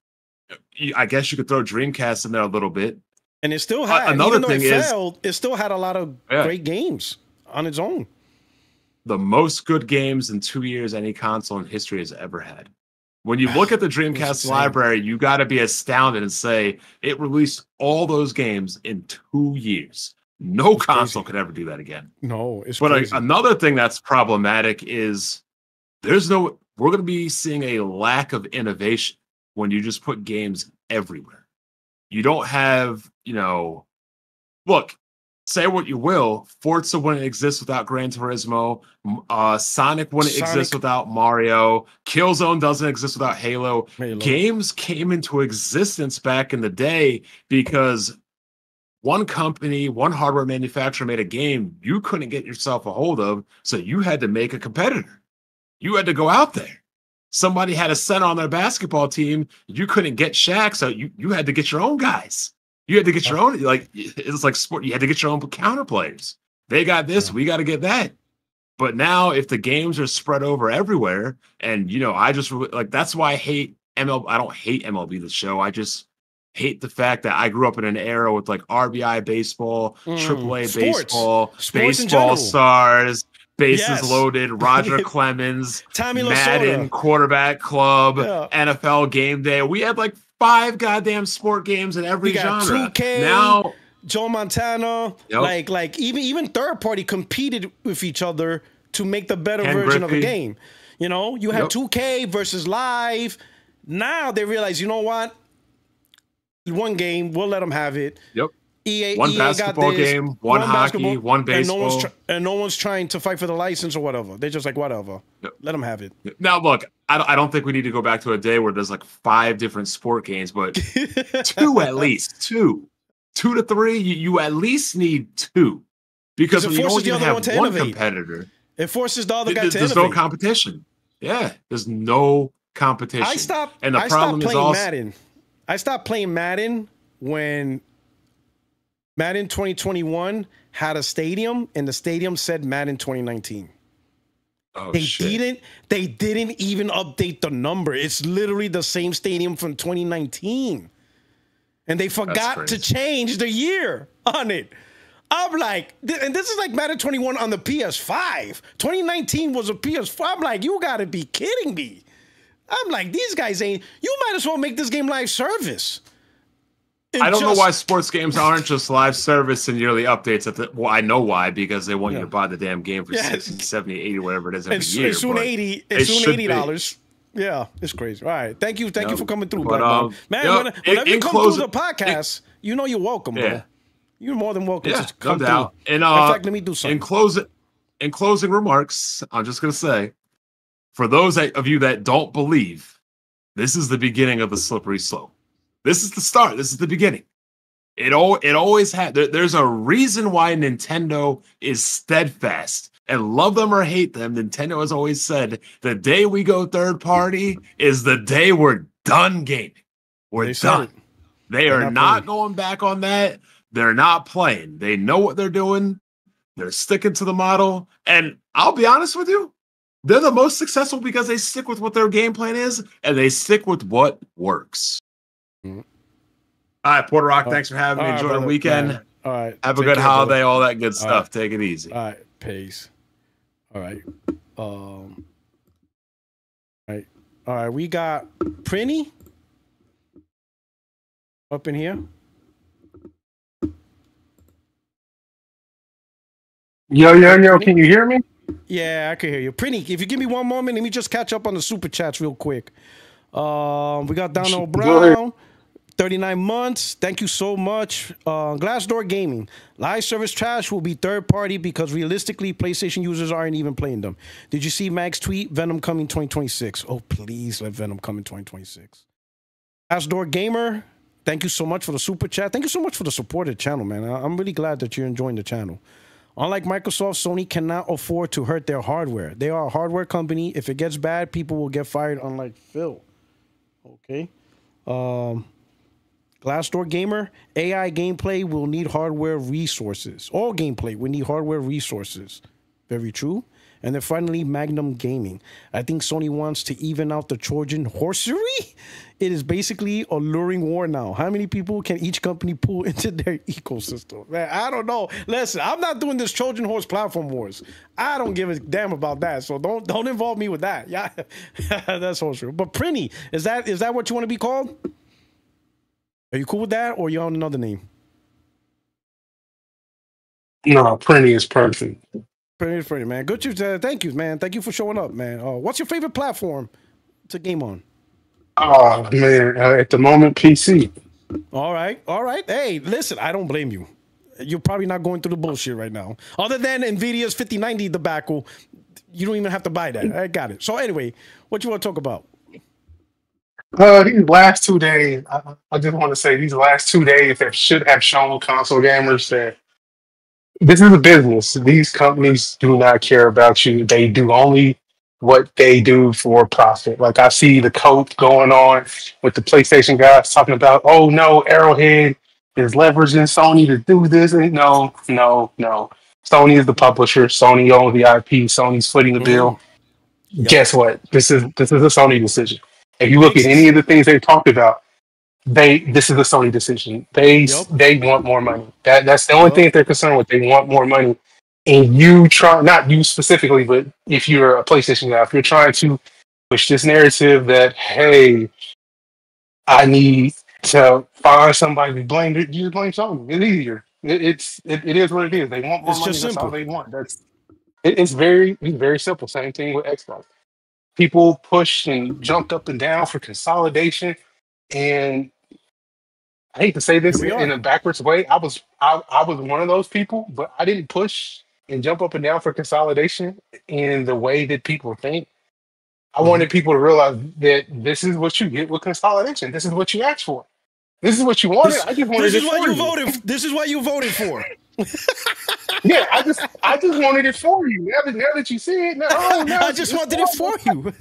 F: I guess you could throw Dreamcast in there a little bit.
A: And it still had
F: another thing
A: it still had a lot of great games on its own.
F: The most good games in 2 years any console in history has ever had. When you look at the Dreamcast library, you got to be astounded and say it released all those games in 2 years. No console could ever do that again.
A: No, it's
F: crazy. Another thing that's problematic is we're going to be seeing a lack of innovation when you just put games everywhere. You don't have, look, say what you will, Forza wouldn't exist without Gran Turismo. Sonic wouldn't exist without Mario. Killzone doesn't exist without Halo. Games came into existence back in the day because one company, one hardware manufacturer made a game you couldn't get yourself a hold of, so you had to make a competitor. You had to go out there. Somebody had a center on their basketball team. You couldn't get Shaq, so you had to get your own guys. You had to get your own, it's like sport. You had to get your own counter players. They got this, we got to get that. But now, if the games are spread over everywhere, and I just that's why I hate MLB. I don't hate MLB the show. I just hate the fact that I grew up in an era with RBI baseball, AAA baseball, baseball stars, bases loaded, Roger Clemens, Madden, quarterback club, NFL game day. We had 5 goddamn sport games in every genre.
A: 2K,
F: now,
A: Joe Montana, even third party competed with each other to make the better version of a game. You had 2K versus Live. Now they realize, you know what? One game, we'll let them have it.
F: Yep.
A: One
F: basketball game, one hockey, one baseball.
A: And no one's trying to fight for the license or whatever. They're just whatever. Yep. Let them have it.
F: Now, look, I don't think we need to go back to a day where there's 5 different sport games, but 2 at least. 2 to 3, you at least need 2. Because when you only have one competitor,
A: it forces the other guy to innovate.
F: There's no competition. Yeah, there's no competition. I stopped
A: playing Madden when Madden 2021 had a stadium, and the stadium said Madden 2019.
F: Oh,
A: They didn't even update the number. It's literally the same stadium from 2019. And they forgot to change the year on it. I'm like, and this is Madden 21 on the PS5. 2019 was a PS4. I'm like, you gotta be kidding me. I'm like, these guys you might as well make this game live service.
F: I don't know why sports games aren't just live service and yearly updates. Well, I know why, because they want you to buy the damn game for 60, 70, 80, whatever it is every year.
A: It's soon $80. Yeah, it's crazy. All right. Thank you for coming through, man. Whenever you come through the podcast, you're welcome, bro. You're more than welcome to come through.
F: And,
A: in fact, let me do something.
F: In closing remarks, I'm just going to say, for those of you that don't believe, this is the beginning of the slippery slope. This is the start. This is the beginning. It always had. There's a reason why Nintendo is steadfast, and love them or hate them, Nintendo has always said the day we go third party is the day we're done gaming. We're done. They are not going back on that. They're not playing. They know what they're doing. They're sticking to the model. And I'll be honest with you, they're the most successful because they stick with what their game plan is, and they stick with what works. Mm-hmm. All right, Puertorock, thanks for having me. Enjoy the weekend.
A: All right.
F: Have a good holiday, all that good stuff. Take it easy.
A: All right. Peace. All right. All right. We got Prinny up in here.
G: Yo, can you hear me?
A: Yeah, I can hear you. Prinny, if you give me one moment, let me just catch up on the super chats real quick. We got Donald Brown. 39 months. Thank you so much. Glassdoor Gaming. Live service trash will be third party because realistically, PlayStation users aren't even playing them. Did you see Mag's tweet? Venom coming 2026. Oh, please let Venom come in 2026. Glassdoor Gamer. Thank you so much for the super chat. Thank you so much for the support of the channel, man. I'm really glad that you're enjoying the channel. Unlike Microsoft, Sony cannot afford to hurt their hardware. They are a hardware company. If it gets bad, people will get fired, unlike Phil. Okay. Glassdoor Gamer, AI gameplay will need hardware resources. All gameplay will need hardware resources. Very true. And then finally, Magnum Gaming. I think Sony wants to even out the Trojan horsery. It is basically a luring war now. How many people can each company pull into their ecosystem? Man, I don't know. Listen, I'm not doing this Trojan horse platform wars. I don't give a damn about that. So don't involve me with that. Yeah, that's horsery. But Prinny, is that what you want to be called? Are you cool with that, or you on another name?
G: No, Prinny is perfect.
A: Prinny is pretty, man. Good to thank you, man. Thank you for showing up, man. What's your favorite platform to game on?
G: Oh man, at the moment, PC.
A: All right. Hey, listen, I don't blame you. You're probably not going through the bullshit right now. Other than Nvidia's 5090 debacle, you don't even have to buy that. I got it. So anyway, what you want to talk about?
G: These last 2 days, I just want to say these last 2 days that should have shown console gamers that this is a business. These companies do not care about you. They do only what they do for profit. Like I see the cope going on with the PlayStation guys talking about, oh no, Arrowhead is leveraging Sony to do this. And no. Sony is the publisher. Sony owns the IP. Sony's footing the bill. Yep. Guess what? This is a Sony decision. If you look at any of the things they talked about, this is a Sony decision. They want more money. That's the only thing that they're concerned with. They want more money. And you try, not you specifically, but if you're a PlayStation guy, if you're trying to push this narrative that, hey, I need to find somebody to blame, you just blame Sony. It's easier. It is what it is. They want more money. That's all they want. It's very simple. Same thing with Xbox. People pushed and jumped up and down for consolidation, and I hate to say this in a backwards way. I was one of those people, but I didn't push and jump up and down for consolidation in the way that people think. I wanted people to realize that this is what you get with consolidation. This is what you asked for. This is what you wanted. I just wanted it for you.
A: This is what you voted for.
G: Yeah, I just wanted it for you. Now that you see it,
A: I just wanted it for you.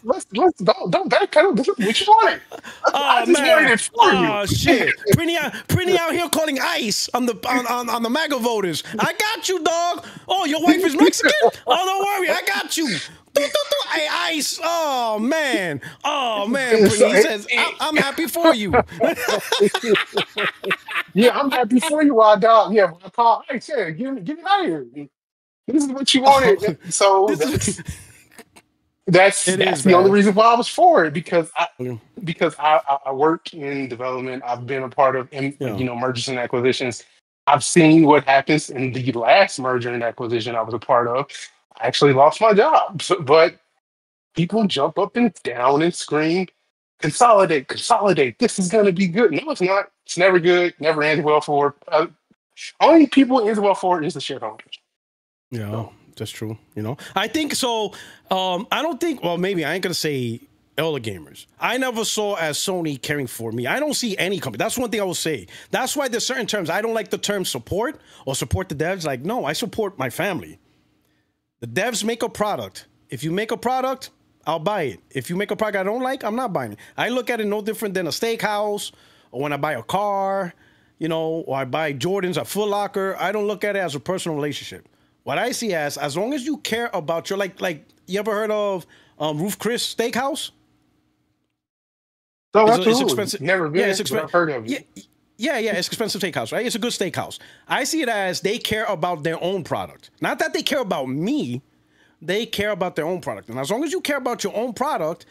G: Let's don't backpedal. This is what you wanted. I just wanted it for you.
A: Oh shit! Prinny out here calling ICE on the MAGA voters. I got you, dog. Oh, your wife is Mexican? Oh, don't worry, I got you. Hey, ICE. Oh man. Prinny says I'm happy for you.
G: Yeah, I'm happy for you, wild dog. Yeah, I call ICE. Yeah, get it out of here. This is what you wanted. So that's the only reason why I was for it, because I work in development. I've been a part of mergers and acquisitions. I've seen what happens in the last merger and acquisition I was a part of. I actually lost my job, but people jump up and down and scream, consolidate. This is going to be good. No, it's not. It's never good. Never ends well for. Only people it ends well for is the shareholders.
A: Yeah, so. That's true. I think so. I don't think. Well, maybe I ain't gonna say all the gamers. I never saw as Sony caring for me. I don't see any company. That's one thing I will say. That's why there's certain terms I don't like the term support or support the devs. Like, no, I support my family. The devs make a product. If you make a product, I'll buy it. If you make a product I don't like, I'm not buying it. I look at it no different than a steakhouse or when I buy a car, or I buy Jordans at Foot Locker. I don't look at it as a personal relationship. What I see as long as you care about your, like you ever heard of Ruth Chris Steakhouse?
G: Oh, it's expensive. Never been.
A: Yeah, it's expensive.
G: I've heard of it.
A: Yeah, it's expensive steakhouse, right? It's a good steakhouse. I see it as they care about their own product. Not that they care about me. They care about their own product. And as long as you care about your own product,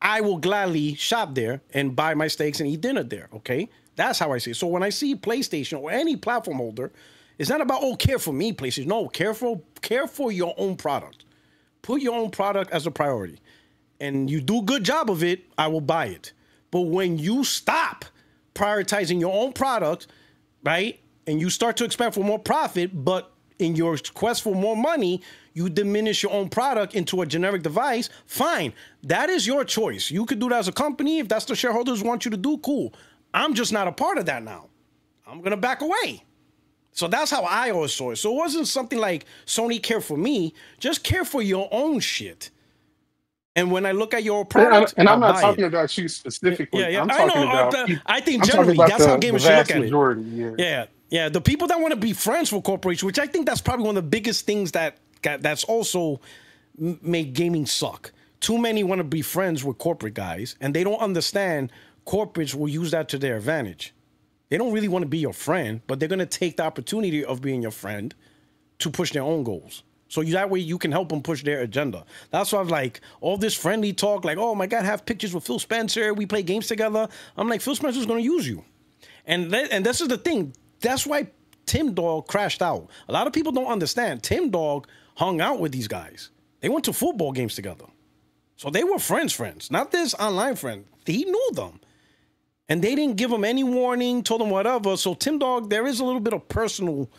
A: I will gladly shop there and buy my steaks and eat dinner there, okay? That's how I see it. So when I see PlayStation or any platform holder, it's not about, care for me, PlayStation. No, care for your own product. Put your own product as a priority. and you do a good job of it, I will buy it. But when you stop prioritizing your own product, right, and you start to expand for more profit, but in your quest for more money, you diminish your own product into a generic device, fine. That is your choice. You could do that as a company. If that's the shareholders want you to do, cool. I'm just not a part of that now. I'm going to back away. So that's how I always saw it. So it wasn't something like Sony care for me. Just care for your own shit. And when I look at your product,
G: and I'm not talking about you specifically.
A: Yeah.
G: I'm talking about.
A: I think generally that's how gamers should look at
G: it.
A: Yeah. The people that want to be friends with corporations, which I think that's probably one of the biggest things that's also make gaming suck. Too many want to be friends with corporate guys, and they don't understand corporates will use that to their advantage. They don't really want to be your friend, but they're going to take the opportunity of being your friend to push their own goals. So that way you can help them push their agenda. That's why I'm like, all this friendly talk, like, oh my God, have pictures with Phil Spencer. We play games together. I'm like, Phil Spencer's going to use you. And this is the thing. That's why Tim Dog crashed out. A lot of people don't understand. Tim Dog hung out with these guys. They went to football games together. So they were friends, not this online friend. He knew them. And they didn't give him any warning, told him whatever. So Tim Dog, there is a little bit of personal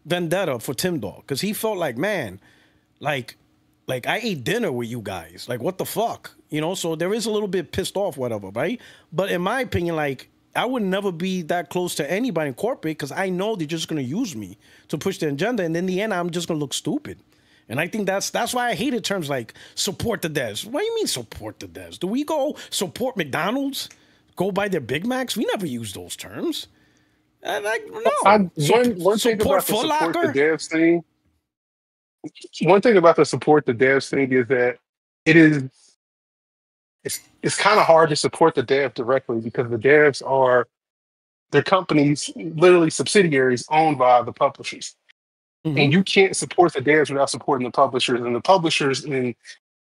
A: vendetta for Tim Dog. Because he felt like, man, like I ate dinner with you guys. Like, what the fuck? You know, so there is a little bit pissed off, whatever, right? But in my opinion, like, I would never be that close to anybody in corporate because I know they're just going to use me to push their agenda. And in the end, I'm just going to look stupid. And I think that's why I hated terms like support the devs. What do you mean support the devs? Do we go support McDonald's? Go buy their Big Macs? We never use those terms. No.
G: One thing about the support the devs thing. One thing about the support the devs thing is that it's kind of hard to support the dev directly because the devs are their companies, literally subsidiaries owned by the publishers. Mm-hmm. And you can't support the devs without supporting the publishers. And the publishers in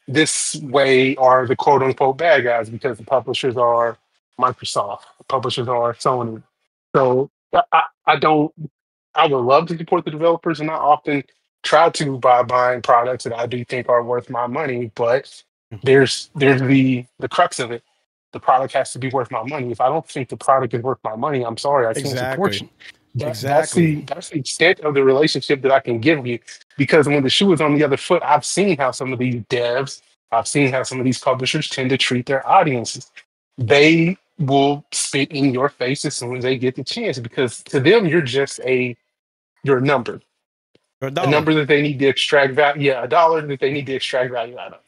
G: this way are the quote unquote bad guys because the publishers are Microsoft, the publishers are Sony. So I would love to support the developers, and I often try to by buying products that I do think are worth my money, but there's the crux of it. The product has to be worth my money. If I don't think the product is worth my money, I'm sorry, I can't support you. That's the extent of the relationship that I can give you. Because when the shoe is on the other foot, I've seen how some of these devs, I've seen how some of these publishers tend to treat their audiences. They will spit in your face as soon as they get the chance because to them, you're a number. A number that they need to extract value. Yeah, $1 that they need to extract value out of.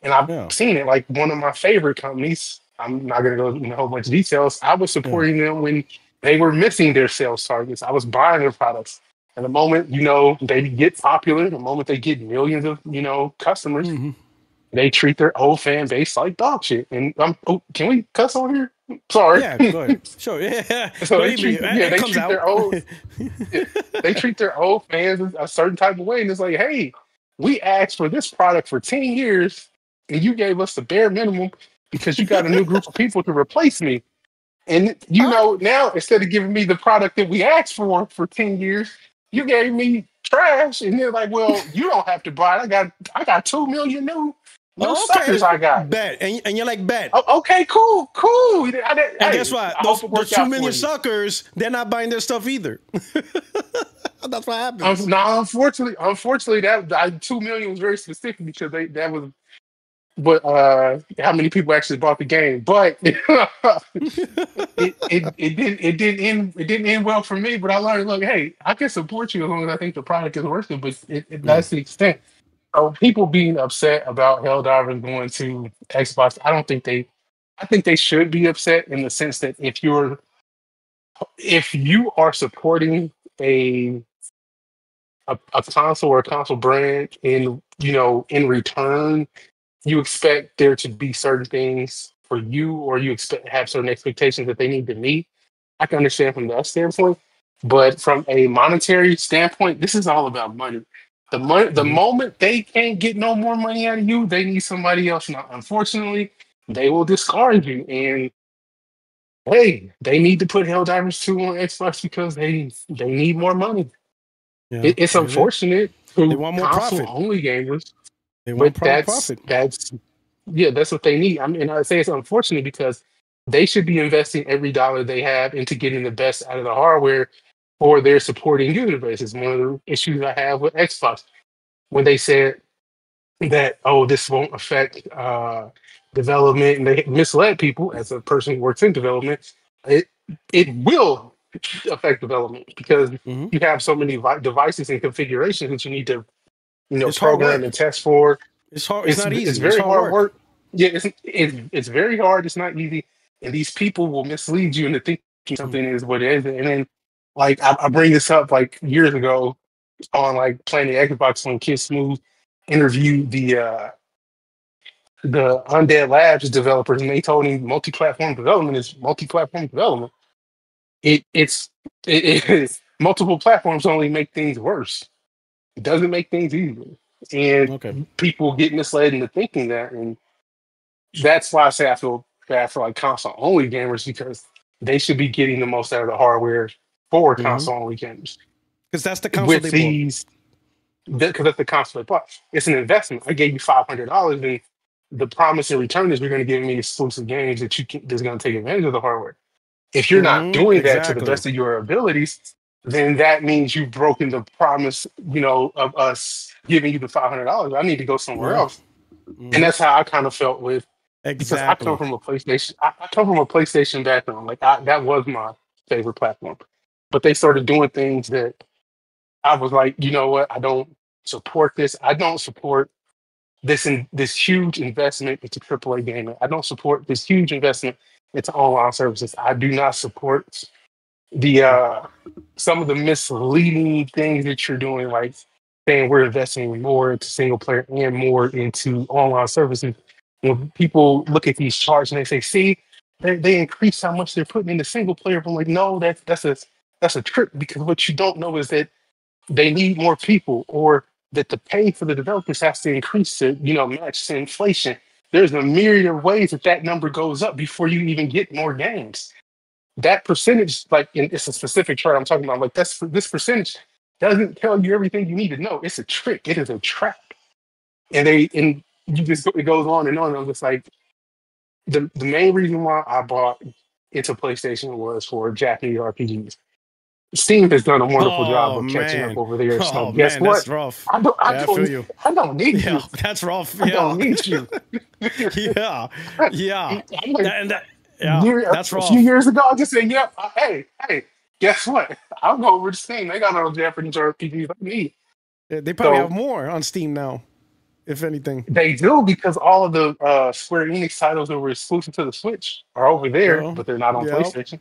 G: And I've seen it. Like one of my favorite companies, I'm not going to go into a whole bunch of details. I was supporting them when they were missing their sales targets. I was buying their products. And the moment, they get popular, the moment they get millions of, customers, they treat their old fan base like dog shit. And can we cuss on here? Sorry.
A: Yeah, go ahead. Sure. Yeah.
G: So they treat their old fans a certain type of way. And it's like, hey, we asked for this product for 10 years and you gave us the bare minimum because you got a new group of people to replace me. And now instead of giving me the product that we asked for 10 years, you gave me trash. And they're like, well, you don't have to buy it. I got 2 million new suckers I got.
A: Bet. And you're like, bet.
G: Oh, okay, cool.
A: And guess what? Those 2 million suckers, they're not buying their stuff either. That's what happens.
G: Unfortunately, that 2 million was very specific because that was. But how many people actually bought the game? But it didn't end well for me. But I learned, look, hey, I can support you as long as I think the product is worth it. But that's the extent. So people being upset about Helldivers going to Xbox, I think they should be upset in the sense that if you are supporting a console or a console brand in return, you expect there to be certain things for you, or you have certain expectations that they need to meet. I can understand from that standpoint, but from a monetary standpoint, this is all about money. The moment they can't get no more money out of you, they need somebody else. Now, unfortunately, they will discard you. And hey, they need to put Helldivers 2 on Xbox because they need more money. Yeah, it's unfortunate.
A: They want more profit.
G: Only gamers.
A: They want profit.
G: Yeah, that's what they need. I mean, I say it's unfortunate because they should be investing every dollar they have into getting the best out of the hardware for their supporting user base. It's one of the issues I have with Xbox when they said that, oh, this won't affect development, and they misled people. As a person who works in development, it will affect development because you have so many devices and configurations that you need to program and test for.
A: It's hard. It's not easy.
G: It's very hard work. Yeah, it's very hard. It's not easy, and these people will mislead you into thinking something is what it is. And then, like I bring this up like years ago on like playing the Xbox when Kid Smooth interviewed the Undead Labs developers, and they told him multi-platform development is multi-platform development. It's multiple platforms only make things worse. It doesn't make things easier. And people get misled into thinking that, and that's why I say I feel bad for like console-only gamers because they should be getting the most out of the hardware for console-only gamers.
A: Because that's the console they bought.
G: Because that's the console they bought. It's an investment. I gave you $500, and the promise in return is you're going to give me exclusive games that's going to take advantage of the hardware. If you're not doing that to the best of your abilities, then that means you've broken the promise, of us giving you the $500. I need to go somewhere else. And that's how I kind of felt with, because I come from a PlayStation. I come from a PlayStation background. Like that was my favorite platform. But they started doing things that I was like, you know what? I don't support this. I don't support this huge investment into AAA gaming. I don't support this huge investment into online services. I do not support the some of the misleading things that you're doing, like saying we're investing more into single player and more into online services. When people look at these charts and they say, "See, they increase how much they're putting into single player," I'm like, no, that's a trick, because what you don't know is that they need more people, or that the pay for the developers has to increase to match the inflation. There's a myriad of ways that number goes up before you even get more games. That percentage, it's a specific chart I'm talking about. Like this percentage doesn't tell you everything you need to know. It's a trick. It is a trap. And it goes on and on. And I'm just like, the main reason why I bought into PlayStation was for Japanese RPGs. Steam has done a wonderful job of catching up over there. So guess what?
A: That's rough.
G: I don't need you.
A: That's rough.
G: I don't need you.
A: Yeah. That's rough.
G: A few years ago, I just said, "Yep, hey, guess what? I'll go over to Steam. They got all the Japanese RPGs I need."
A: Yeah, they probably have more on Steam now, if anything.
G: They do, because all of the Square Enix titles that were exclusive to the Switch are over there, but they're not on PlayStation.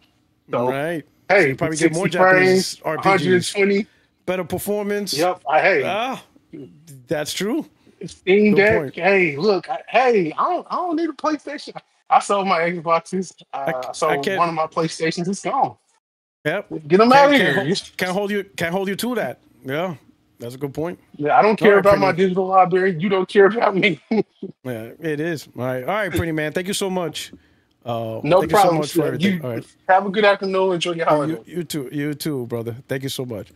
G: So,
A: right.
G: Hey,
A: so you probably get more Japanese RPGs.
G: 120.
A: Better performance.
G: Yep.
A: That's true.
G: Steam Deck. Hey, look. I don't need a PlayStation. I sold my Xboxes. I sold one of my PlayStations. It's gone.
A: Yep.
G: Get them out of here.
A: Can't hold you to that. Yeah. That's a good point.
G: Yeah, I don't care about my digital library. You don't care about me.
A: Yeah, it is. All right, Pretty Man. Thank you so much.
G: No
A: thank
G: problem.
A: You so much for everything. All right.
G: Have a good afternoon. Enjoy your holiday.
A: You too, brother. Thank you so much.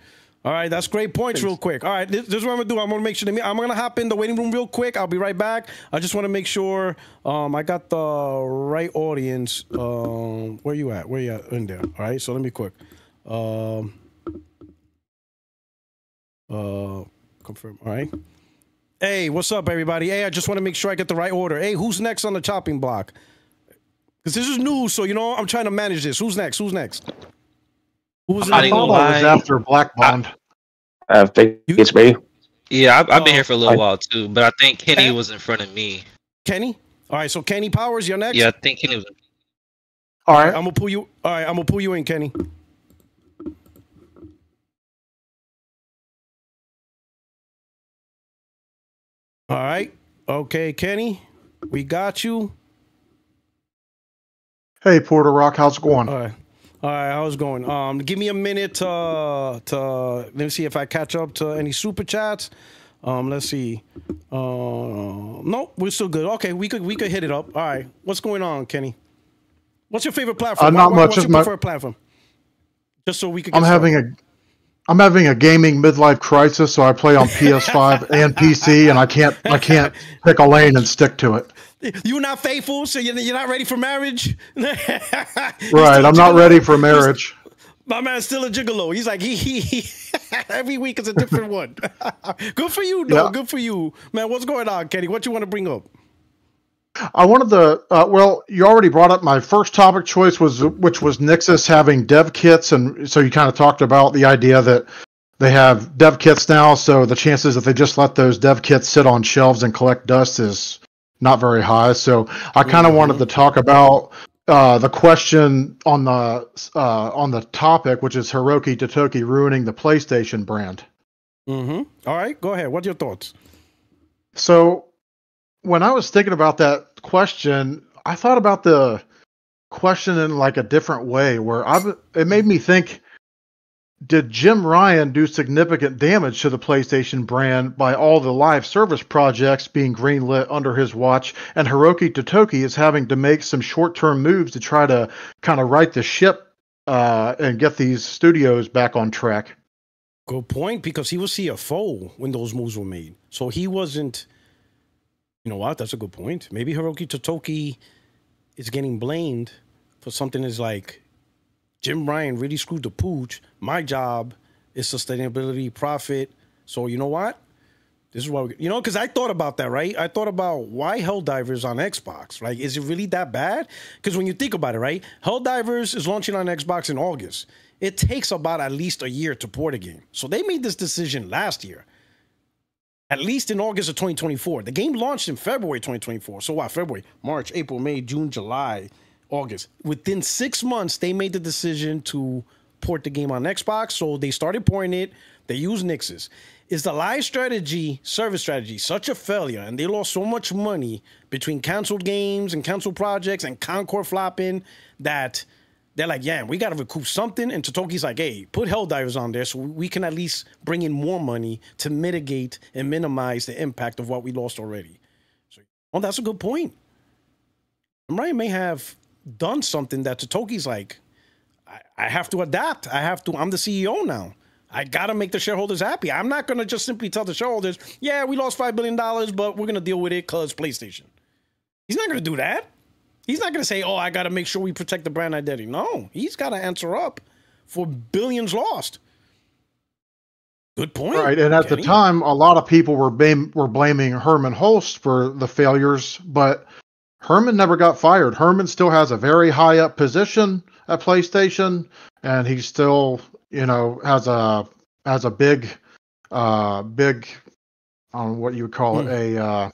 A: All right, that's great points. Real quick. All right, this is what I'm gonna do. I'm gonna make sure I'm gonna hop in the waiting room real quick. I'll be right back. I just want to make sure I got the right audience. Where you at? Where you at in there? All right, so let me quick. Confirm. All right. Hey, what's up, everybody? Hey, I just want to make sure I get the right order. Hey, who's next on the chopping block? Because this is new, so I'm trying to manage this. Who's next? Who's next? Who's
H: I thought I was after Black Bond.
I: I think it's me.
J: Yeah, I've been here for a little while too, but I think Kenny was in front of me.
A: Kenny? All right, so Kenny Powers, you're next?
J: Yeah, I think Kenny was.
G: All right.
A: I'm gonna pull you. All right, I'm gonna pull you in, Kenny. All right. Okay, Kenny, we got you.
H: Hey, Puertorock, how's it going?
A: All right, how's it going? Give me a minute to let me see if I catch up to any super chats. Let's see. No, we're still good. Okay, we could hit it up. All right, what's going on, Kenny? What's your favorite platform?
H: Not much.
A: What's your preferred platform? Just so we could.
H: I'm having a gaming midlife crisis, so I play on PS5 and PC, and I can't pick a lane and stick to it.
A: You're not faithful, so you're not ready for marriage.
H: Right, I'm not ready for marriage.
A: My man's still a gigolo. He's like he every week is a different one. Good for you, though. Yeah. Good for you, man. What's going on, Kenny? What you want to bring up?
H: I wanted to. Well, you already brought up my first topic choice, which was Nixxes having dev kits, and so you kind of talked about the idea that they have dev kits now, so the chances that they just let those dev kits sit on shelves and collect dust is not very high. So I kind of wanted to talk about the question on the topic, which is Hiroki Totoki ruining the PlayStation brand.
A: All right, go ahead. What's your thoughts?
H: So when I was thinking about that question, I thought about the question in like a different way, where it made me think, did Jim Ryan do significant damage to the PlayStation brand by all the live service projects being greenlit under his watch, and Hiroki Totoki is having to make some short-term moves to try to kind of right the ship and get these studios back on track?
A: Good point, because he was CFO when those moves were made. So he wasn't, you know what, that's a good point. Maybe Hiroki Totoki is getting blamed for something that's like, Jim Ryan really screwed the pooch. My job is sustainability, profit. So you know what? This is what because I thought about that, right? I thought about why Helldivers on Xbox, right? Is it really that bad? Because when you think about it, right? Helldivers is launching on Xbox in August. It takes about at least a year to port a game. So they made this decision last year, at least in August of 2024. The game launched in February 2024. So what? February, March, April, May, June, July, August. Within 6 months, they made the decision to port the game on Xbox. So they started porting it. They used Nixxes. Is the live strategy, service strategy, such a failure, and they lost so much money between canceled games and canceled projects and Concord flopping that they're like, yeah, we got to recoup something. And Totoki's like, hey, put Helldivers on there so we can at least bring in more money to mitigate and minimize the impact of what we lost already. So, well, that's a good point. Ryan may have done something that Totoki's like, I have to adapt. I'm the CEO now. I got to make the shareholders happy. I'm not going to just simply tell the shareholders, yeah, we lost $5 billion, but we're going to deal with it because PlayStation. He's not going to do that. He's not going to say, oh, I got to make sure we protect the brand identity. No, he's got to answer up for billions lost. Good point.
H: Right, and at the time, a lot of people were blaming Herman Hulst for the failures, but Herman never got fired. Herman still has a very high up position at PlayStation, and he still, has a big, I don't know what you would call it, a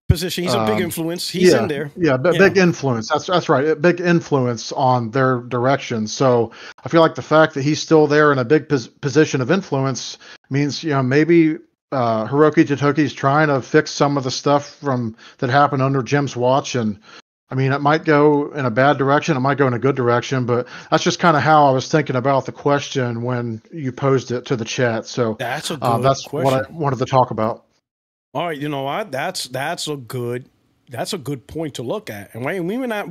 A: position. He's a big influence. He's in there.
H: Yeah, big influence. That's right. A big influence on their direction. So I feel like the fact that he's still there in a big position of influence means, maybe Hiroki Totoki's trying to fix some of the stuff that happened under Jim's watch, and I mean, it might go in a bad direction, it might go in a good direction, but that's just kind of how I was thinking about the question when you posed it to the chat. So
A: that's a good
H: that's
A: question.
H: what I wanted to talk about.
A: All right, you know what? That's a good point to look at. And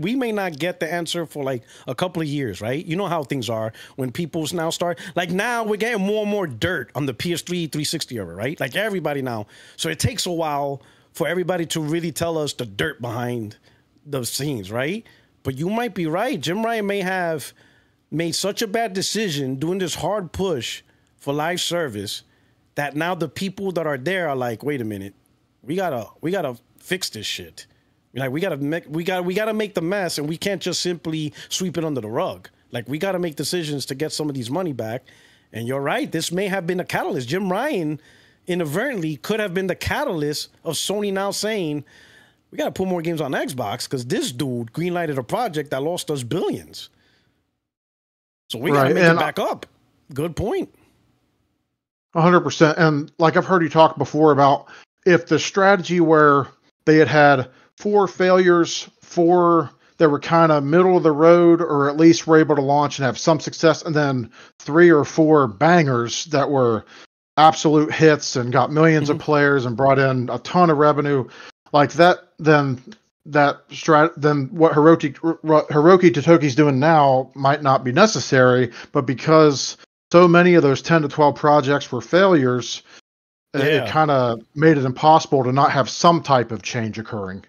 A: we may not get the answer for like a couple of years, right? You know how things are when people's now start, like now we're getting more and more dirt on the PS3 360 era, right? Like everybody now. So it takes a while for everybody to really tell us the dirt behind the scenes, right? But you might be right. Jim Ryan may have made such a bad decision doing this hard push for live service that now the people that are there are like, wait a minute, we gotta fix this shit. Like we gotta make the mess, and we can't just simply sweep it under the rug. Like we gotta make decisions to get some of these money back. And you're right, this may have been a catalyst. Jim Ryan inadvertently could have been the catalyst of Sony now saying, we got to put more games on Xbox because this dude greenlighted a project that lost us billions. So we got to make it back up. Good point.
H: 100%. And like I've heard you talk before about if the strategy where they had 4 failures, 4 that were kind of middle of the road or at least were able to launch and have some success, and then 3 or 4 bangers that were absolute hits and got millions of players and brought in a ton of revenue, like that, then what Hiroki Totoki's doing now might not be necessary, but because so many of those 10 to 12 projects were failures, it kind of made it impossible to not have some type of change occurring.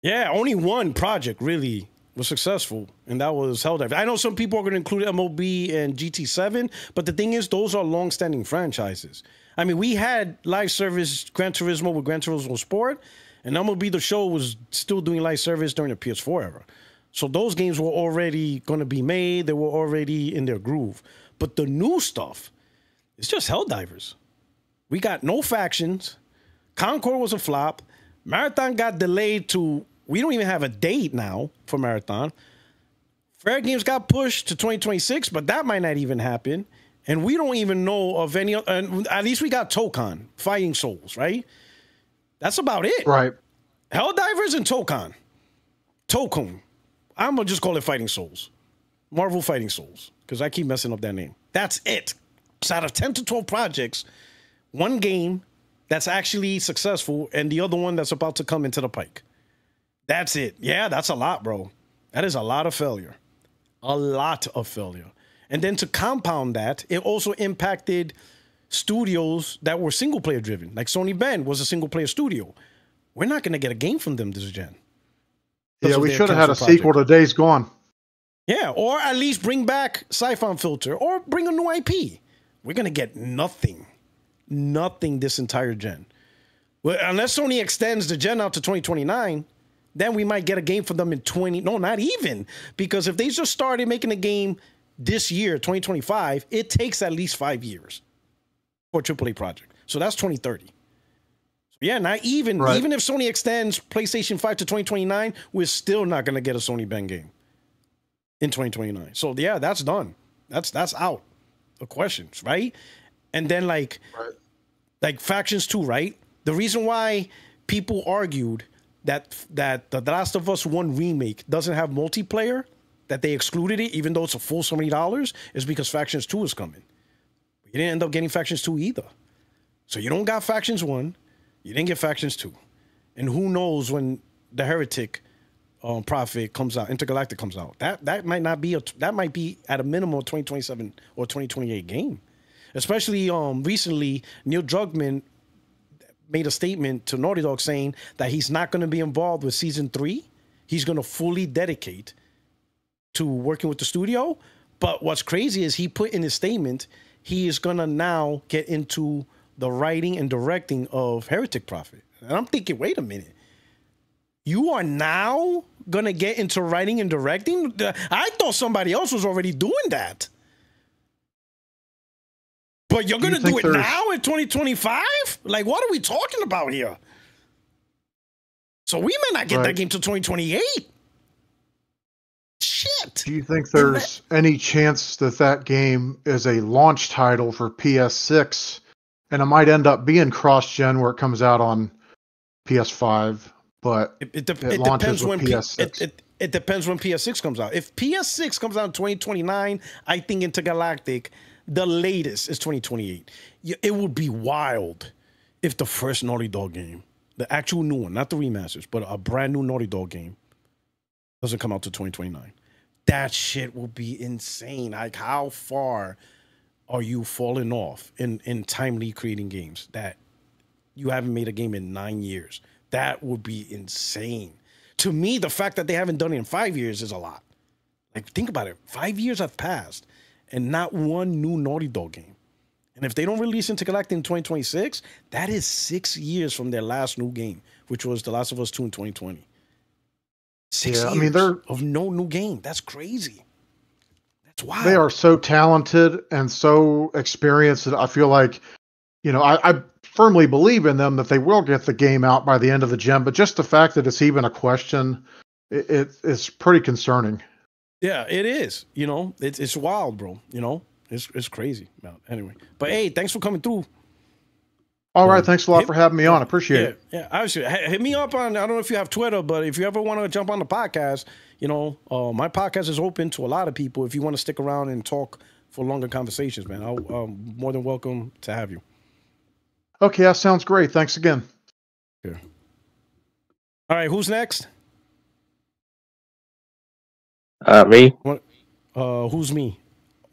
A: Yeah, only one project really was successful, and that was Helldivers. I know some people are going to include MLB and GT7, but the thing is, those are long-standing franchises. I mean, we had live service Gran Turismo with Gran Turismo Sport, and MLB The Show was still doing live service during the PS4 era. So those games were already going to be made. They were already in their groove. But the new stuff, it's just Helldivers. We got no factions. Concord was a flop. Marathon got delayed to... We don't even have a date now for Marathon. Fair Games got pushed to 2026, but that might not even happen. And we don't even know of any... at least we got Tokon, Fighting Souls, right? That's about it.
H: Right.
A: Helldivers and Tokon. Tokon. I'm going to just call it Fighting Souls. Marvel Fighting Souls, because I keep messing up that name. That's it. So out of 10 to 12 projects, one game that's actually successful and the other one that's about to come into the pike. That's it. Yeah, that's a lot, bro. That is a lot of failure. A lot of failure. And then to compound that, it also impacted studios that were single-player driven. Like Sony Bend was a single-player studio. We're not going to get a game from them this gen.
H: Yeah, we should have had a sequel to Days Gone.
A: Yeah, or at least bring back Siphon Filter or bring a new IP. We're going to get nothing. Nothing this entire gen. Well, unless Sony extends the gen out to 2029, then we might get a game for them in 20... No, not even. Because if they just started making a game this year, 2025, it takes at least 5 years for a AAA project. So that's 2030. So yeah, not even...
H: Right.
A: Even if Sony extends PlayStation 5 to 2029, we're still not going to get a Sony Ben game in 2029. So yeah, that's done. That's out of questions, right? And then like Factions 2, right? The reason why people argued that the Last of Us 1 remake doesn't have multiplayer, that they excluded it, even though it's a full $70, is because Factions 2 is coming. You didn't end up getting Factions 2 either. So you don't got Factions 1, you didn't get Factions 2. And who knows when the Heretic Prophet comes out, Intergalactic comes out. That might not be that might be at a minimum a 2027 or 2028 game. Especially recently, Neil Druckmann made a statement to Naughty Dog saying that he's not going to be involved with Season 3. He's going to fully dedicate to working with the studio. But what's crazy is he put in his statement, he is going to now get into the writing and directing of Heretic Prophet. And I'm thinking, wait a minute. You are now going to get into writing and directing? I thought somebody else was already doing that. But you're going to do it now in 2025? Like, what are we talking about here? So we may not get that game till 2028. Shit.
H: Do you think there's any chance that that game is a launch title for PS6 and it might end up being cross-gen where it comes out on PS5, but it launches with PS6?
A: It depends when PS6 comes out. If PS6 comes out in 2029, I think Intergalactic... The latest is 2028. It would be wild if the first Naughty Dog game, the actual new one, not the remasters, but a brand new Naughty Dog game, doesn't come out to 2029. That shit will be insane. Like, how far are you falling off in timely creating games that you haven't made a game in 9 years? That would be insane. To me, the fact that they haven't done it in 5 years is a lot. Like, think about it. 5 years have passed. And not one new Naughty Dog game. And if they don't release Intergalactic in 2026, that is 6 years from their last new game, which was The Last of Us 2 in 2020. 6 years of no new game. That's crazy. That's wild.
H: They are so talented and so experienced that I feel like, I firmly believe in them that they will get the game out by the end of the gen. But just the fact that it's even a question, it's pretty concerning.
A: Yeah, it is. It's wild, bro. It's crazy. Anyway, but hey, thanks for coming through.
H: All right, thanks a lot for having me on. Appreciate it.
A: Yeah, obviously, hit me up on. I don't know if you have Twitter, but if you ever want to jump on the podcast, my podcast is open to a lot of people. If you want to stick around and talk for longer conversations, man, I'm more than welcome to have you.
H: Okay, that sounds great. Thanks again.
A: Okay. All right, who's next?
I: Me.
A: What? Who's me?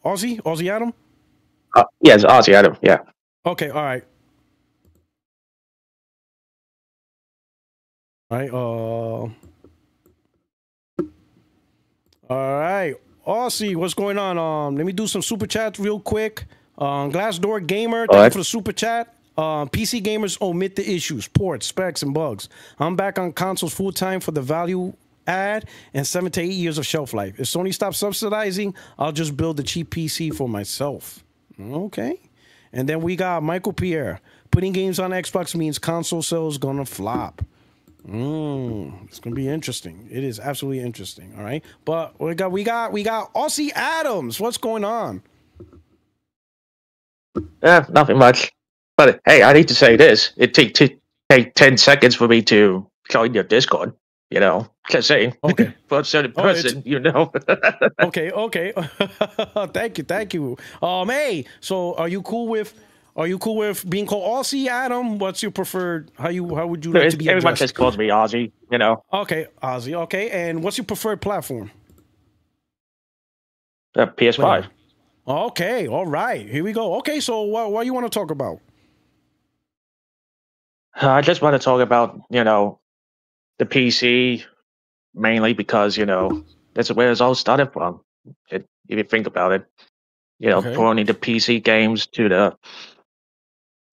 A: Aussie Adam?
I: Yeah, it's Aussie Adam. Yeah.
A: Okay. All right. All right. Aussie, what's going on? Let me do some super chats real quick. Glassdoor Gamer, thank you for the super chat. PC gamers omit the issues, ports, specs, and bugs. I'm back on consoles full time for the value add and 7 to 8 years of shelf life. If Sony stops subsidizing, I'll just build a cheap PC for myself. Okay. And then we got Michael Pierre. Putting games on Xbox means console sales gonna flop. It's gonna be interesting. It is absolutely interesting. All right, but we got Aussie Adams. What's going on?
I: Nothing much. But hey, I need to say this. It take 10 seconds for me to join your Discord. You know, just saying.
A: Okay.
I: For a certain person, you know.
A: Okay. Thank you. Hey, so are you cool with being called Aussie, Adam? What's your preferred? How would you like to be addressed?
I: Everyone just calls me Aussie, you know.
A: Okay, Aussie. Okay, and what's your preferred platform?
I: PS5.
A: Okay, all right. Here we go. Okay, so what you want to talk about?
I: I just want to talk about, you know, the PC, mainly because, you know, that's where it's all started from. If you think about it, you know, throwing the PC games to the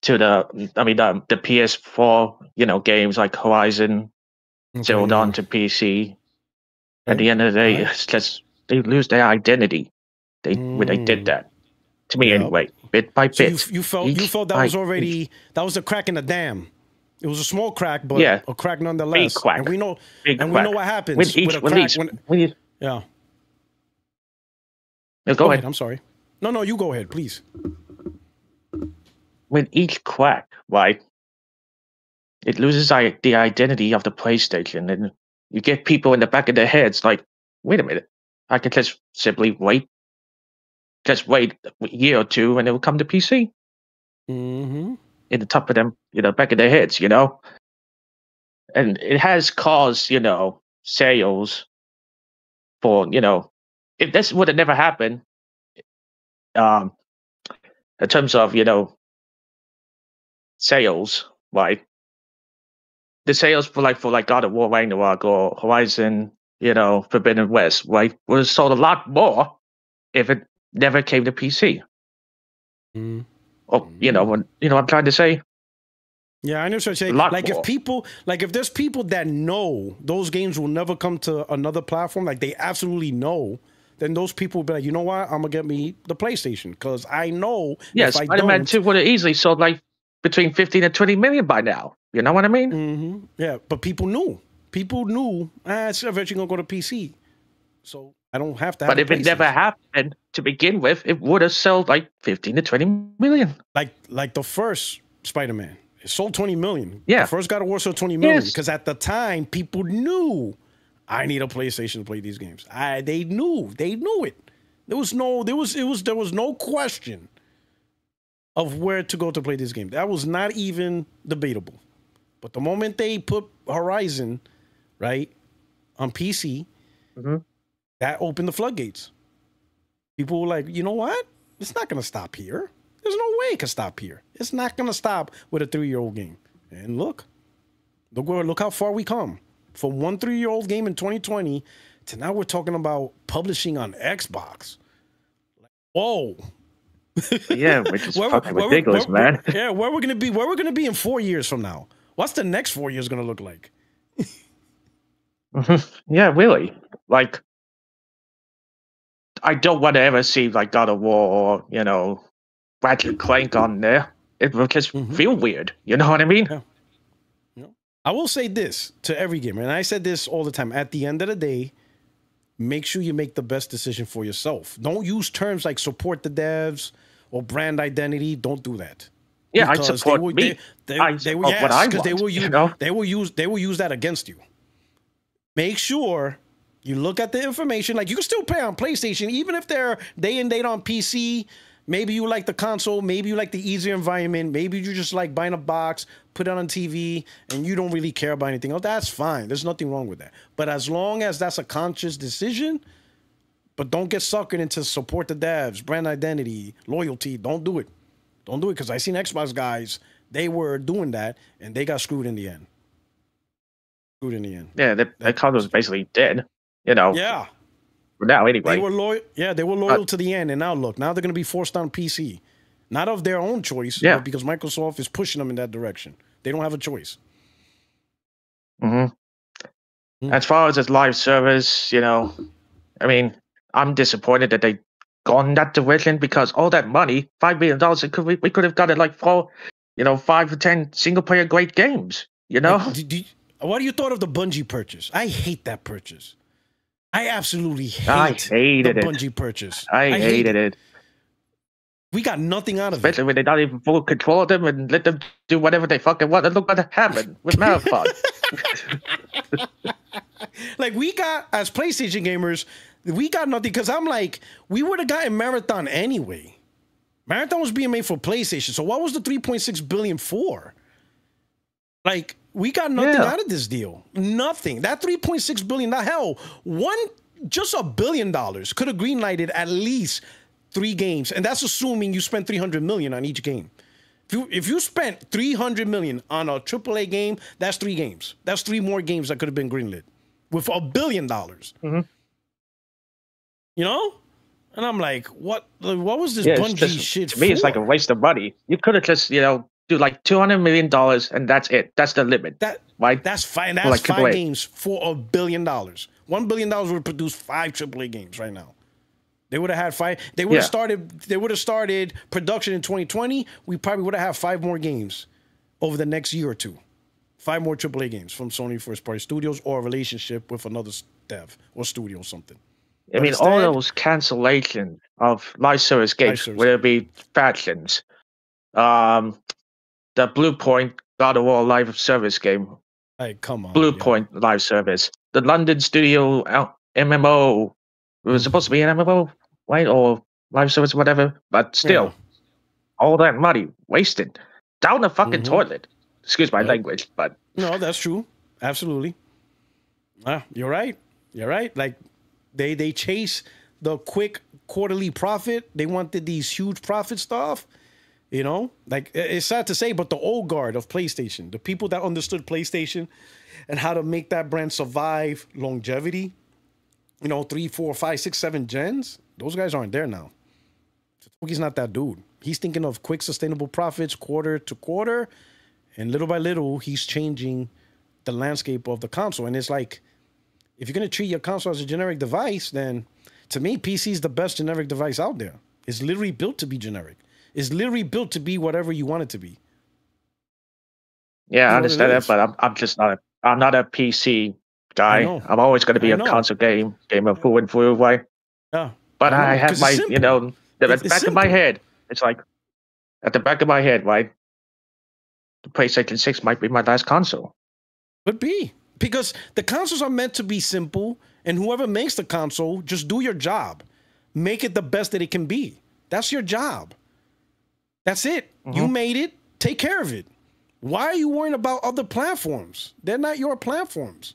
I: PS4, you know, games like Horizon, sold on to PC. At the end of the day, it's just they lose their identity. When they did that, to me anyway, bit by bit.
A: So you felt that was already that was a crack in the dam. It was a small crack, but a crack nonetheless.
I: Big crack.
A: And we know
I: we
A: know what happens with a crack. Yeah.
I: No, go ahead.
A: I'm sorry. No, you go ahead, please.
I: With each crack, right, it loses the identity of the PlayStation, and you get people in the back of their heads like, wait a minute, I can just simply wait a year or two, and it will come to PC.
A: Mm-hmm.
I: In the top of them, you know, back of their heads, you know, and it has caused, you know, sales for, you know, if this would have never happened, in terms of, you know, sales, right? The sales for like God of War Ragnarok or Horizon, you know, Forbidden West, right, would have sold a lot more if it never came to PC. Oh, you know what I'm trying to say?
A: Yeah, I know what you're saying. Like if there's people that know those games will never come to another platform, like they absolutely know, then those people will be like, you know what, I'm gonna get me the PlayStation because I know.
I: Yes, Spider-Man 2 would have easily sold like between 15 and 20 million by now. You know what I mean?
A: Mm-hmm. Yeah, but people knew. It's eventually gonna go to PC, so I don't have to. But
I: if it never happened to begin with, it would have sold like 15 to 20 million.
A: Like the first Spider-Man, it sold 20 million.
I: Yeah,
A: the first God of War sold 20 million because at the time people knew I need a PlayStation to play these games. They knew it. There was no question of where to go to play this game. That was not even debatable. But the moment they put Horizon, right, on PC, that opened the floodgates. People were like, you know what? It's not going to stop here. There's no way it can stop here. It's not going to stop with a 3-year-old game. And look how far we come. From one 3-year-old game in 2020 to now we're talking about publishing on Xbox. Like, whoa.
I: Yeah, which is fucking ridiculous, man.
A: Yeah, where we're gonna be in 4 years from now. What's the next 4 years gonna look like?
I: Yeah, really. Like, I don't want to ever see like God of War or, you know, Ratchet & Clank on there. It will just feel weird. You know what I mean?
A: Yeah. I will say this to every gamer, and I said this all the time. At the end of the day, make sure you make the best decision for yourself. Don't use terms like support the devs or brand identity. Don't do that.
I: Yeah, because I support me. I support what I want.
A: They will use that against you. Make sure you look at the information. Like, you can still play on PlayStation, even if they're day and date on PC. Maybe you like the console. Maybe you like the easier environment. Maybe you just like buying a box, put it on TV, and you don't really care about anything else. That's fine. There's nothing wrong with that. But as long as that's a conscious decision, but don't get suckered into support the devs, brand identity, loyalty. Don't do it. Don't do it, because I seen Xbox guys, they were doing that, and they got screwed in the end.
I: Yeah, that console was basically dead. You know.
A: Yeah.
I: For now, anyway.
A: They were loyal. Yeah, they were loyal to the end, and now look, now they're going to be forced on PC, not of their own choice, but because Microsoft is pushing them in that direction. They don't have a choice.
I: As far as its live service, you know, I mean, I'm disappointed that they gone that direction because all that money, $5 billion, we could have got it like 5 to 10 single player great games. You know.
A: What do you thought of the Bungie purchase? I hate that purchase. I absolutely
I: hated
A: the Bungie purchase.
I: I hated it.
A: We got nothing out of
I: Especially when they not even full control of them and let them do whatever they fucking want. And look what happened with Marathon.
A: Like, we got, as PlayStation gamers, we got nothing, because I'm like, we would have gotten Marathon anyway. Marathon was being made for PlayStation, so what was the $3.6 billion for? Like, we got nothing out of this deal. Nothing. That $3.6 billion, hell, just $1 billion could have greenlighted at least 3 games, and that's assuming you spent $300 million on each game. If you spent $300 million on a AAA game, that's 3 games. That's 3 more games that could have been greenlit with $1 billion. You know? And I'm like, what was this Bungie shit
I: to me, it's like a waste of money. You could have just, do like $200 million and that's it. That's the limit.
A: That's fine. That's like 5 games for $1 billion. $1 billion would produce 5 AAA games right now. They would have had 5. They would have started. They would have started production in 2020. We probably would have had 5 more games over the next year or 2. 5 more AAA games from Sony first party studios, or a relationship with another dev or studio or something.
I: I mean, all those cancellation of live service games, whether it be factions, the Blue Point God of War live service game.
A: Hey, come on.
I: Blue Point live service. The London studio MMO. It was supposed to be an MMO, right? Or live service, whatever. But still, all that money wasted down the fucking toilet. Excuse my language, but
A: no, that's true. Absolutely. You're right. You're right. Like, they chase the quick quarterly profit. They wanted these huge profit stuff. You know, like, it's sad to say, but the old guard of PlayStation, the people that understood PlayStation and how to make that brand survive longevity, 3, 4, 5, 6, 7 gens, those guys aren't there now. Totoki's not that dude. He's thinking of quick, sustainable profits quarter to quarter, and little by little, he's changing the landscape of the console. And it's like, if you're going to treat your console as a generic device, then to me, PC is the best generic device out there. It's literally built to be generic. It's literally built to be whatever you want it to be.
I: Yeah, I understand that, but I'm not a PC guy. I'm always going to be a console gamer through and through, right?
A: Yeah.
I: But I have my, the back of my head. It's like, at the back of my head, right? The PlayStation 6 might be my last console.
A: Could be. Because the consoles are meant to be simple, and whoever makes the console, just do your job. Make it the best that it can be. That's your job. That's it. You made it. Take care of it. Why are you worrying about other platforms? They're not your platforms.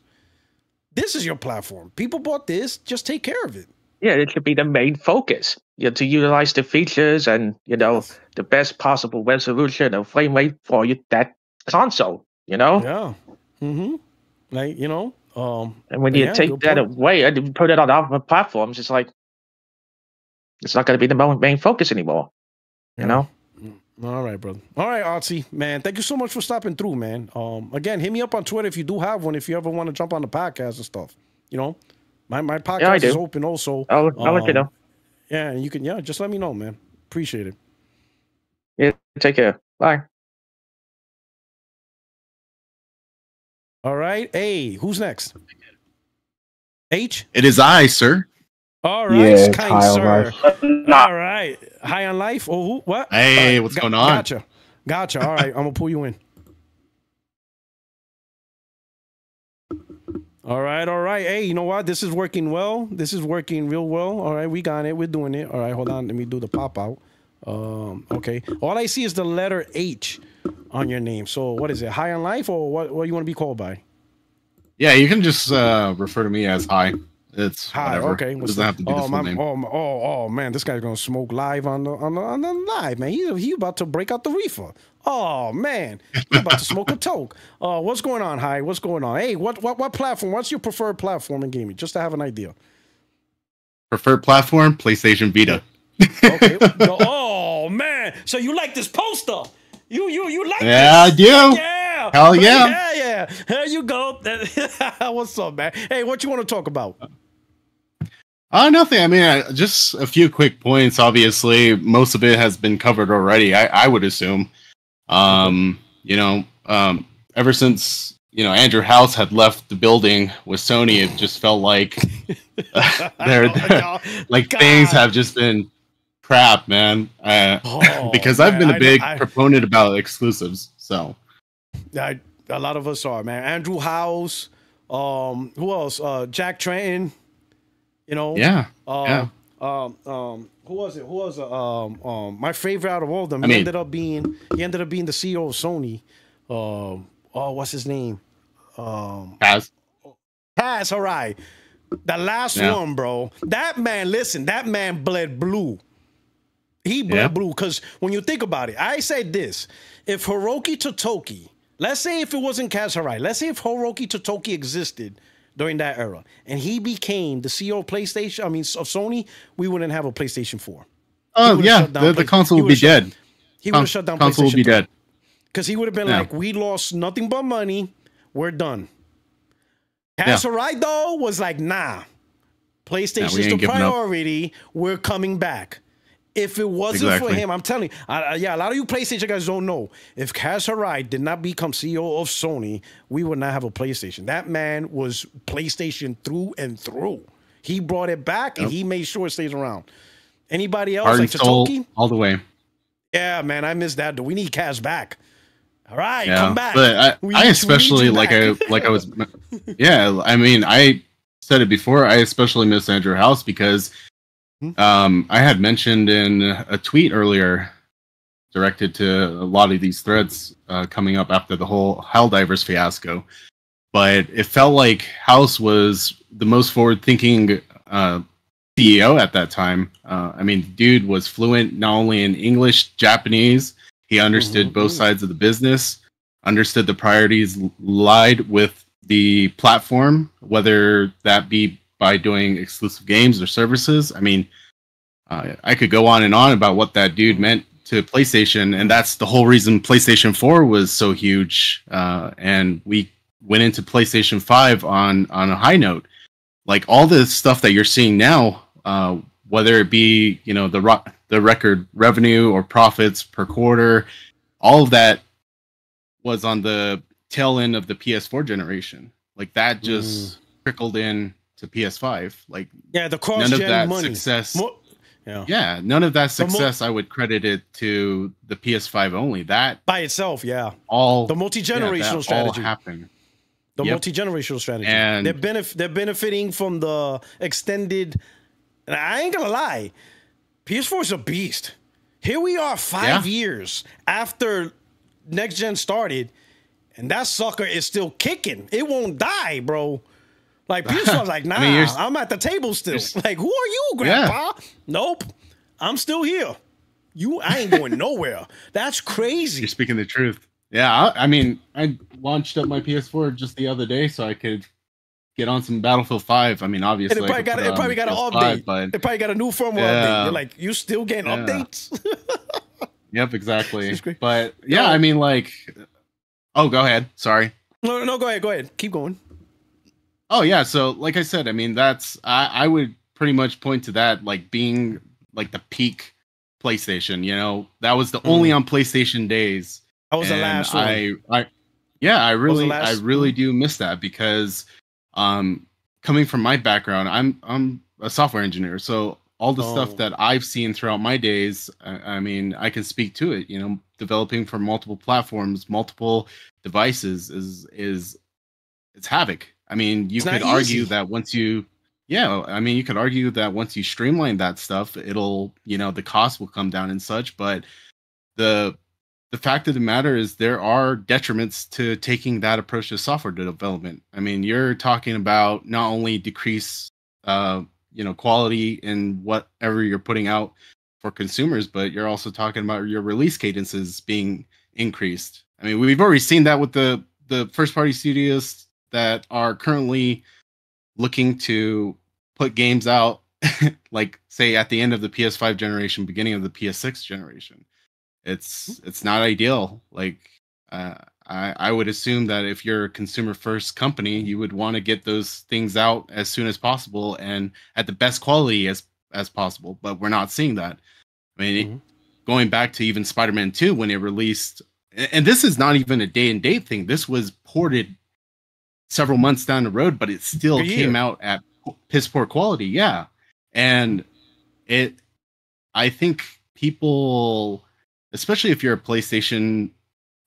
A: This is your platform. People bought this. Just take care of it.
I: Yeah, it should be the main focus. To utilize the features and, the best possible resolution and frame rate for that console,
A: Yeah. Like,
I: and when you take that away and you put it on other platforms, it's like, it's not going to be the main focus anymore, you know?
A: All right, brother. All right, Artsy, man. Thank you so much for stopping through, man. Again, hit me up on Twitter if you do have one, if you ever want to jump on the podcast and stuff. My podcast is open also.
I: I'll let you know.
A: Yeah, and you can, just let me know, man. Appreciate it.
I: Yeah, take care. Bye.
A: All right. Hey, who's next? H?
K: It is I, sir.
A: All right, kind sir. All right. High on life? Oh, what?
K: Hey, what's going on?
A: Gotcha. All right, I'm going to pull you in. All right. Hey, you know what? This is working well. This is working real well. All right, we got it. We're doing it. All right, hold on. Let me do the pop out. Okay. All I see is the letter H on your name. So what is it? High on life, or what you want to be called by?
K: Yeah, you can just refer to me as High. It's
A: Hi.
K: whatever.
A: Okay.
K: Doesn't have to be the full name.
A: Oh man, this guy's gonna smoke live on the live, man. He about to break out the reefer. Oh man, he's about to smoke a toke. What's going on, High? What's going on? Hey, what platform? What's your preferred platform in gaming? Just to have an idea.
K: preferred platform, PlayStation Vita.
A: Okay. Oh man, so you like this poster? You like
K: yeah,
A: this?
K: I do.
A: Yeah.
K: Hell yeah.
A: Yeah. There you go. What's up, man? Hey, what you want to talk about?
K: Nothing. I mean, just a few quick points. Obviously, most of it has been covered already. I would assume. Ever since Andrew House had left the building with Sony, it just felt like things have just been crap, man. Because I've been a big proponent about exclusives. So,
A: a lot of us are, man. Andrew House. Who else? Jack Trenton.
K: Yeah.
A: Who was it? My favorite out of all of them. He ended up being the CEO of Sony. What's his name?
K: Kaz,
A: all right. The last one, bro. That man, listen, that man bled blue. He bled blue because when you think about it, I said this. If Hiroki Totoki, let's say if it wasn't Kaz Hirai, let's say if Hiroki Totoki existed during that era and he became the CEO of PlayStation, of Sony, we wouldn't have a PlayStation 4.
K: Oh, yeah. The console would be dead.
A: He would have shut down
K: console
A: PlayStation
K: would be
A: 3.
K: dead.
A: Because he would have been like, we lost nothing but money. We're done. Kaz Hirai, though, was like, nah. PlayStation is the priority. We're coming back. If it wasn't for him, I'm telling you, a lot of you PlayStation guys don't know. If Kaz Hirai did not become CEO of Sony, we would not have a PlayStation. That man was PlayStation through and through. He brought it back and he made sure it stays around. Anybody else like Totoki?
K: All the way.
A: Yeah, man, I miss that. We need Kaz back. All right, come back.
K: But I especially I said it before. I especially miss Andrew House because I had mentioned in a tweet earlier, directed to a lot of these threads coming up after the whole Helldivers fiasco. But it felt like House was the most forward-thinking CEO at that time. Dude was fluent not only in English, Japanese. He understood both sides of the business, understood the priorities lied with the platform, whether that be by doing exclusive games or services. I could go on and on about what that dude meant to PlayStation, and that's the whole reason PlayStation 4 was so huge. And we went into PlayStation 5 on a high note. Like all the stuff that you're seeing now, whether it be the record revenue or profits per quarter, all of that was on the tail end of the PS4 generation. Like that just trickled in to PS5. Like
A: the cross-gen money.
K: Success. None of that success I would credit it to the PS5 only. That
A: by itself,
K: all
A: the multi-generational strategy
K: all happened.
A: The multi-generational strategy, and they're benefiting from the extended. And I ain't gonna lie, PS4 is a beast. Here we are 5 years after next gen started, and that sucker is still kicking. It won't die, bro. Like PS4's like, nah, I'm at the table still. Like, who are you, Grandpa? Nope, I'm still here. I ain't going nowhere. That's crazy.
K: You're speaking the truth. Yeah, I launched up my PS4 just the other day so I could get on some Battlefield 5. Obviously,
A: and it probably got an update. But it probably got a new firmware update. You're like, you still getting updates?
K: Yep, exactly. But oh, go ahead. Sorry.
A: No, go ahead. Keep going.
K: Oh yeah, so like I said, that's I would pretty much point to that like being like the peak PlayStation. That was the only on PlayStation days.
A: That was the last one.
K: I really do miss that because coming from my background, I'm a software engineer, so all the stuff that I've seen throughout my days, I can speak to it. Developing for multiple platforms, multiple devices is it's havoc. You could argue that once you streamline that stuff, it'll the cost will come down and such. But the fact of the matter is there are detriments to taking that approach to software development. You're talking about not only decrease quality in whatever you're putting out for consumers, but you're also talking about your release cadences being increased. We've already seen that with the first party studios that are currently looking to put games out like say at the end of the PS5 generation, beginning of the PS6 generation. It's not ideal. Like I would assume that if you're a consumer first company, you would want to get those things out as soon as possible and at the best quality as possible. But we're not seeing that. I mean, going back to even Spider-Man 2 when it released, and this is not even a day and date thing. This was ported several months down the road, but it still came out at piss poor quality. Yeah. And I think people, especially if you're a PlayStation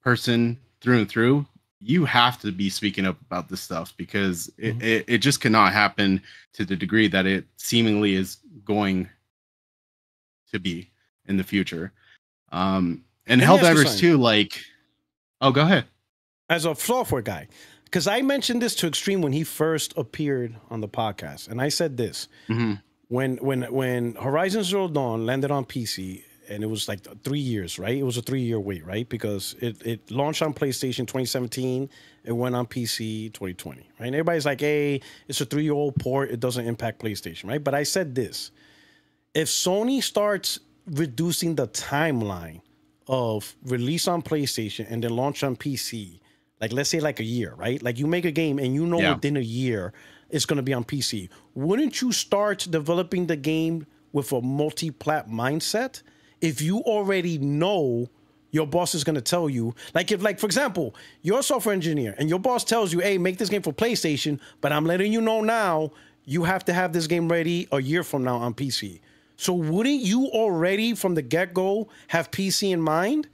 K: person through and through, you have to be speaking up about this stuff because it just cannot happen to the degree that it seemingly is going to be in the future. And Helldivers 2, like, oh, go ahead.
A: As a software guy, because I mentioned this to Extreme when he first appeared on the podcast, and I said this when Horizon Zero Dawn landed on PC. And it was like 3 years, right? It was a 3-year wait, right? Because it launched on PlayStation 2017. It went on PC 2020, right? And everybody's like, hey, it's a 3-year-old port. It doesn't impact PlayStation, right? But I said this. If Sony starts reducing the timeline of release on PlayStation and then launch on PC, like let's say like a year, right? Like you make a game and you know within a year it's going to be on PC. Wouldn't you start developing the game with a multi-plat mindset? If you already know your boss is going to tell you, like if, like, for example, you're a software engineer and your boss tells you, hey, make this game for PlayStation, but I'm letting you know now, you have to have this game ready a year from now on PC. So wouldn't you already from the get-go have PC in mind?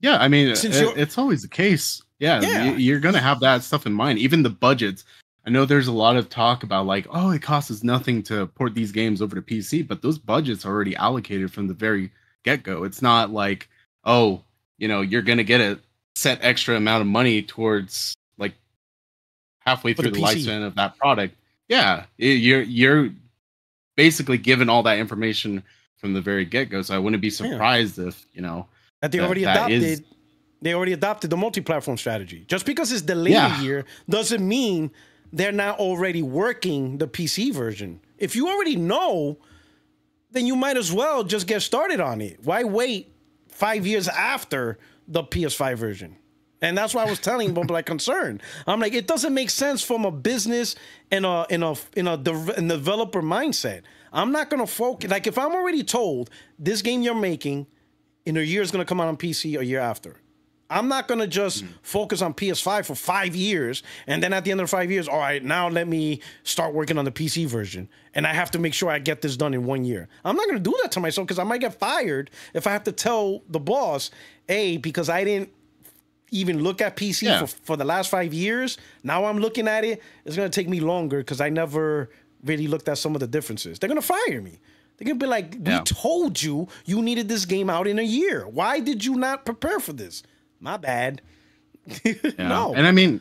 K: Yeah, I mean, it's always the case. Yeah. You're going to have that stuff in mind. Even the budgets. I know there's a lot of talk about like, oh, it costs us nothing to port these games over to PC, but those budgets are already allocated from the very get-go. It's not like, oh, you're going to get a set extra amount of money towards like halfway through the lifespan of that product. Yeah, you're basically given all that information from the very get-go. So I wouldn't be surprised if,
A: that they already adopted. They already adopted the multi-platform strategy. Just because it's delayed a year doesn't mean they're not already working the PC version. If you already know, then you might as well just get started on it. Why wait 5 years after the PS5 version? And that's why I was telling them like concern. I'm like, it doesn't make sense from a business and a developer mindset. I'm not gonna focus. Like if I'm already told this game you're making in a year is gonna come out on PC a year after, I'm not going to just focus on PS5 for 5 years, and then at the end of the 5 years, all right, now let me start working on the PC version, and I have to make sure I get this done in 1 year. I'm not going to do that to myself because I might get fired if I have to tell the boss, hey, because I didn't even look at PC for the last 5 years, now I'm looking at it, it's going to take me longer because I never really looked at some of the differences. They're going to fire me. They're going to be like, we told you needed this game out in a year. Why did you not prepare for this? My bad. No.
K: And I mean,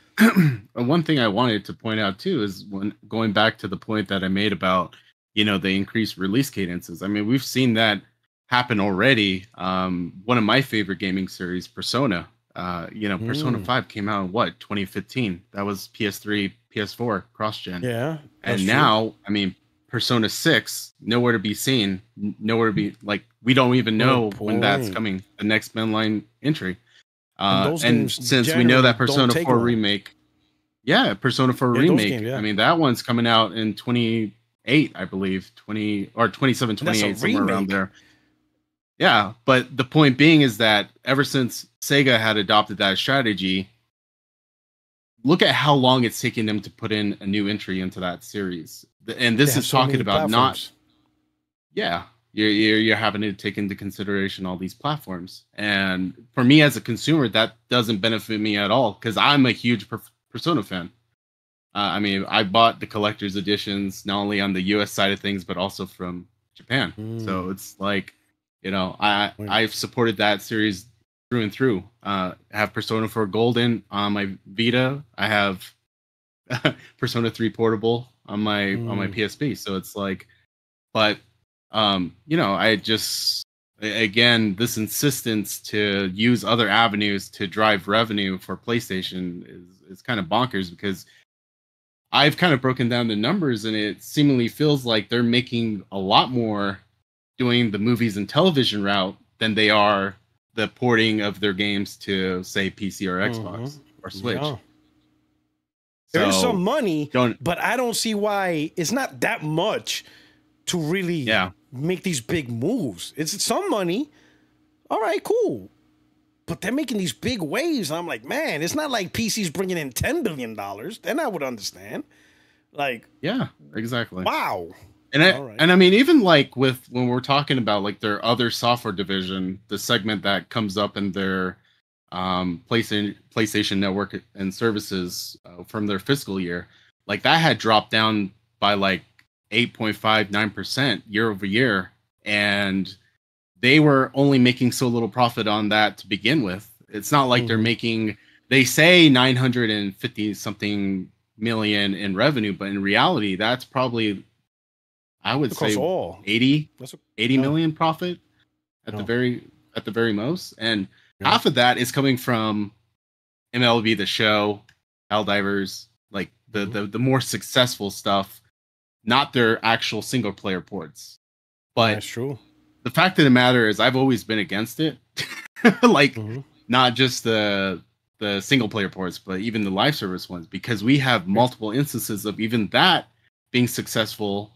K: one thing I wanted to point out too is when going back to the point that I made about, the increased release cadences. I mean, we've seen that happen already. One of my favorite gaming series, Persona. Persona 5 came out in 2015. That was PS3, PS4 cross-gen.
A: Yeah.
K: And now, I mean, Persona 6, nowhere to be seen, nowhere to be, like, we don't even know when that's coming, the next mainline entry. And since we know that Persona 4 remake, Persona 4 remake, I mean, that one's coming out in 28, I believe, 27, 28, somewhere around there. Yeah, but the point being is that ever since Sega had adopted that strategy, look at how long it's taken them to put in a new entry into that series. And this is talking about platforms. You're having to take into consideration all these platforms. And for me as a consumer, that doesn't benefit me at all because I'm a huge Persona fan. I mean, I bought the collector's editions, not only on the US side of things, but also from Japan. So it's like, I've supported that series through and through. I have Persona 4 Golden on my Vita. I have Persona 3 Portable on my PSP. So it's like, but I just, again, this insistence to use other avenues to drive revenue for PlayStation is kind of bonkers because I've kind of broken down the numbers, and it seemingly feels like they're making a lot more doing the movies and television route than they are the porting of their games to, say, PC or Xbox or Switch. Yeah.
A: There is some money, but I don't see why it's not that much to really make these big moves. It's some money. All right, cool. But they're making these big waves. And I'm like, man, it's not like PC's bringing in $10 billion. Then I would understand. Like,
K: yeah, exactly.
A: Wow.
K: And I mean, even like when we're talking about like their other software division, the segment that comes up in their PlayStation Network and services from their fiscal year, like that had dropped down by like 8.59% year over year, and they were only making so little profit on that to begin with. It's not like they're making, they say 950 something million in revenue, but in reality, that's probably, I would say 80 million profit at the very most. And half of that is coming from MLB The Show, Helldivers, like the more successful stuff, not their actual single player ports. But
A: that's true.
K: The fact of the matter is, I've always been against it. Like, not just the single player ports, but even the live service ones, because we have multiple instances of even that being successful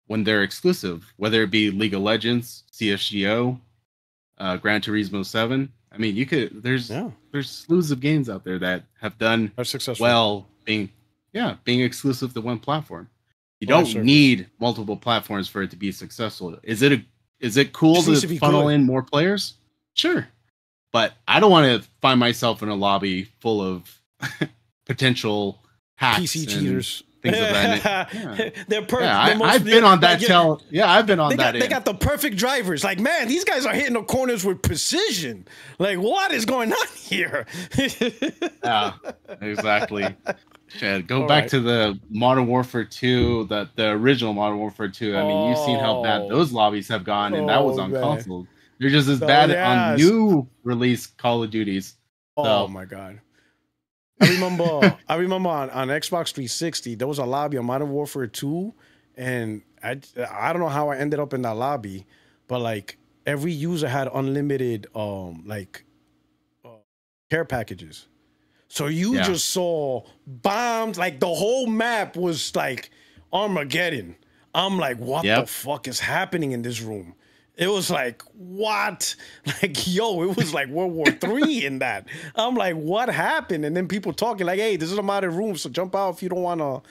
K: when they're exclusive, whether it be League of Legends, CSGO, Gran Turismo 7. I mean, there's slews of games out there that have done well being exclusive to one platform. You don't need multiple platforms for it to be successful. Is it cool to funnel in more players? Sure. But I don't want to find myself in a lobby full of potential hacks
A: PC cheaters.
K: Things of that. Yeah.
A: They're perfect.
K: Yeah, I've been on that I've been on that.
A: They got the perfect drivers. Like, man, these guys are hitting the corners with precision. Like, what is going on here?
K: Yeah, exactly. Go back to the Modern Warfare 2, the original Modern Warfare 2. I mean, you've seen how bad those lobbies have gone, and that was on console. They're just as bad on new release Call of Duties.
A: Oh my god! I remember on Xbox 360 there was a lobby on Modern Warfare 2, and I don't know how I ended up in that lobby, but like every user had unlimited care packages. So you just saw bombs, like the whole map was like Armageddon. I'm like, what the fuck is happening in this room? It was like, what? Like, yo, it was like World War III in that. I'm like, what happened? And then people talking like, hey, this is a modded room, so jump out if you don't want to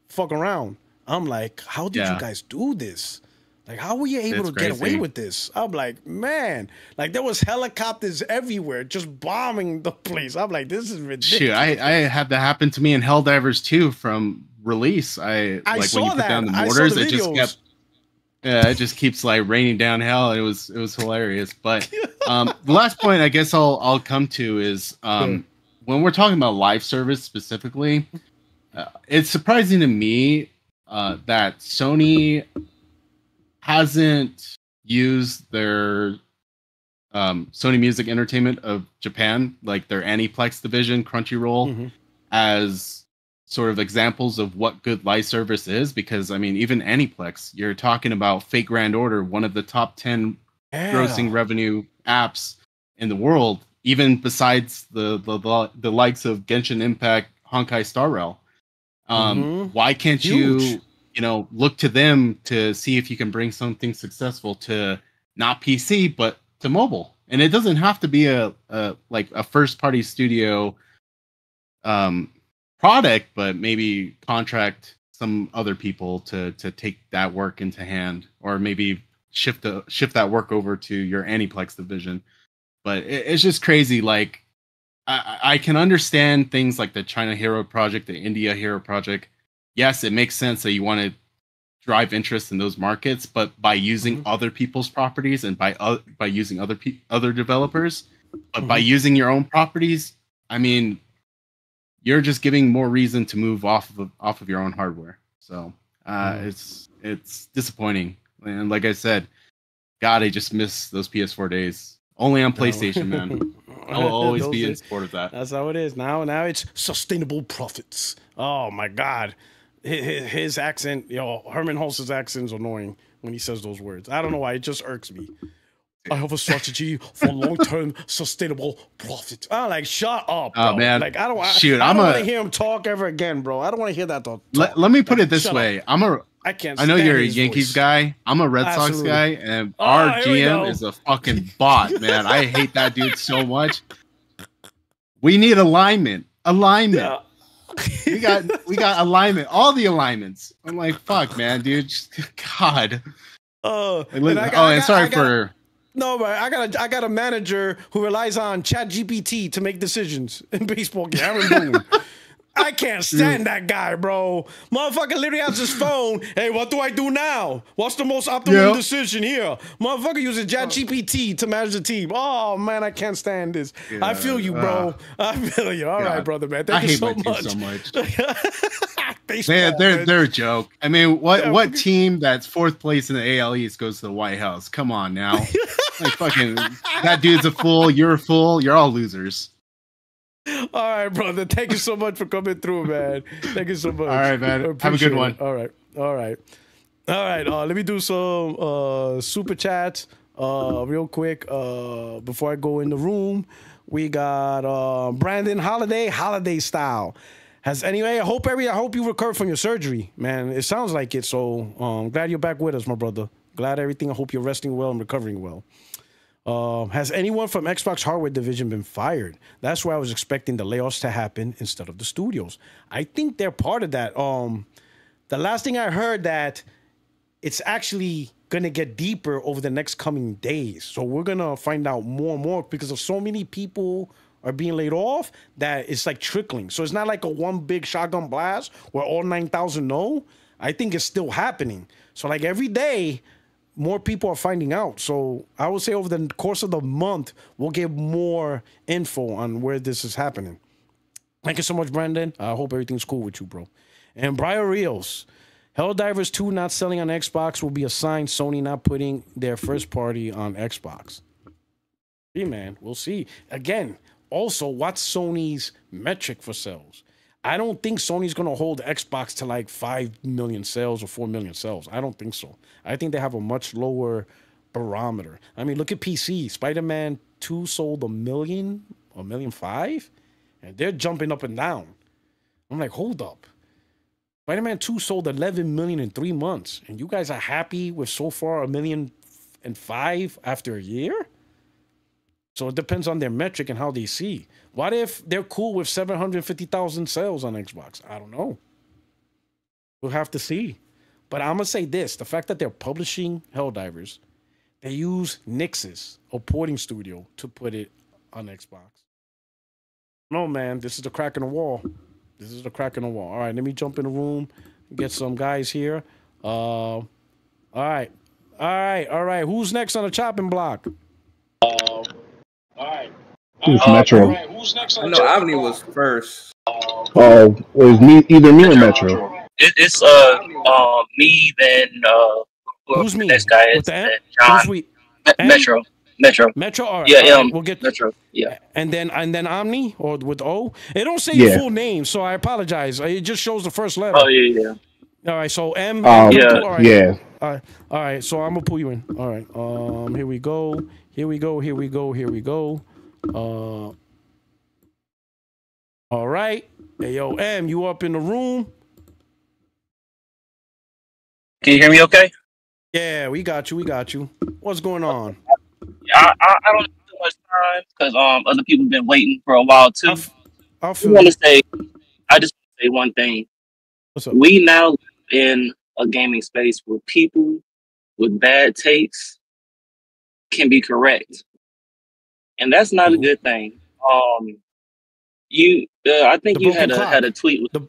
A: fuck around. I'm like, how did you guys do this? Like, how were you able to get away with this? I'm like, man, like there was helicopters everywhere just bombing the place. I'm like, this is ridiculous.
K: Shoot, I had that happen to me in Helldivers 2 from release. I like
A: saw
K: when you put down the mortars, it just keeps like raining down hell. It was hilarious. But the last point I guess I'll come to is when we're talking about live service specifically, it's surprising to me that Sony hasn't used their Sony Music Entertainment of Japan, like their Aniplex division, Crunchyroll, as sort of examples of what good live service is. Because I mean, even Aniplex, you're talking about Fate Grand Order, one of the top 10 grossing revenue apps in the world, even besides the likes of Genshin Impact, Honkai Star Rail. Why can't you look to them to see if you can bring something successful to not PC but to mobile? And it doesn't have to be a first party studio product, but maybe contract some other people to take that work into hand, or maybe shift that work over to your Aniplex division. But it's just crazy. Like I can understand things like the China Hero Project, the India Hero Project. Yes, it makes sense that you want to drive interest in those markets, but by using other people's properties and by using other developers, but by using your own properties, I mean, you're just giving more reason to move off of your own hardware. So it's disappointing. And like I said, God, I just miss those PS4 days. Only on PlayStation, man. I'll always be in support of that.
A: That's how it is. Now it's sustainable profits. Oh my God, his accent, Herman Hulse's accent is annoying when he says those words. I don't know why, it just irks me. I have a strategy for long-term sustainable profit. I'm like, shut up, bro.
K: Oh man,
A: like I don't want to hear him talk ever again, bro. I don't want to hear that talk.
K: Let me put it this way:
A: I can't.
K: I know you're a Yankees guy. I'm a Red Sox guy, and our GM is a fucking bot, man. I hate that dude so much. We need alignment. Yeah. we got alignment. All the alignments. I'm like, fuck, man, dude. God.
A: No, but I got a manager who relies on ChatGPT to make decisions in baseball. Aaron Boone. I can't stand that guy, bro. Motherfucker literally has his phone. Hey, what do I do now? What's the most optimal decision here? Motherfucker uses ChatGPT to manage the team. Oh, man, I can't stand this. Yeah, I feel you, bro. I feel you. All right, brother, man. Thank you so much.
K: Man, they're a joke. I mean, what team that's fourth place in the AL East goes to the White House? Come on now. Like, fucking, that dude's a fool. You're a fool. You're all losers.
A: All right, brother. Thank you so much for coming through, man. Thank you so much.
K: All right, man. Have a good one.
A: All right. Let me do some super chats real quick before I go in the room. We got Brandon holiday style. I hope you recovered from your surgery, man. It sounds like it. So glad you're back with us, my brother. Glad everything. I hope you're resting well and recovering well. Has anyone from Xbox hardware division been fired? That's why I was expecting the layoffs to happen instead of the studios. I think they're part of that. The last thing I heard that it's actually going to get deeper over the next coming days. So we're going to find out more and more because of so many people are being laid off that it's like trickling. So it's not like a one big shotgun blast where all 9,000 know. I think it's still happening. So like every day, more people are finding out. So I would say over the course of the month, we'll get more info on where this is happening. Thank you so much, Brandon. I hope everything's cool with you, bro. And Brian Rios, Helldivers 2 not selling on Xbox will be a sign Sony not putting their first party on Xbox. See, man, we'll see. Again, also, what's Sony's metric for sales? I don't think Sony's going to hold Xbox to like 5 million sales or 4 million sales. I don't think so. I think they have a much lower barometer. I mean, look at PC. Spider-Man 2 sold 1 million, 1.5 million, and they're jumping up and down. I'm like, hold up. Spider-Man 2 sold 11 million in 3 months, and you guys are happy with so far 1.5 million after a year? So it depends on their metric and how they see. What if they're cool with 750,000 sales on Xbox? I don't know. We'll have to see. But I'm going to say this. The fact that they're publishing Helldivers, they use Nix's, a porting studio, to put it on Xbox. No, man. This is the crack in the wall. This is the crack in the wall. All right, let me jump in the room and get some guys here. All right. Who's next on the chopping block?
L: All right. Who's Metro?
M: I know Omni was first.
L: Oh, it was either me or Metro.
J: It's me, then
A: who's me?
J: Next guy is John. Metro.
A: Metro. All right.
J: Yeah,
A: we'll get
J: Metro. Yeah.
A: And then Omni or with O. It don't say your full name, so I apologize. It just shows the first letter.
J: Oh yeah.
A: All right. So M.
L: Yeah.
A: All right.
L: Yeah.
A: All right. So I'm gonna pull you in. All right. Here we go. All right. Hey, yo, M, you up in the room?
J: Can you hear me okay?
A: Yeah, we got you. What's going on?
J: Yeah, I don't have too much time because other people have been waiting for a while too.
A: I
J: just want to say one thing.
A: What's up?
J: We now live in a gaming space where people with bad takes can be correct, and that's not a good thing. I think you had a tweet with
A: the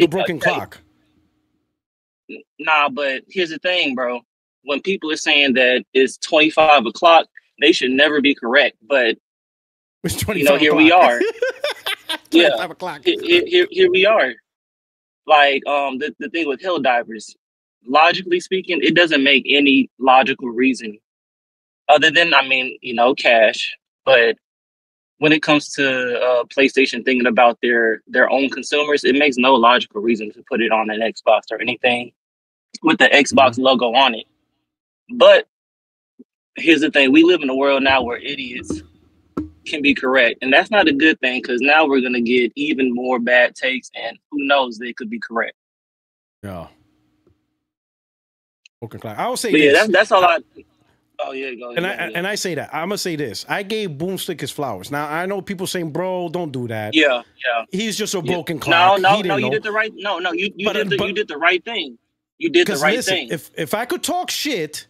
A: broken clock.
J: Nah, but here's the thing, bro. When people are saying that it's 25 o'clock, they should never be correct. But
A: it's 25
J: here
A: o'clock.
J: we are.
A: 25 o'clock.
J: Here we are. Like the thing with Helldivers, logically speaking, it doesn't make any logical reason other than cash. But when it comes to PlayStation thinking about their own consumers, it makes no logical reason to put it on an Xbox or anything with the Xbox logo on it. But here's the thing: we live in a world now where idiots can be correct, and that's not a good thing because now we're gonna get even more bad takes, and who knows, they could be correct.
A: Yeah. I will say
J: but
A: this.
J: Yeah, that's all I. Oh yeah, go ahead.
A: And I say that I'm gonna say this. I gave Boomstick his flowers. Now I know people saying, "Bro, don't do that."
J: Yeah.
A: He's just a broken clock.
J: No, you did the right. No, you did the right thing. You did the right thing.
A: If I could talk shit,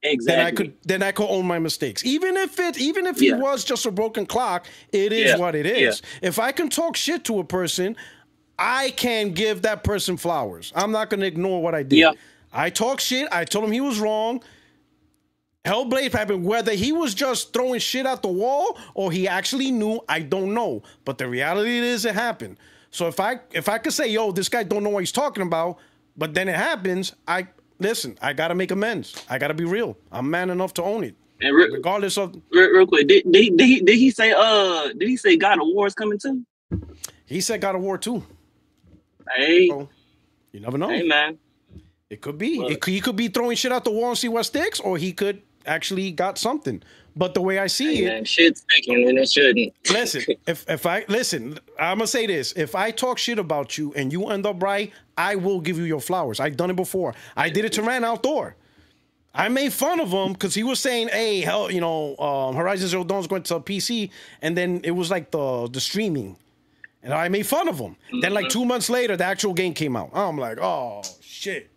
J: exactly,
A: then I could own my mistakes. Even if he was just a broken clock, it is what it is. Yeah. If I can talk shit to a person, I can give that person flowers. I'm not gonna ignore what I did. Yeah. I talk shit. I told him he was wrong. Hellblade happened. Whether he was just throwing shit at the wall or he actually knew, I don't know. But the reality is, it happened. So if I could say, yo, this guy don't know what he's talking about, but then it happens, I gotta make amends. I gotta be real. I'm man enough to own it, and regardless of.
J: Real quick, did he say God of War is coming too?
A: He said God of War 2.
J: Hey,
A: so, you never know.
J: Hey man,
A: it could be. He could be throwing shit out the wall and see what sticks, or he could actually got something. But the way I see it,
J: man, shit's sticking and it shouldn't.
A: Listen, I'm gonna say this: if I talk shit about you and you end up right, I will give you your flowers. I've done it before. I did it to Rand Outdoor. I made fun of him because he was saying, "Hey, hell, Horizon Zero Dawn's going to PC," and then it was like the streaming, and I made fun of him. Then like 2 months later, the actual game came out. I'm like, oh shit.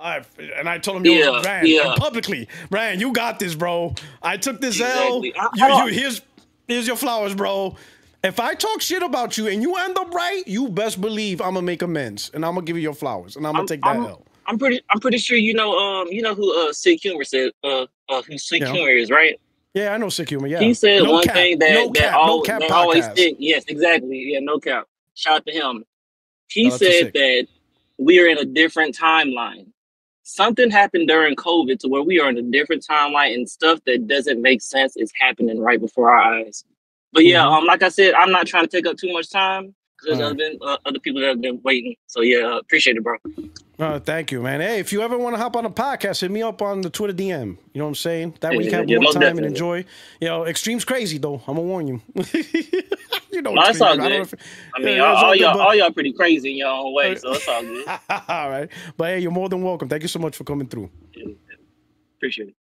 A: And I told him, Rand, publicly, Rand, you got this, bro. I took this L. Here's your flowers, bro. If I talk shit about you and you end up right, you best believe I'm gonna make amends and I'm gonna give you your flowers and I'm gonna take that L.
J: I'm pretty sure you know who Sick Humor said who Sick Humor is, right?
A: Yeah, I know Sick Humor. Yeah,
J: he said one thing that always stick. Yes, exactly. Yeah, no cap. Shout out to him. He said that we are in a different timeline. Something happened during COVID to where we are in a different timeline and stuff that doesn't make sense is happening right before our eyes. But yeah, like I said, I'm not trying to take up too much time because there's been other people that have been waiting. So yeah, appreciate it, bro.
A: Thank you, man. Hey, if you ever want to hop on a podcast, hit me up on the Twitter DM. You know what I'm saying? That way you can have more time and enjoy. Extreme's crazy though. I'm gonna warn you.
J: No, it's all good. All y'all pretty crazy in your own way, so it's all good.
A: All right, but hey, you're more than welcome. Thank you so much for coming through.
J: Yeah. Appreciate it.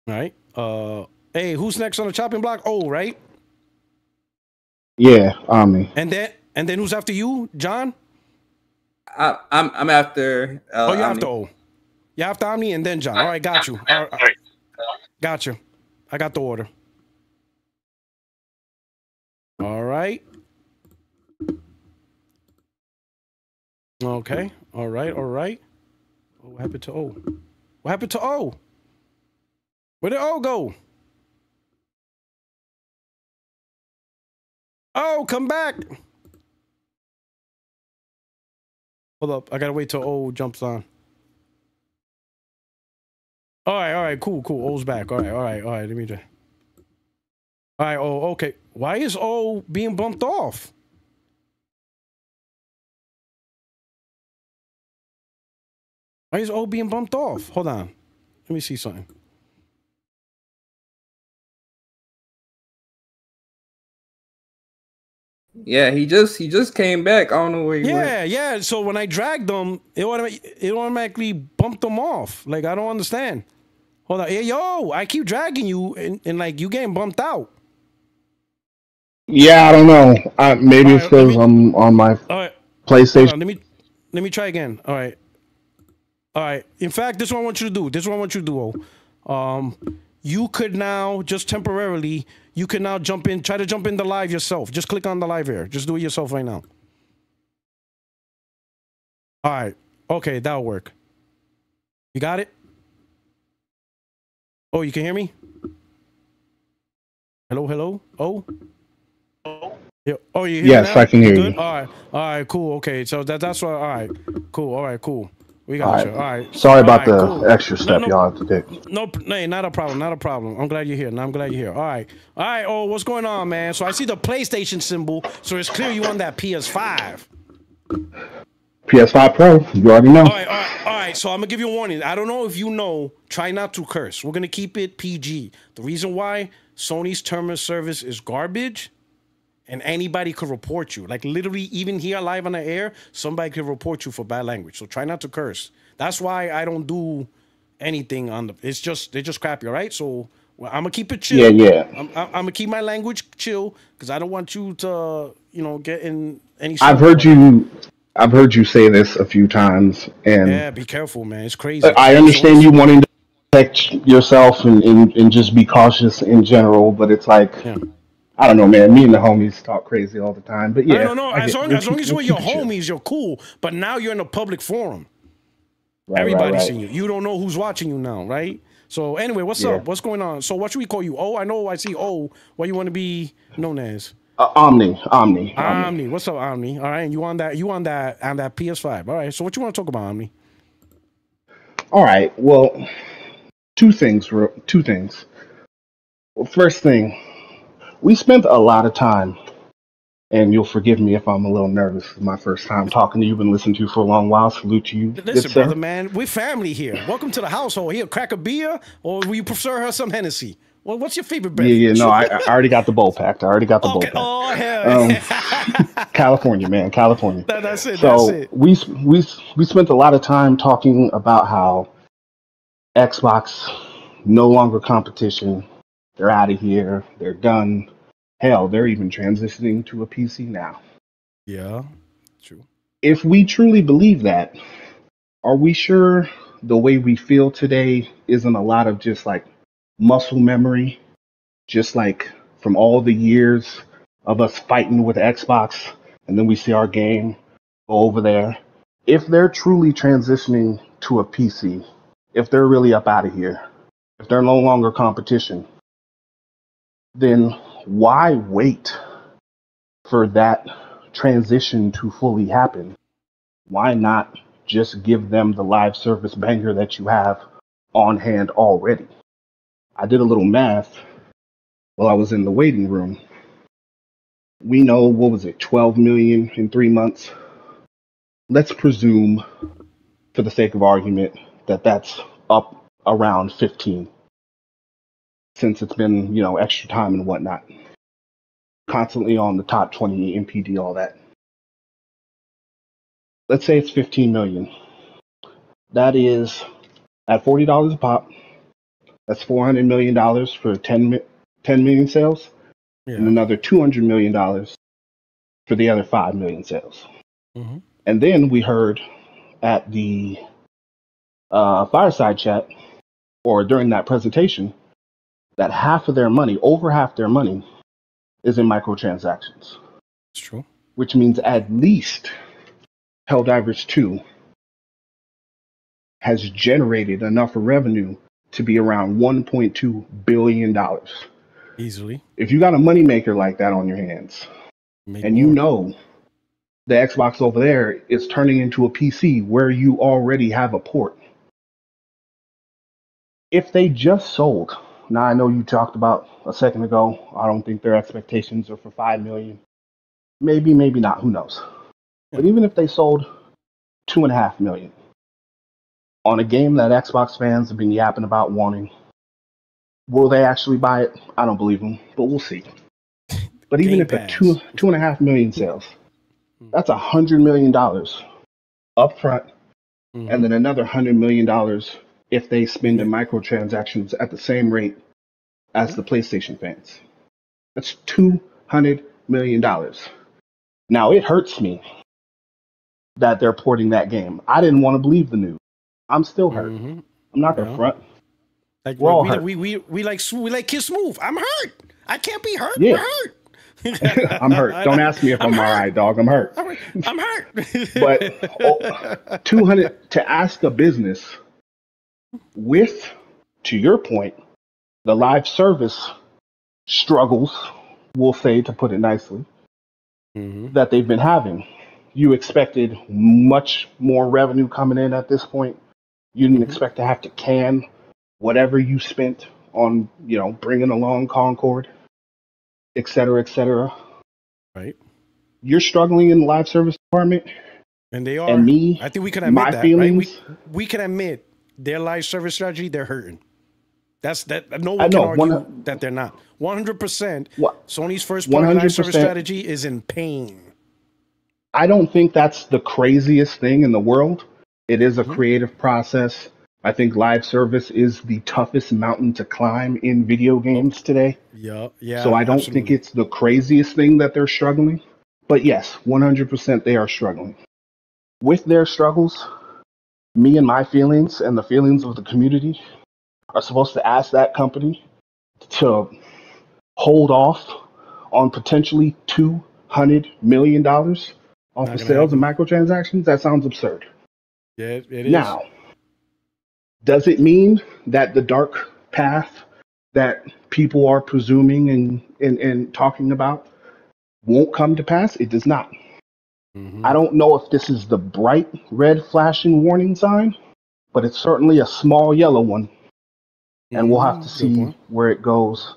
A: All right. Hey, who's next on the chopping block? Oh, right.
L: Yeah, Omni.
A: And then who's after you, John?
M: I'm after.
A: You're after O. You're after Omni and then John. All right, got you. All right. Got you. I got the order. All right. Okay. All right. Oh, what happened to O? What happened to O? Where did O go? Oh, come back. Hold up. I gotta wait till O jumps on. All right, cool. O's back. All right. Let me just. All right, O, okay. Why is O being bumped off? Why is O being bumped off? Hold on. Let me see something.
M: Yeah, he just came back. I don't know where he went.
A: Yeah. So when I dragged him, it automatically bumped him off. Like, I don't understand. Hold on. Hey, yo, I keep dragging you and like you getting bumped out.
L: Yeah, I don't know. Maybe it's because I'm on my PlayStation.
A: Let me try again. All right. In fact, this is what I want you to do. You could now just temporarily. You can now try to jump in the live yourself. Just click on the live here. Just do it yourself right now. All right. Okay, that'll work. You got it? Oh, you can hear me? Hello? Oh? Yeah. Oh, you hear me now?
L: Yes, I can hear you.
A: All right, cool. Okay, so that's what. All right, cool. We got you. All right.
L: Sorry about the
A: cool.
L: extra step y'all have to take.
A: No, not a problem. Not a problem. I'm glad you're here. I'm glad you're here. All right. Oh, what's going on, man? So I see the PlayStation symbol. So it's clear you on that PS5.
L: PS5 Pro. You already know.
A: All right. So I'm gonna give you a warning. I don't know if you know. Try not to curse. We're gonna keep it PG. The reason why Sony's term of service is garbage. And anybody could report you. Like literally, even here live on the air, somebody could report you for bad language. So try not to curse. That's why I don't do anything on the. They're just crappy, all right? So I'm gonna keep it chill.
L: Yeah.
A: I'm gonna keep my language chill because I don't want you to, get in any.
L: I've heard you say this a few times, and
A: yeah, be careful, man. It's crazy.
L: I understand you wanting to protect yourself and just be cautious in general, but it's like. Yeah. I don't know, man. Me and the homies talk crazy all the time, but yeah.
A: No. As long as you're with your homies, you're cool. But now you're in a public forum. Everybody's seeing you. You don't know who's watching you now, right? So anyway, what's up? What's going on? So what should we call you? Oh, I see. Oh, what you want to be known as?
L: Omni.
A: What's up, Omni? All right, and you on that PS5. All right. So what you want to talk about, Omni?
L: All right. Well, two things. Well, first thing. We spent a lot of time, and you'll forgive me if I'm a little nervous. It's my first time talking to you. Been listening to you for a long while. Salute to you.
A: Listen, brother, man. We're family here. Welcome to the household. Here, crack a beer, or will you prefer her some Hennessy? Well, what's your favorite beverage?
L: Yeah. No, I already got the bowl packed. Bowl packed.
A: Oh, hell.
L: California, man. California.
A: That's it.
L: So we spent a lot of time talking about how Xbox no longer competition. They're out of here. They're done. Hell, they're even transitioning to a PC now.
A: Yeah, true.
L: If we truly believe that, are we sure the way we feel today isn't a lot of just like muscle memory? Just like from all the years of us fighting with Xbox, and then we see our game go over there. If they're truly transitioning to a PC, if they're really up out of here, if they're no longer competition, then why wait for that transition to fully happen? Why not just give them the live service banger that you have on hand already? I did a little math while I was in the waiting room. We know, what was it, 12 million in 3 months? Let's presume, for the sake of argument, that that's up around 15. Since it's been, extra time and whatnot. Constantly on the top 20, MPD, all that. Let's say it's 15 million. That is, at $40 a pop, that's $400 million for 10 million sales, and another $200 million for the other 5 million sales. Mm-hmm. And then we heard at the fireside chat, or during that presentation, that over half their money, is in microtransactions.
A: It's true.
L: Which means at least Helldivers 2 has generated enough revenue to be around $1.2 billion.
A: Easily.
L: If you got a moneymaker like that on your hands, and you know the Xbox over there is turning into a PC where you already have a port. If they just sold, now I know you talked about a second ago, I don't think their expectations are for 5 million. Maybe not, who knows. But even if they sold 2.5 million on a game that Xbox fans have been yapping about wanting, will they actually buy it? I don't believe them, but we'll see. But even if at 2.5 million sales, that's $100 million up front, and then another $100 million if they spend in microtransactions at the same rate as the PlayStation fans. That's $200 million. Now, it hurts me that they're porting that game. I didn't want to believe the news. I'm still hurt. I'm not going to front.
A: Like, we're all hurt. We like Kiss Smooth. I'm hurt. I can't be hurt. Yeah. We're hurt.
L: I'm hurt. Don't ask me if I'm all right, dog. I'm hurt.
A: I'm hurt.
L: But 200 to ask a business with, to your point, the live service struggles, we'll say, to put it nicely, that they've been having. you expected much more revenue coming in at this point. You didn't expect to have to can whatever you spent on, bringing along Concord, et cetera,
A: right?
L: You're struggling in the live service department,
A: and they are.
L: And me,
A: I think we can admit
L: my
A: that,
L: feelings,
A: right? We can admit their live service strategy, they're hurting. That's that. No one can argue that they're not. 100%. Sony's first party live service strategy is in pain.
L: I don't think that's the craziest thing in the world. It is a creative process. I think live service is the toughest mountain to climb in video games today.
A: Yeah.
L: So I don't think it's the craziest thing that they're struggling. But yes, 100% they are struggling. With their struggles, me and my feelings and the feelings of the community are supposed to ask that company to hold off on potentially $200 million off of sales and microtransactions. That sounds absurd.
A: Yeah, it is.
L: Now, does it mean that the dark path that people are presuming and talking about won't come to pass? It does not. I don't know if this is the bright red flashing warning sign, but it's certainly a small yellow one. And we'll have to see where it goes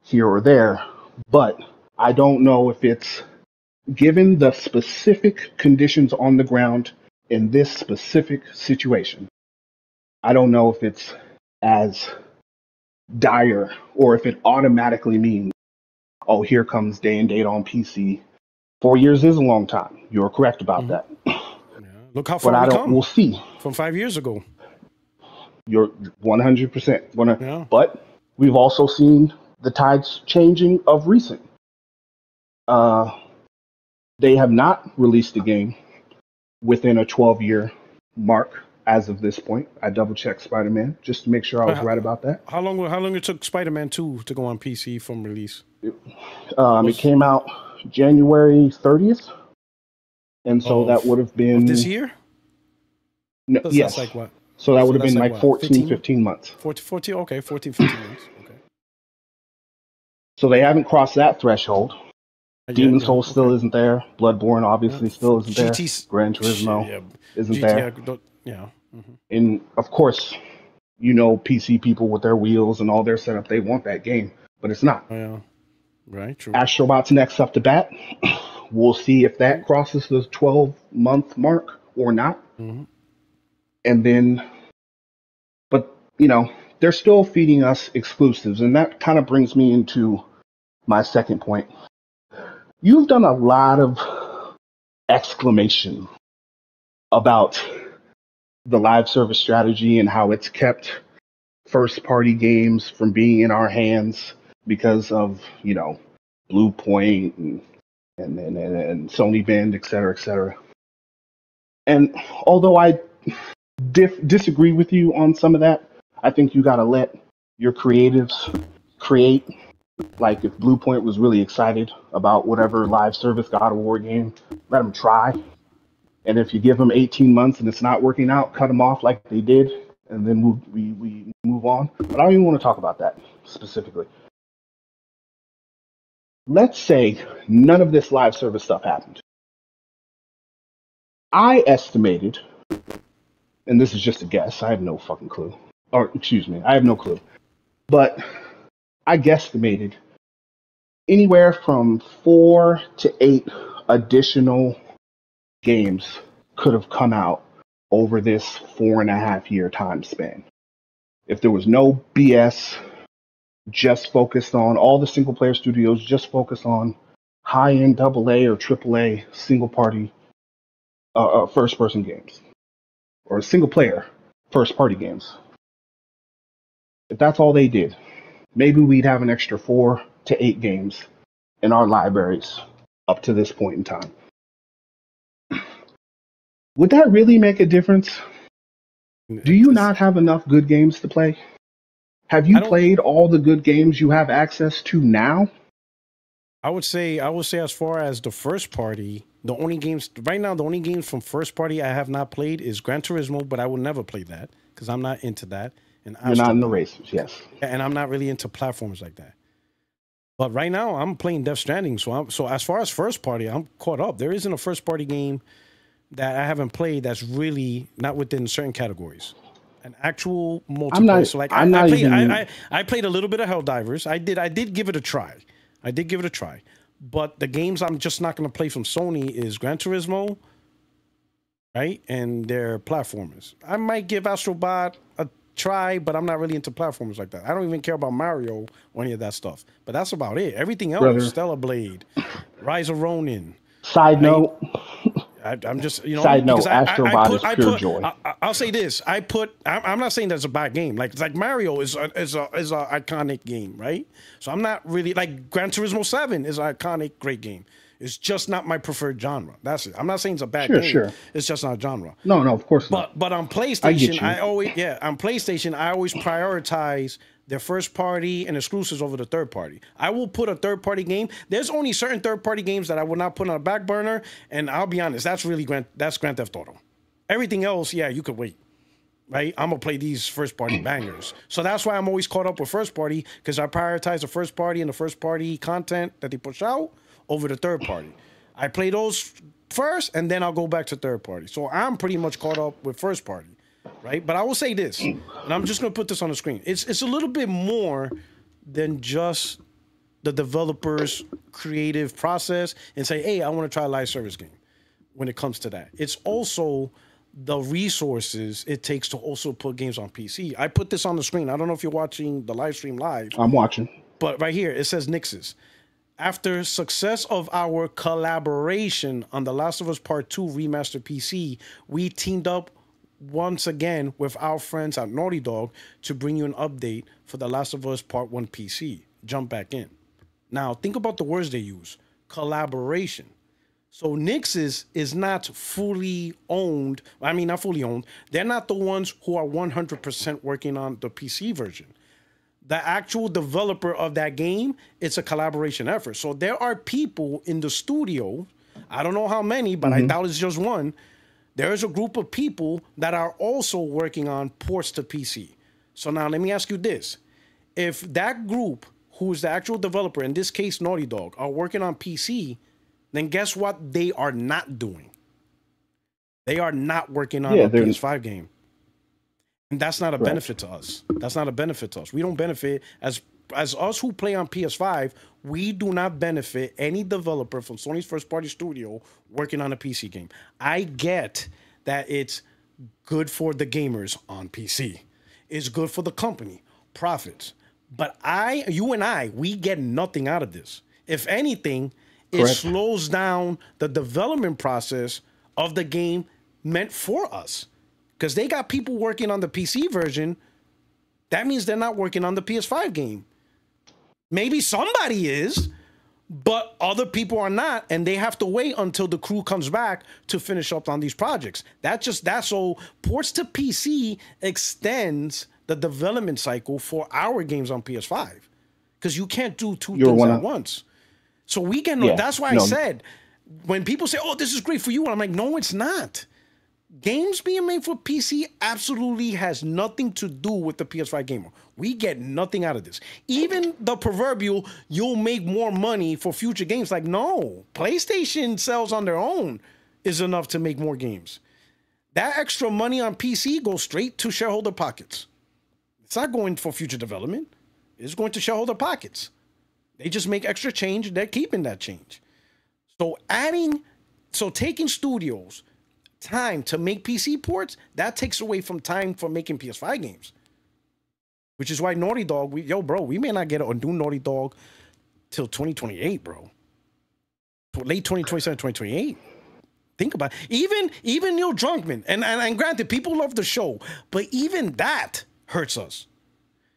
L: here or there. But I don't know if it's, given the specific conditions on the ground in this specific situation, I don't know if it's as dire or if it automatically means, oh, here comes day and date on PC. 4 years is a long time. You're correct about that.
A: Yeah. Look how far
L: we'll see.
A: From 5 years ago.
L: You're 100%. But we've also seen the tides changing of recent. They have not released a game within a 12-year mark as of this point. I double-checked Spider-Man just to make sure I was right about that.
A: How long it took Spider-Man 2 to go on PC from release?
L: It came out January 30th. And so that would have been...
A: this year?
L: No, yes.
A: Like what?
L: So that would have been like 14, 15 months.
A: 14, okay, 14, 15 months. Okay.
L: So they haven't crossed that threshold. Demon's Souls still isn't there. Bloodborne obviously still isn't there. Gran Turismo isn't there. And of course, PC people with their wheels and all their setup, they want that game, but it's not.
A: Yeah. Right, true.
L: Astrobot's next up to bat. We'll see if that crosses the 12-month mark or not. And then, but, they're still feeding us exclusives. And that kind of brings me into my second point. You've done a lot of exclamation about the live service strategy and how it's kept first-party games from being in our hands because of, Blue Point and Sony Bend, et cetera, et cetera. And although I disagree with you on some of that, I think you got to let your creatives create. Like if Blue Point was really excited about whatever live service God of War game, let them try. And if you give them 18 months and it's not working out, cut them off like they did, and then we move on. But I don't even want to talk about that specifically. Let's say none of this live service stuff happened. I estimated, and this is just a guess, I have no fucking clue. Or, excuse me, I have no clue. But I guesstimated anywhere from 4 to 8 additional games could have come out over this 4.5-year time span. If there was no BS, just focused on all the single player studios, just focused on high-end AA or AAA single party first person games or single player first party games. If that's all they did, maybe we'd have an extra 4 to 8 games in our libraries up to this point in time. Would that really make a difference? Do you not have enough good games to play? Have you played all the good games you have access to now?
A: I would say as far as the first party, the only games from first party I have not played is Gran Turismo, but I will never play that because I'm not into that. And
L: you're not in the races, yes.
A: And I'm not really into platforms like that. But right now, I'm playing Death Stranding, so as far as first party, I'm caught up. There isn't a first party game that I haven't played that's really not within certain categories. An actual multiplayer. So like I played a little bit of Helldivers. I did give it a try. But the games I'm just not going to play from Sony is Gran Turismo, right? And their platformers. I might give Astrobot a try, but I'm not really into platformers like that. I don't even care about Mario or any of that stuff. But that's about it. Everything else, Stellar Blade, Rise of Ronin.
L: Side note.
A: I'm just, you know.
L: Side note, Astrobot is pure joy.
A: I'll say this. I'm not saying that's a bad game. Like Mario is a iconic game, right? So I'm not really, like Gran Turismo 7 is an iconic, great game. It's just not my preferred genre. That's it. I'm not saying it's a bad game. Sure. It's just not a genre.
L: No, of course not.
A: But on PlayStation, I always prioritize their first party and exclusives over the third party. I will put a third party game. There's only certain third party games that I will not put on a back burner, and I'll be honest, that's Grand Theft Auto. Everything else, yeah, you could wait. Right? I'm gonna play these first party bangers. So that's why I'm always caught up with first party, because I prioritize the first party and the first party content that they push out over the third party. I play those first, and then I'll go back to third party. So I'm pretty much caught up with first party, right? But I will say this, and I'm just going to put this on the screen. It's a little bit more than just the developer's creative process and say, hey, I want to try a live service game when it comes to that. It's also the resources it takes to also put games on PC. I put this on the screen. I don't know if you're watching the live stream live.
L: I'm watching.
A: But right here, it says Nix's. After success of our collaboration on The Last of Us Part 2 Remastered PC, we teamed up once again with our friends at Naughty Dog to bring you an update for The Last of Us Part 1 PC. Jump back in. Now, think about the words they use. Collaboration. So Nix's is not fully owned. I mean, not fully owned. They're not the ones who are 100% working on the PC version. The actual developer of that game, it's a collaboration effort. So there are people in the studio, I don't know how many, but I doubt it's just one. There is a group of people that are also working on ports to PC. So now let me ask you this. If that group, who's the actual developer, in this case Naughty Dog, are working on PC, then guess what they are not doing? They are not working on a PS5 game. And that's not a benefit to us. That's not a benefit to us. We don't benefit, as us who play on PS5, we do not benefit any developer from Sony's first party studio working on a PC game. I get that it's good for the gamers on PC. It's good for the company, profits. But you and I, we get nothing out of this. If anything, it slows down the development process of the game meant for us. Because they got people working on the PC version. That means they're not working on the PS5 game. Maybe somebody is, but other people are not, and they have to wait until the crew comes back to finish up on these projects. That's so ports to PC extends the development cycle for our games on PS5. Because you can't do two things at once. So we can, that's why I said, when people say, oh, this is great for you, I'm like, no, it's not. Games being made for PC absolutely has nothing to do with the PS5 gamer. We get nothing out of this. Even the proverbial, you'll make more money for future games. Like, no, PlayStation sales on their own is enough to make more games. That extra money on PC goes straight to shareholder pockets. It's not going for future development. It's going to shareholder pockets. They just make extra change. They're keeping that change. So taking studios time to make PC ports, that takes away from time for making PS5 games. Which is why Naughty Dog, we may not get a new Naughty Dog till 2028, bro. Late 2027, 2028. Think about it. Even Neil Druckmann, and granted, people love the show, but even that hurts us.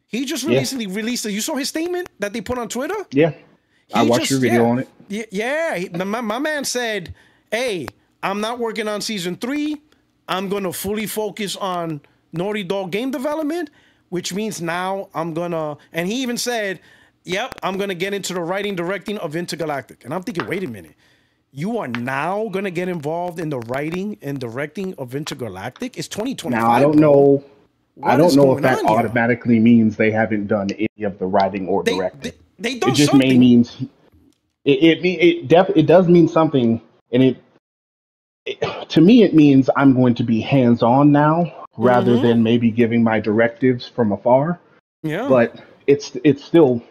A: He just recently released you saw his statement that they put on Twitter?
L: Yeah. I watched your video on it.
A: Yeah. My man said, hey, I'm not working on season 3. I'm going to fully focus on Naughty Dog game development, which means now I'm going to, and he even said, yep, I'm going to get into the writing, directing of Intergalactic. And I'm thinking, wait a minute. You are now going to get involved in the writing and directing of Intergalactic? It's 2025.
L: Now, I don't know if that automatically means they haven't done any of the writing or directing.
A: They done
L: it just
A: something.
L: means it does mean something, and to me it means I'm going to be hands on now rather than maybe giving my directives from afar.
A: Yeah,
L: but that's still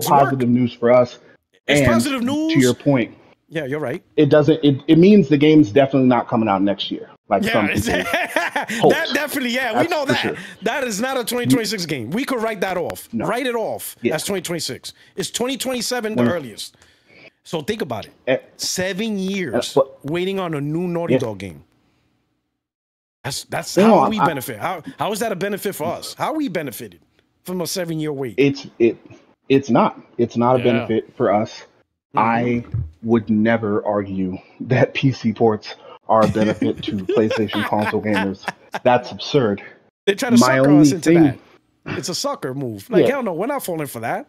L: positive news for us.
A: It's
L: and
A: positive news.
L: To your point,
A: yeah, you're right.
L: It means the game's definitely not coming out next year. Like some people
A: that definitely, we know that.
L: Sure.
A: That is not a 2026 game. We could write that off.
L: No.
A: Write it off. That's 2026. It's 2027 the earliest. So think about it. 7 years waiting on a new Naughty Dog game. That's how we benefit. How is that a benefit for us? How we benefited from a 7-year wait?
L: It's not a benefit for us. I would never argue that PC ports are a benefit to PlayStation console gamers. That's absurd.
A: They try to sucker us into that. It's a sucker move. Like, hell no, we're not falling for that.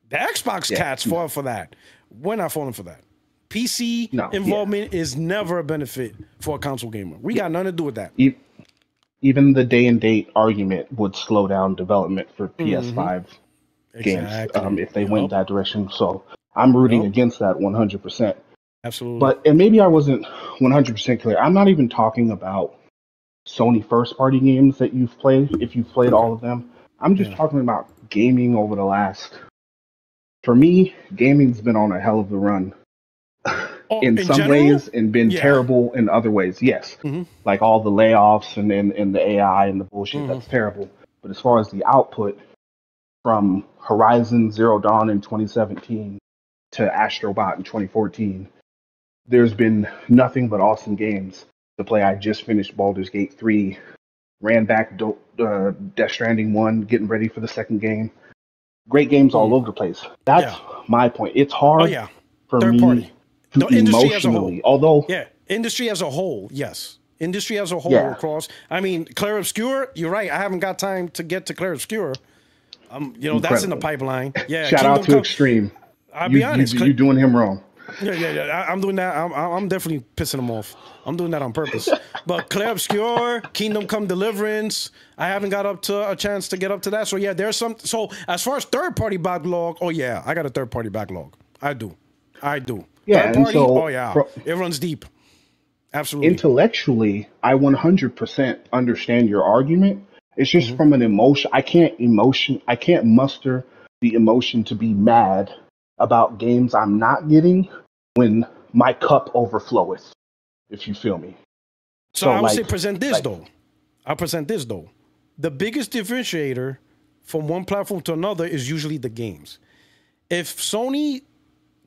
A: The Xbox cats fall for that. We're not falling for that. PC involvement is never a benefit for a console gamer. We got nothing to do with that.
L: Even the day and date argument would slow down development for PS5 games if they went that direction. So I'm rooting against that 100%.
A: Absolutely.
L: And maybe I wasn't 100% clear. I'm not even talking about Sony first-party games that you've played, if you've played all of them. I'm just talking about gaming over the last... For me, gaming's been on a hell of a run. in some general? Ways and been terrible in other ways. Yes. Like all the layoffs and the AI and the bullshit, that's terrible. But as far as the output from Horizon Zero Dawn in 2017 to Astrobot in 2014, there's been nothing but awesome games to play. I just finished Baldur's Gate 3, ran back Death Stranding 1, getting ready for the second game. Great games all over the place. That's my point. It's hard for
A: Third
L: me
A: party.
L: to emotionally, although...
A: Yeah, industry as a whole, yes. Industry as a whole across. I mean, Clair Obscur, you're right. I haven't got time to get to Clair Obscur. That's in the pipeline. Yeah.
L: Shout out to Extreme.
A: I'll be honest.
L: You're doing him wrong.
A: Yeah. I'm doing that. I'm definitely pissing him off. I'm doing that on purpose. But Clair Obscur, Kingdom Come Deliverance, I haven't got up to a chance to get up to that. So there's some. So as far as third-party backlog, I got a third-party backlog. I do.
L: Yeah,
A: third party, it runs deep. Absolutely.
L: Intellectually, I 100% understand your argument. It's just from an emotion. I can't muster the emotion to be mad about games I'm not getting when my cup overfloweth, if you feel me.
A: So I would say present this though. I'll present this though. The biggest differentiator from one platform to another is usually the games. If Sony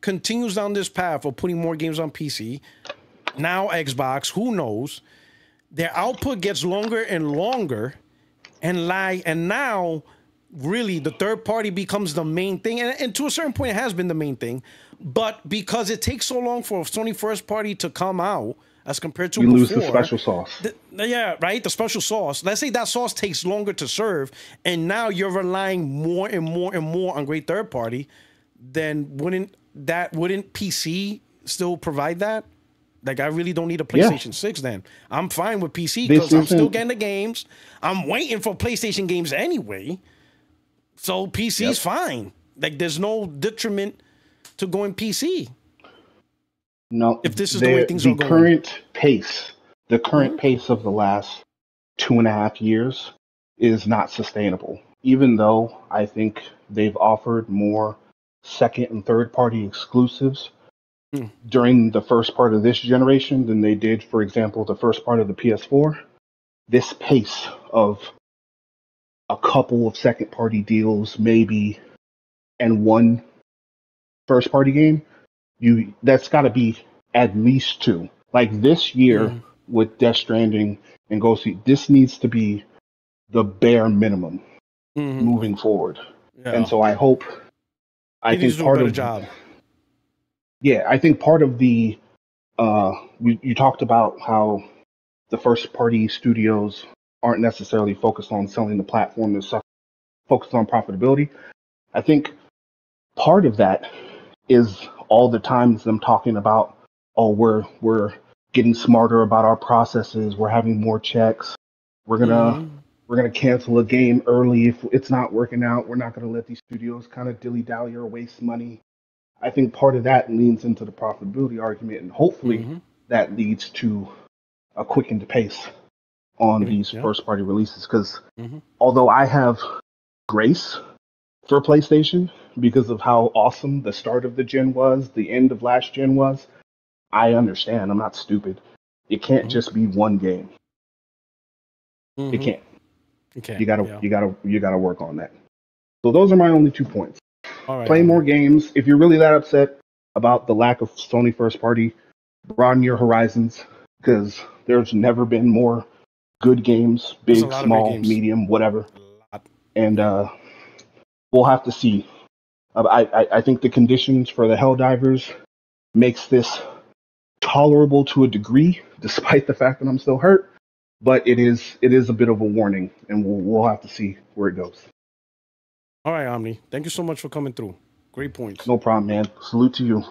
A: continues down this path of putting more games on PC, now Xbox, who knows, their output gets longer and longer, and now really the third party becomes the main thing, and to a certain point it has been the main thing, but because it takes so long for Sony first party to come out as compared to before,
L: lose the special sauce.
A: The special sauce. Let's say that sauce takes longer to serve, and now you're relying more and more and more on great third party. Then wouldn't PC still provide that? Like, I really don't need a PlayStation 6 then. I'm fine with PC because I'm still getting the games. I'm waiting for PlayStation games anyway. So PC's fine. Like, there's no detriment to going PC.
L: No.
A: If this is the way things are going.
L: The current pace of the last 2.5 years is not sustainable. Even though I think they've offered more second and third party exclusives during the first part of this generation than they did, for example, the first part of the PS4. This pace of a couple of second party deals, maybe, and one first party game, that's got to be at least 2. Like this year with Death Stranding and Ghost, this needs to be the bare minimum moving forward. And so I think part of job. Yeah, I think part of the you talked about how the first party studios aren't necessarily focused on selling the platform, they're focused on profitability. I think part of that is all the times them talking about, we're getting smarter about our processes, we're having more checks, we're gonna we're going to cancel a game early if it's not working out. We're not going to let these studios kind of dilly-dally or waste money. I think part of that leans into the profitability argument, and hopefully that leads to a quickened pace on these first-party releases. Because although I have grace for PlayStation because of how awesome the start of the gen was, the end of last gen was, I understand. I'm not stupid. It can't just be one game. It can't.
A: Okay.
L: You gotta work on that. So those are my only 2 points.
A: All right,
L: Play more games. If you're really that upset about the lack of Sony first party, broaden your horizons, because there's never been more good games, big, small, medium, whatever. And we'll have to see. I think the conditions for the Helldivers makes this tolerable to a degree, despite the fact that I'm still hurt. But it is a bit of a warning, and we'll have to see where it goes.
A: All right, Omni. Thank you so much for coming through. Great points.
L: No problem, man. Salute to you.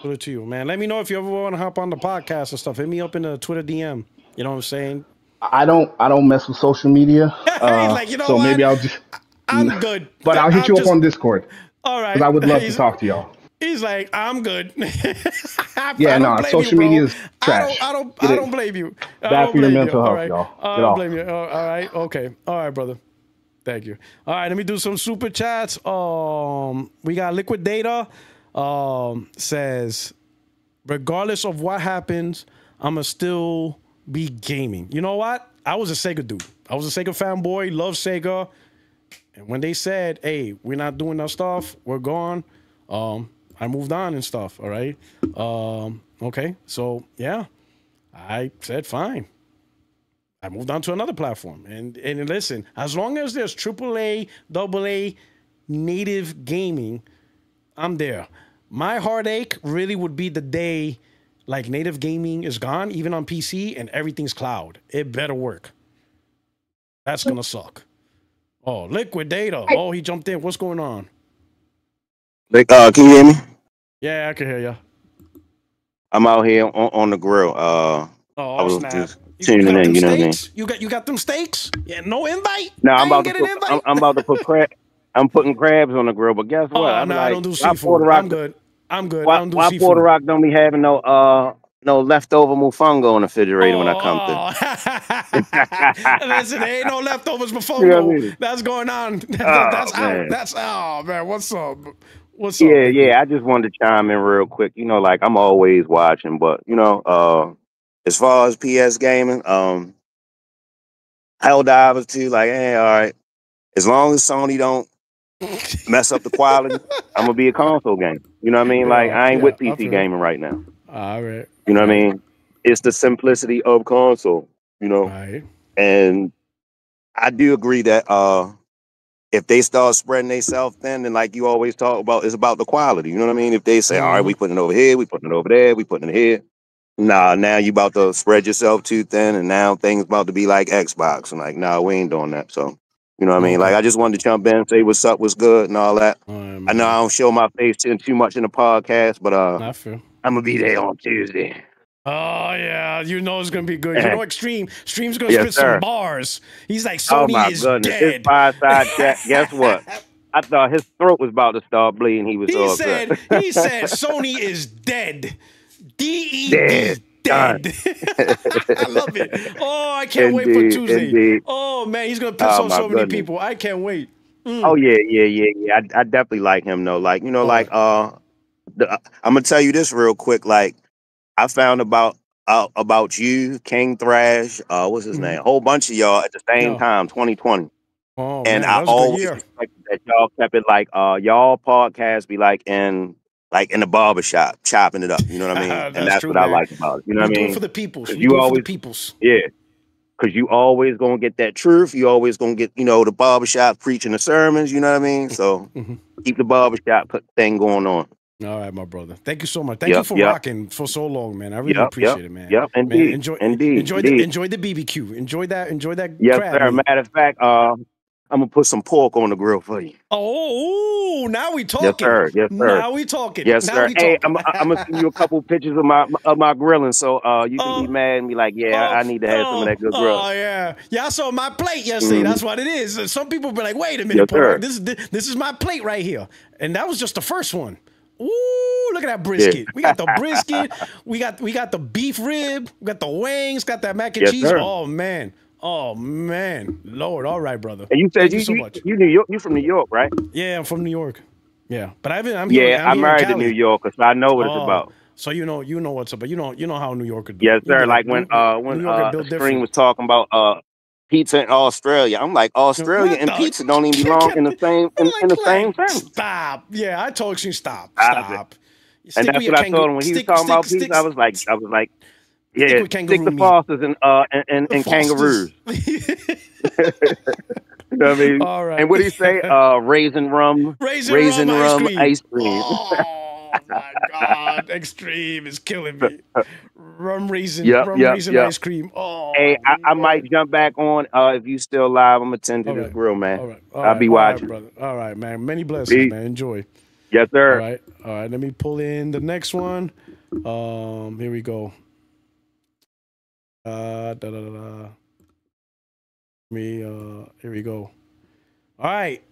A: Salute to you, man. Let me know if you ever want to hop on the podcast and stuff. Hit me up in the Twitter DM. You know what I'm saying?
L: I don't mess with social media.
A: Like, you know
L: so
A: what?
L: Maybe I'll just.
A: I'm good.
L: But I'll hit you up on Discord.
A: All right.
L: Because I would love to talk to y'all.
A: He's like, I'm good.
L: Yeah, no, social media is trash.
A: I don't blame you.
L: Bad for your mental health, y'all.
A: I don't blame you. All right. Okay. All right, brother. Thank you. All right, let me do some super chats. We got Liquid Data. Says, regardless of what happens, I'ma still be gaming. You know what? I was a Sega dude. I was a Sega fanboy. Love Sega. And when they said, "Hey, we're not doing that stuff. We're gone," I moved on and stuff. All right. Okay. So yeah, I said fine. I moved on to another platform. And listen, as long as there's AAA, AA, native gaming, I'm there. My heartache really would be the day like native gaming is gone, even on PC, and everything's cloud. It better work. That's gonna suck. Oh, Liquid Data. Oh, he jumped in. What's going on?
N: Can you hear me?
A: Yeah, I can hear you.
N: I'm out here on the grill. I was
A: snap.
N: just tuning in. You know what I mean?
A: You got them steaks? Yeah, no invite.
N: No, I'm about to put I'm putting crabs on the grill. But guess what?
A: Oh, no, I don't do seafood. I'm good. I'm good. I don't do seafood.
N: Why Puertorock don't be having no leftover mofongo in the refrigerator when I come
A: through? Listen, there ain't no leftovers mofongo. You know what I mean? That's going on. That's out. That's man. What's up? What's up?
N: Yeah. I just wanted to chime in real quick. You know, like I'm always watching, but you know, as far as PS gaming, Helldivers too. Like, all right. As long as Sony don't mess up the quality, I'm gonna be a console gamer. You know what I mean? Like I ain't with PC gaming right now.
A: All right.
N: You know what I mean? It's the simplicity of console, you know.
A: Right.
N: And I do agree that if they start spreading themselves thin, then like you always talk about, it's about the quality. You know what I mean? If they say, all right, we putting it over here, we putting it over there, we putting it here. Nah, now you about to spread yourself too thin, and now things about to be like Xbox. And like, nah, we ain't doing that. So, you know what I mean? Like, I just wanted to jump in and say what's up, what's good, and all that. I know I don't show my face too much in the podcast, but I'm gonna be there on Tuesday.
A: Oh yeah, you know it's gonna be good. You know, Stream's gonna spit some bars. He's like, Sony is dead.
N: His fireside chat. Guess what? I thought his throat was about to start bleeding. He
A: said, Sony is dead. DED. Dead. I love it. Oh, I can't wait for Tuesday. Indeed. Oh man, he's gonna piss off so many people. I can't wait.
N: Oh yeah. I definitely like him though. Like, you know, I'm gonna tell you this real quick. Like, I found about you, King Thrash, what's his name? A whole bunch of y'all at the same time, 2020.
A: Oh,
N: and
A: man,
N: I always expected that y'all kept it like y'all podcast be like in the barbershop, chopping it up. You know what I mean? And that's
A: true,
N: what I like about it. You know what I mean?
A: Do it for the peoples.
N: You always, for the
A: peoples.
N: Yeah. Because you always gonna get that truth. You always gonna get, you know, the barbershop preaching the sermons. You know what I mean? So keep the barbershop thing going on.
A: All right, my brother. Thank you so much. Thank you for rocking for so long, man. I really appreciate it, man.
N: Yep, indeed.
A: Man, enjoy the BBQ. Enjoy that.
N: Yes,
A: crab
N: sir.
A: meat.
N: Matter of fact, I'm gonna put some pork on the grill for you.
A: Oh, now we talking.
N: Yes, sir. Yes, sir.
A: Now we talking.
N: Yes,
A: now
N: sir.
A: We
N: hey,
A: talking.
N: I'm gonna send you a couple pictures of my grilling, so you can be mad and be like, yeah, I need to have some of that good grill.
A: Oh yeah, yeah. I saw my plate yesterday. That's what it is. Some people be like, wait a minute,
N: Yes,
A: Puertorock,
N: sir.
A: this is my plate right here, and that was just the first one. Ooh, look at that brisket. We got the brisket. We got the beef rib. We got the wings. Got that mac and
N: Yes,
A: cheese.
N: sir.
A: Oh man. Lord. All right, brother.
N: And you said
A: Thank you so much.
N: you New York. You from New York, right?
A: Yeah, I'm from New York. Yeah, but I'm
N: I'm
A: here
N: married
A: in
N: to
A: Cali.
N: New Yorkers, so I know what it's about.
A: So you know what's up, but you know how New Yorker do.
N: Yes,
A: You
N: sir.
A: be
N: Like when
A: New Yorker built
N: Stream
A: different.
N: was talking about pizza in Australia. I'm like, Australia and pizza don't even belong in the same in the same sentence.
A: Stop. Yeah, I told you stop.
N: And that's what I told him when he was talking about pizza. I was like, yeah, stick to Fosters and kangaroos. You know what I mean?
A: All right.
N: And what do you say? Raisin rum ice cream.
A: Oh my God, extreme is killing me. Rum raisin ice cream. Oh,
N: hey, I might jump back on if you still live. I'm attending this grill, man.
A: All right.
N: I'll be watching,
A: brother. All right, man. Many blessings, man. Enjoy.
N: Yes, sir.
A: All right. Let me pull in the next one. Here we go. Here we go. All right.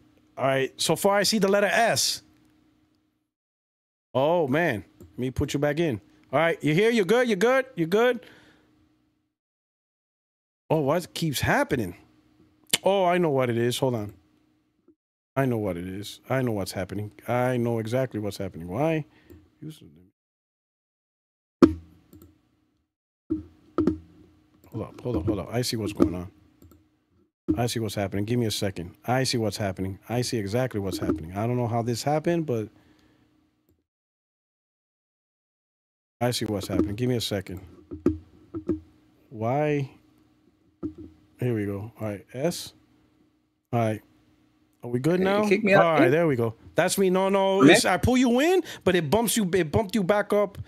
A: So far, I see the letter S. Oh man, let me put you back in. All right, you here? You good? You good? Oh, what keeps happening? Oh, I know what it is. Hold on. I know what it is. I know what's happening. I know exactly what's happening. Why? Hold up. I see what's going on. I see what's happening. Give me a second. I see what's happening. I see exactly what's happening. I don't know how this happened, but I see what's happening. Give me a second. Why? Here we go. All right, S. All right. Are we good now?
M: Kick me out.
A: All right, there we go. That's me. No. I pull you in, but it bumped you back up.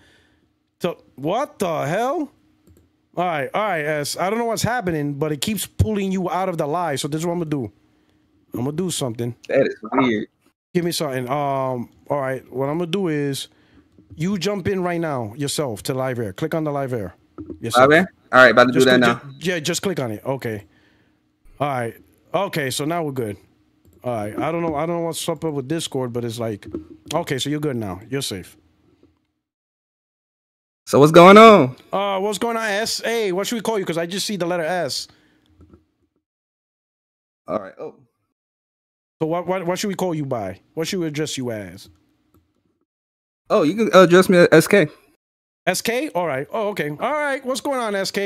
A: So what the hell? All right, S. I don't know what's happening, but it keeps pulling you out of the live. So this is what I'm gonna do. I'm gonna do something.
M: That is weird.
A: Give me something. All right. What I'm gonna do is you jump in right now yourself to live air. Click on the live air.
M: Live air? All right, about to do that now.
A: Just click on it. Okay. All right. Okay, so now we're good. All right. I don't know what's up with Discord, but it's like, okay, so you're good now. You're safe.
M: So what's going on?
A: What's going on, S? Hey, what should we call you? Because I just see the letter S.
M: All right. Oh.
A: So what should we call you by? What should we address you as?
M: Oh, you can address me as SK.
A: SK? All right. Oh, okay. All right. What's going on, SK?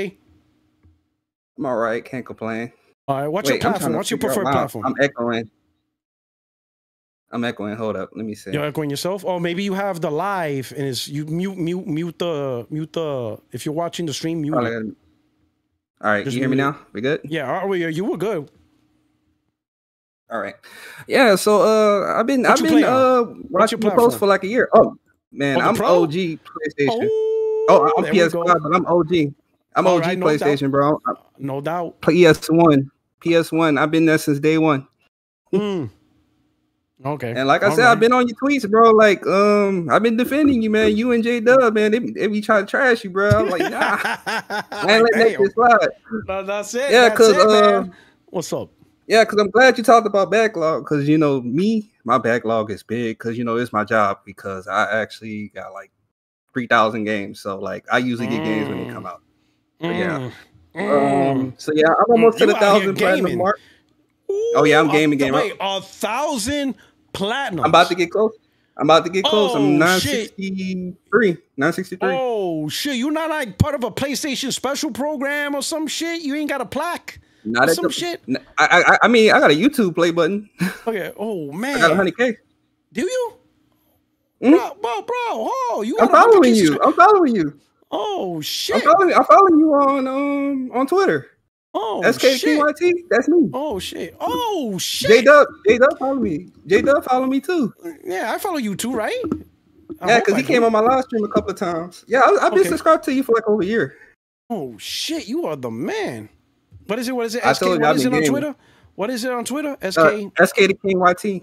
M: I'm all right. Can't complain.
A: All right. What's your platform? What's your preferred platform?
M: I'm echoing. Hold up. Let me see.
A: You're echoing yourself? Oh, maybe you have the live and it's you mute the if you're watching the stream, mute it.
M: All right. You hear me now? We good?
A: Yeah. You were good.
M: All right. Yeah. So I've been watching the post for like a year. Oh man, I'm OG PlayStation. I'm PS5, but I'm OG. I'm OG PlayStation, bro.
A: No doubt.
M: PS1. I've been there since day one.
A: Okay.
M: And like I said, I've been on your tweets, bro. Like, I've been defending you, man. You and J Dub, man, they be trying to trash you, bro. I'm like, nah, I ain't letting that slide.
A: No, that's it.
M: Yeah, because
A: what's up?
M: Yeah, because I'm glad you talked about backlog. Because my backlog is big. Because it's my job. Because I actually got like 3,000 games. So like, I usually get games when they come out. So, yeah. So yeah, I'm almost to the 1,000 platinum mark. Oh yeah, I'm gaming.
A: Wait, 1,000 platinum.
M: I'm about to get close. I'm 963.
A: Oh shit! You not like part of a PlayStation special program or some shit? You ain't got a plaque?
M: Not
A: some shit.
M: I mean, I got a YouTube play button.
A: Okay. Oh man.
M: I got 100K.
A: Do you?
M: Mm-hmm.
A: Bro. Oh, you.
M: I'm following you.
A: Oh shit!
M: I'm following you on Twitter.
A: Oh
M: SKTYT, that's me.
A: Oh shit!
M: J Dub follow me. J Dub follow me too.
A: Yeah, I follow you too, right?
M: Yeah, because he came on my live stream a couple of times. Yeah, I've been subscribed to you for like over a year.
A: Oh shit! You are the man. What is it?
M: I told you,
A: what is it on Twitter? What is it on Twitter? SK
M: the King YT.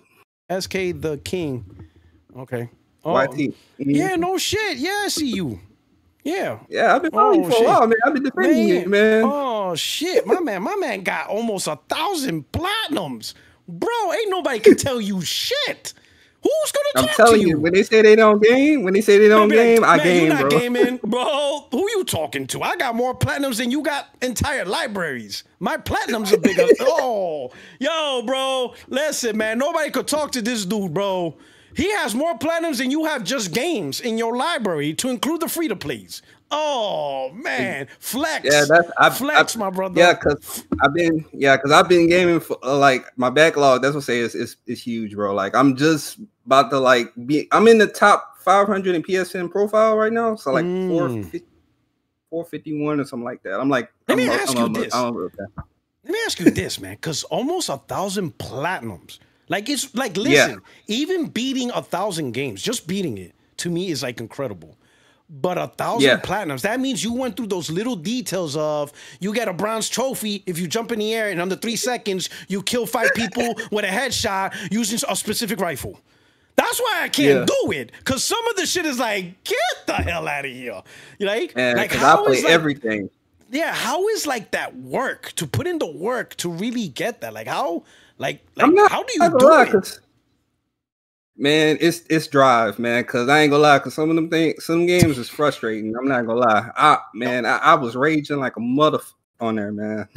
A: SK the King. Okay.
M: YT.
A: Yeah, no shit. Yeah, I see you. Yeah.
M: Yeah, I've been following you for a while, man. I've been defending it, man.
A: Oh shit. My man got almost 1,000 platinums. Bro, ain't nobody can tell you shit. Who's gonna talk to you?
M: I'm telling you, when they say they don't game, I game,
A: you're not
M: bro.
A: gaming, bro. Who you talking to? I got more platinums than you got entire libraries. My platinums are bigger. Yo, bro. Listen, man. Nobody could talk to this dude, bro. He has more platinums than you have just games in your library, to include the free-to-plays. Oh man, flex.
M: Yeah,
A: flex, my brother.
M: Yeah, cause I've been gaming for like my backlog. That's what I say is huge, bro. Like I'm just about to I'm in the top 500 in PSN profile right now. So like 451 or something like that. I'm like,
A: let me ask you this, man, because almost 1,000 platinums. Like it's like, listen, even beating 1,000 games, just beating it to me is like incredible. But 1,000 platinums, that means you went through those little details of you get a bronze trophy if you jump in the air and under 3 seconds you kill 5 people with a headshot using a specific rifle. That's why I can't do it, because some of the shit is like, get the hell out of here. Like
M: how I play everything.
A: Yeah, how is like that work to put in the work to really get that? Like how, how do you do it?
M: Man, it's drive, man. Cause I ain't gonna lie, cause some games is frustrating. I'm not gonna lie. I was raging like a mother on there, man.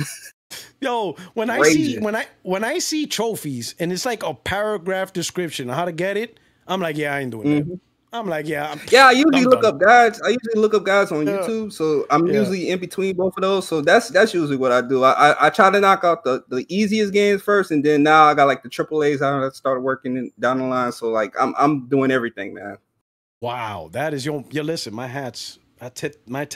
A: Yo, when I see trophies and it's like a paragraph description on how to get it, I'm like, yeah, I ain't doing that. I'm like,
M: I usually look up guides. I usually look up guides on YouTube, so I'm usually in between both of those. So that's usually what I do. I try to knock out the easiest games first, and then now I got like the AAAs. I started working down the line, so like I'm doing everything, man.
A: Wow, that is your listen. My hats. I tip my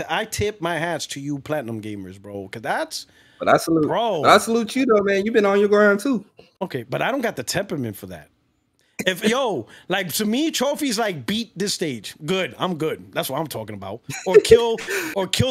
A: hats to you, platinum gamers, bro. Cause that's.
M: But I salute you though, man. You've been on your ground too.
A: Okay, but I don't got the temperament for that. If like to me, trophies like beat this stage. Good, I'm good. That's what I'm talking about. Or kill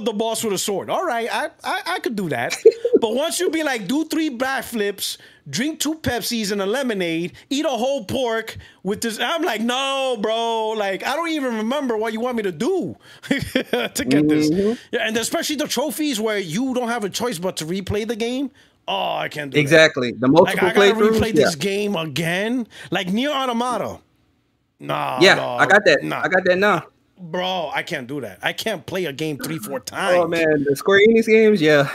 A: the boss with a sword. All right, I could do that. But once you be like, do 3 backflips, drink 2 Pepsis and a lemonade, eat a whole pork with this, I'm like, no, bro. Like I don't even remember what you want me to do to get this. Yeah, and especially the trophies where you don't have a choice but to replay the game. Oh, I can't do
M: exactly.
A: that.
M: The multiple
A: I gotta
M: playthroughs.
A: Replay this game again, like Nier Automata. Nah,
M: I got that.
A: Nah.
M: I got that now,
A: bro. I can't do that. I can't play a game 3-4 times.
M: Oh man, the Square Enix games, yeah.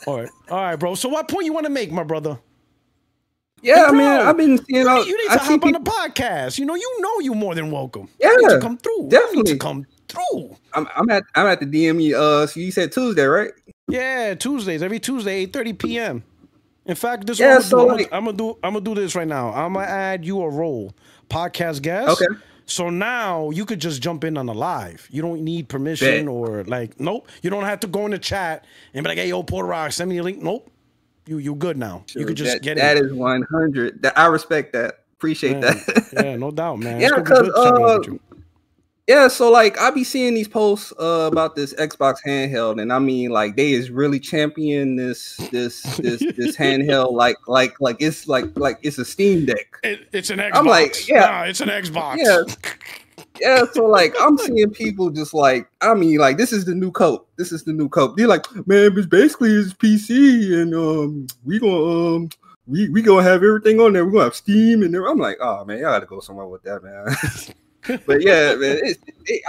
A: All right, bro. So, what point you want to make, my brother?
M: Yeah,
A: bro,
M: man, I've been seeing.
A: You need to hop on the podcast. You more than welcome.
M: Yeah,
A: you need to come through.
M: Definitely
A: you need to come through.
M: I'm at the DM. So you said Tuesday, right?
A: Yeah, Tuesdays. Every Tuesday, 8:30 p.m. In fact, this
M: yeah,
A: is what I'm gonna do this right now. I'm gonna add you a role, podcast guest.
M: Okay.
A: So now you could just jump in on the live. You don't need permission or like, nope. You don't have to go in the chat and be like, hey, yo, Puertorock, send me a link. Nope. You good now. Sure, you could just get it.
M: That is 100. I respect that. Appreciate that.
A: Yeah, no doubt, man.
M: Yeah, because yeah, so like I be seeing these posts about this Xbox handheld, and I mean like they is really championing this handheld like it's a Steam Deck.
A: It's an Xbox.
M: I'm like,
A: nah, it's an Xbox.
M: Yeah, so like I'm seeing people just like, I mean like this is the new coat. This is the new coat. They're like, man, it's basically it's PC, and we gonna have everything on there. We're gonna have Steam and I'm like, oh man, y'all gotta go somewhere with that, man. But yeah, man,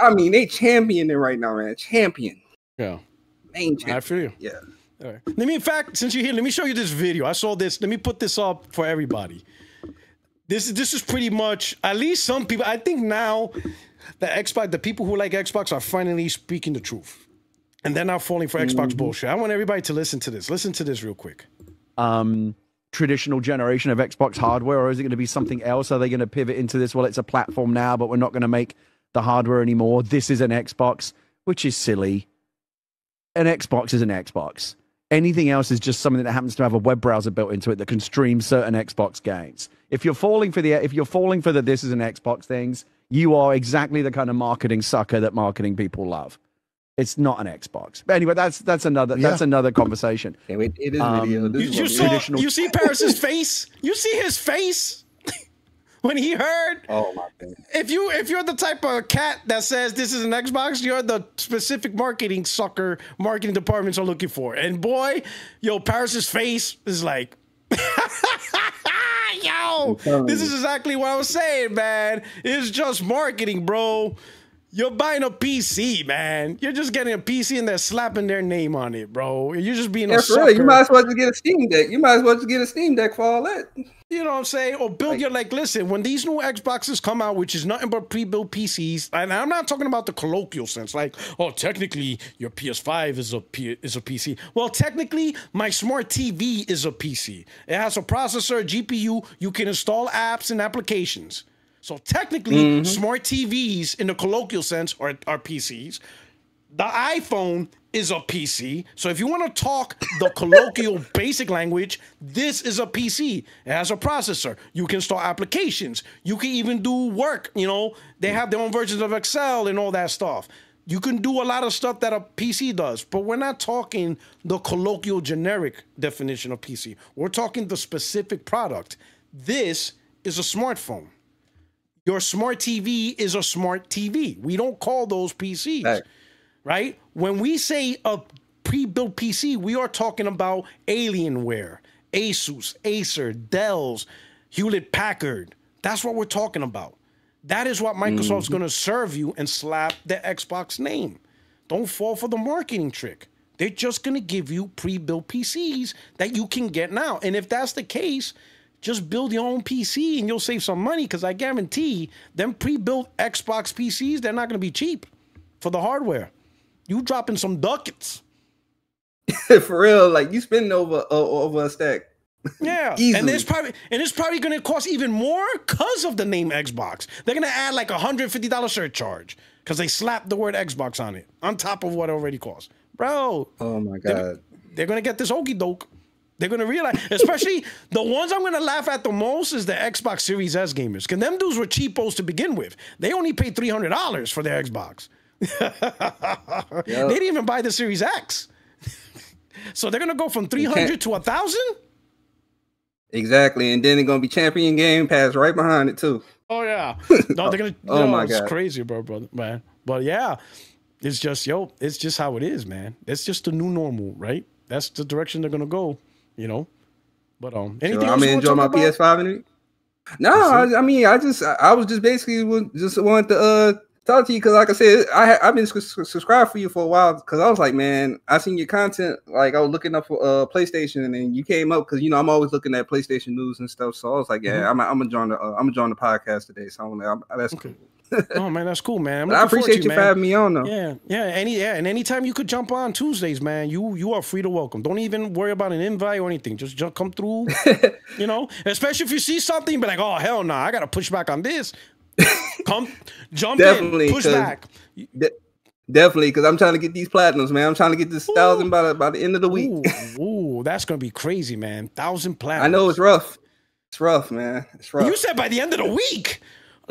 M: I mean, they championing right now, man. Champion.
A: Yeah.
M: Main champion.
A: I feel you.
M: Yeah.
A: All right. In fact, since you're here, let me show you this video. I saw this. Let me put this up for everybody. This is pretty much, at least some people, I think now the people who like Xbox are finally speaking the truth. And they're not falling for Xbox bullshit. I want everybody to listen to this. Listen to this real quick.
O: Traditional generation of Xbox hardware, or is it going to be something else? Are they going to pivot into this? Well, it's a platform now, but we're not going to make the hardware anymore. This is an Xbox, which is silly. An Xbox is an Xbox. Anything else is just something that happens to have a web browser built into it that can stream certain Xbox games. If you're falling for the this is an Xbox things, you are exactly the kind of marketing sucker that marketing people love. It's not an Xbox. But anyway, that's another conversation.
M: Yeah, it is video.
O: You
A: see Paris's face? You see his face? When he heard,
M: oh my God.
A: If you're the type of cat that says this is an Xbox, you're the specific marketing departments are looking for. And boy, Paris's face is like, yo, this is exactly what I was saying, man. It's just marketing, bro. You're buying a PC, man. You're just getting a PC and they're slapping their name on it, bro. You're just being a sucker.
M: Real. You might as well just get a Steam Deck. You might as well just get a Steam Deck for all that.
A: You know what I'm saying? Or build your, listen, when these new Xboxes come out, which is nothing but pre-built PCs, and I'm not talking about the colloquial sense, like, oh, technically your PS5 is a PC. Well, technically, my smart TV is a PC. It has a processor, a GPU. You can install apps and applications. So technically, smart TVs in the colloquial sense are PCs. The iPhone is a PC. So if you want to talk the colloquial basic language, this is a PC. It has a processor. You can install applications. You can even do work. They have their own versions of Excel and all that stuff. You can do a lot of stuff that a PC does, but we're not talking the colloquial generic definition of PC. We're talking the specific product. This is a smartphone. Your smart TV is a smart TV. We don't call those PCs, right? When we say a pre-built PC, we are talking about Alienware, Asus, Acer, Dell's, Hewlett-Packard. That's what we're talking about. That is what Microsoft's going to serve you and slap the Xbox name. Don't fall for the marketing trick. They're just going to give you pre-built PCs that you can get now. And if that's the case, just build your own PC and you'll save some money, because I guarantee them pre-built Xbox PCs, they're not going to be cheap for the hardware. You dropping some ducats.
M: For real, like you spending over a stack.
A: Yeah, and it's probably going to cost even more because of the name Xbox. They're going to add like $150 surcharge because they slapped the word Xbox on it on top of what it already costs. Bro.
M: Oh my God.
A: They're going to get this okey doke. They're going to realize, especially the ones I'm going to laugh at the most is the Xbox Series S gamers. Because them dudes were cheapos to begin with. They only paid $300 for their Xbox. They didn't even buy the Series X. So they're going to go from 300 to 1,000?
M: Exactly. And then they're going to be Champion Game Pass right behind it too.
A: Oh, yeah. No, they're going to, my God. It's crazy, brother, man. But yeah, it's just, it's just how it is, man. It's just the new normal, right? That's the direction they're going to go. But anything else?
M: I'm gonna enjoy my PS5 in it. No, I was just basically wanted to talk to you because, like I said, I've been subscribed for you for a while because I was like, man, I seen your content. Like I was looking up for PlayStation, and then you came up because I'm always looking at PlayStation news and stuff. So I was like, yeah, I'm gonna join the podcast today. So that's cool.
A: Oh man, that's cool, man.
M: I appreciate you for having me on though.
A: Yeah. And anytime you could jump on Tuesdays, man, you are free to welcome. Don't even worry about an invite or anything. Just come through. Especially if you see something, be like, oh hell no, I gotta push back on this. Jump in, push back.
M: Definitely, because I'm trying to get these platinums, man. I'm trying to get this 1,000 by the end of the week.
A: Ooh, that's gonna be crazy, man. 1,000 platinums.
M: I know it's rough. It's rough, man. It's rough.
A: You said by the end of the week.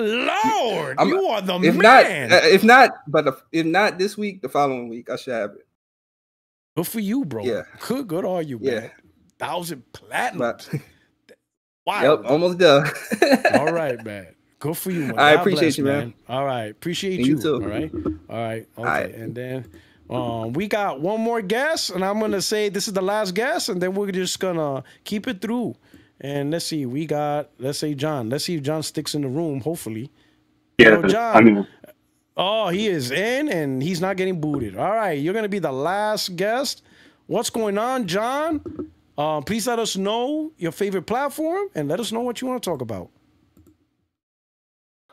A: Lord, you are the
M: man. If not this week, the following week, I should have it.
A: Good for you, bro.
M: Yeah.
A: Good are you, man. 1,000 platinums. Wow.
M: Yep, almost done.
A: All right, man. Good for you, man.
M: I appreciate you, man.
A: All right. Appreciate
M: you too.
A: All right. Okay. All right. And then we got one more guest, and I'm gonna say this is the last guest, and then we're just gonna keep it through. And let's see, let's say John. Let's see if John sticks in the room, hopefully.
P: Yeah,
A: John. Oh, he is in, and he's not getting booted. All right, you're going to be the last guest. What's going on, John? Please let us know your favorite platform, and let us know what you want to talk about.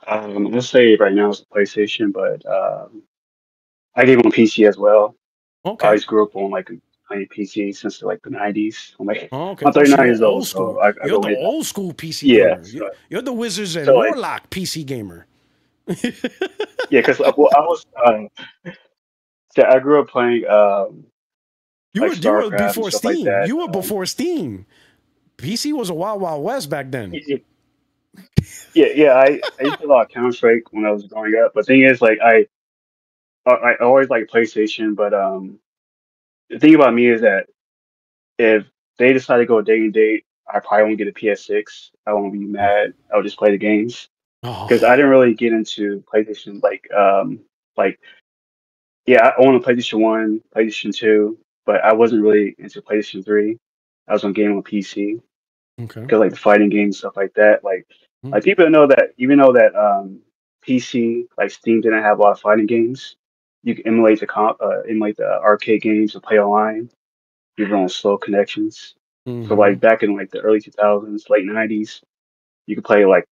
P: Let's say right now it's the PlayStation, but I game on PC as well.
A: Okay.
P: I just grew up on playing PC since the 90s. I'm
A: okay.
P: I'm 39 years old, so
A: you're the old school PC
P: gamer.
A: So, you're the Wizards and Warlock PC gamer.
P: Yeah, because I was I grew up playing
A: you were before Steam. You were before Steam. PC was a wild west back then.
P: Yeah. I used to play a lot of Counter-Strike when I was growing up. But the thing is, I always like PlayStation, but the thing about me is that if they decide to go day and date, I probably won't get a PS6. I won't be mad. I'll just play the games because I didn't really get into PlayStation like yeah, I own a PlayStation 1, PlayStation 2, but I wasn't really into PlayStation 3. I was on game on PC
A: Okay.
P: because like the fighting games stuff like that. Like people know that even though that PC like Steam didn't have a lot of fighting games, you can emulate emulate the arcade games and play online even on slow connections. So like back in like the early 2000s, late 90s, you could play like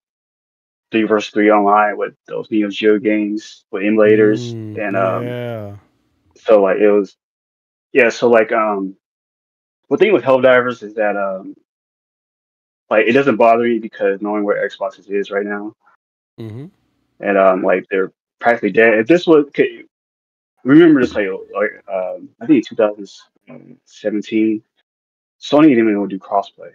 P: 3 vs 3 online with those Neo Geo games with emulators and
A: Yeah.
P: so like it was so like the thing with Helldivers is that like it doesn't bother me because knowing where Xbox is right now
A: Mm-hmm.
P: and like they're practically dead. If this was remember this like I think 2017 Sony didn't even want to do crossplay.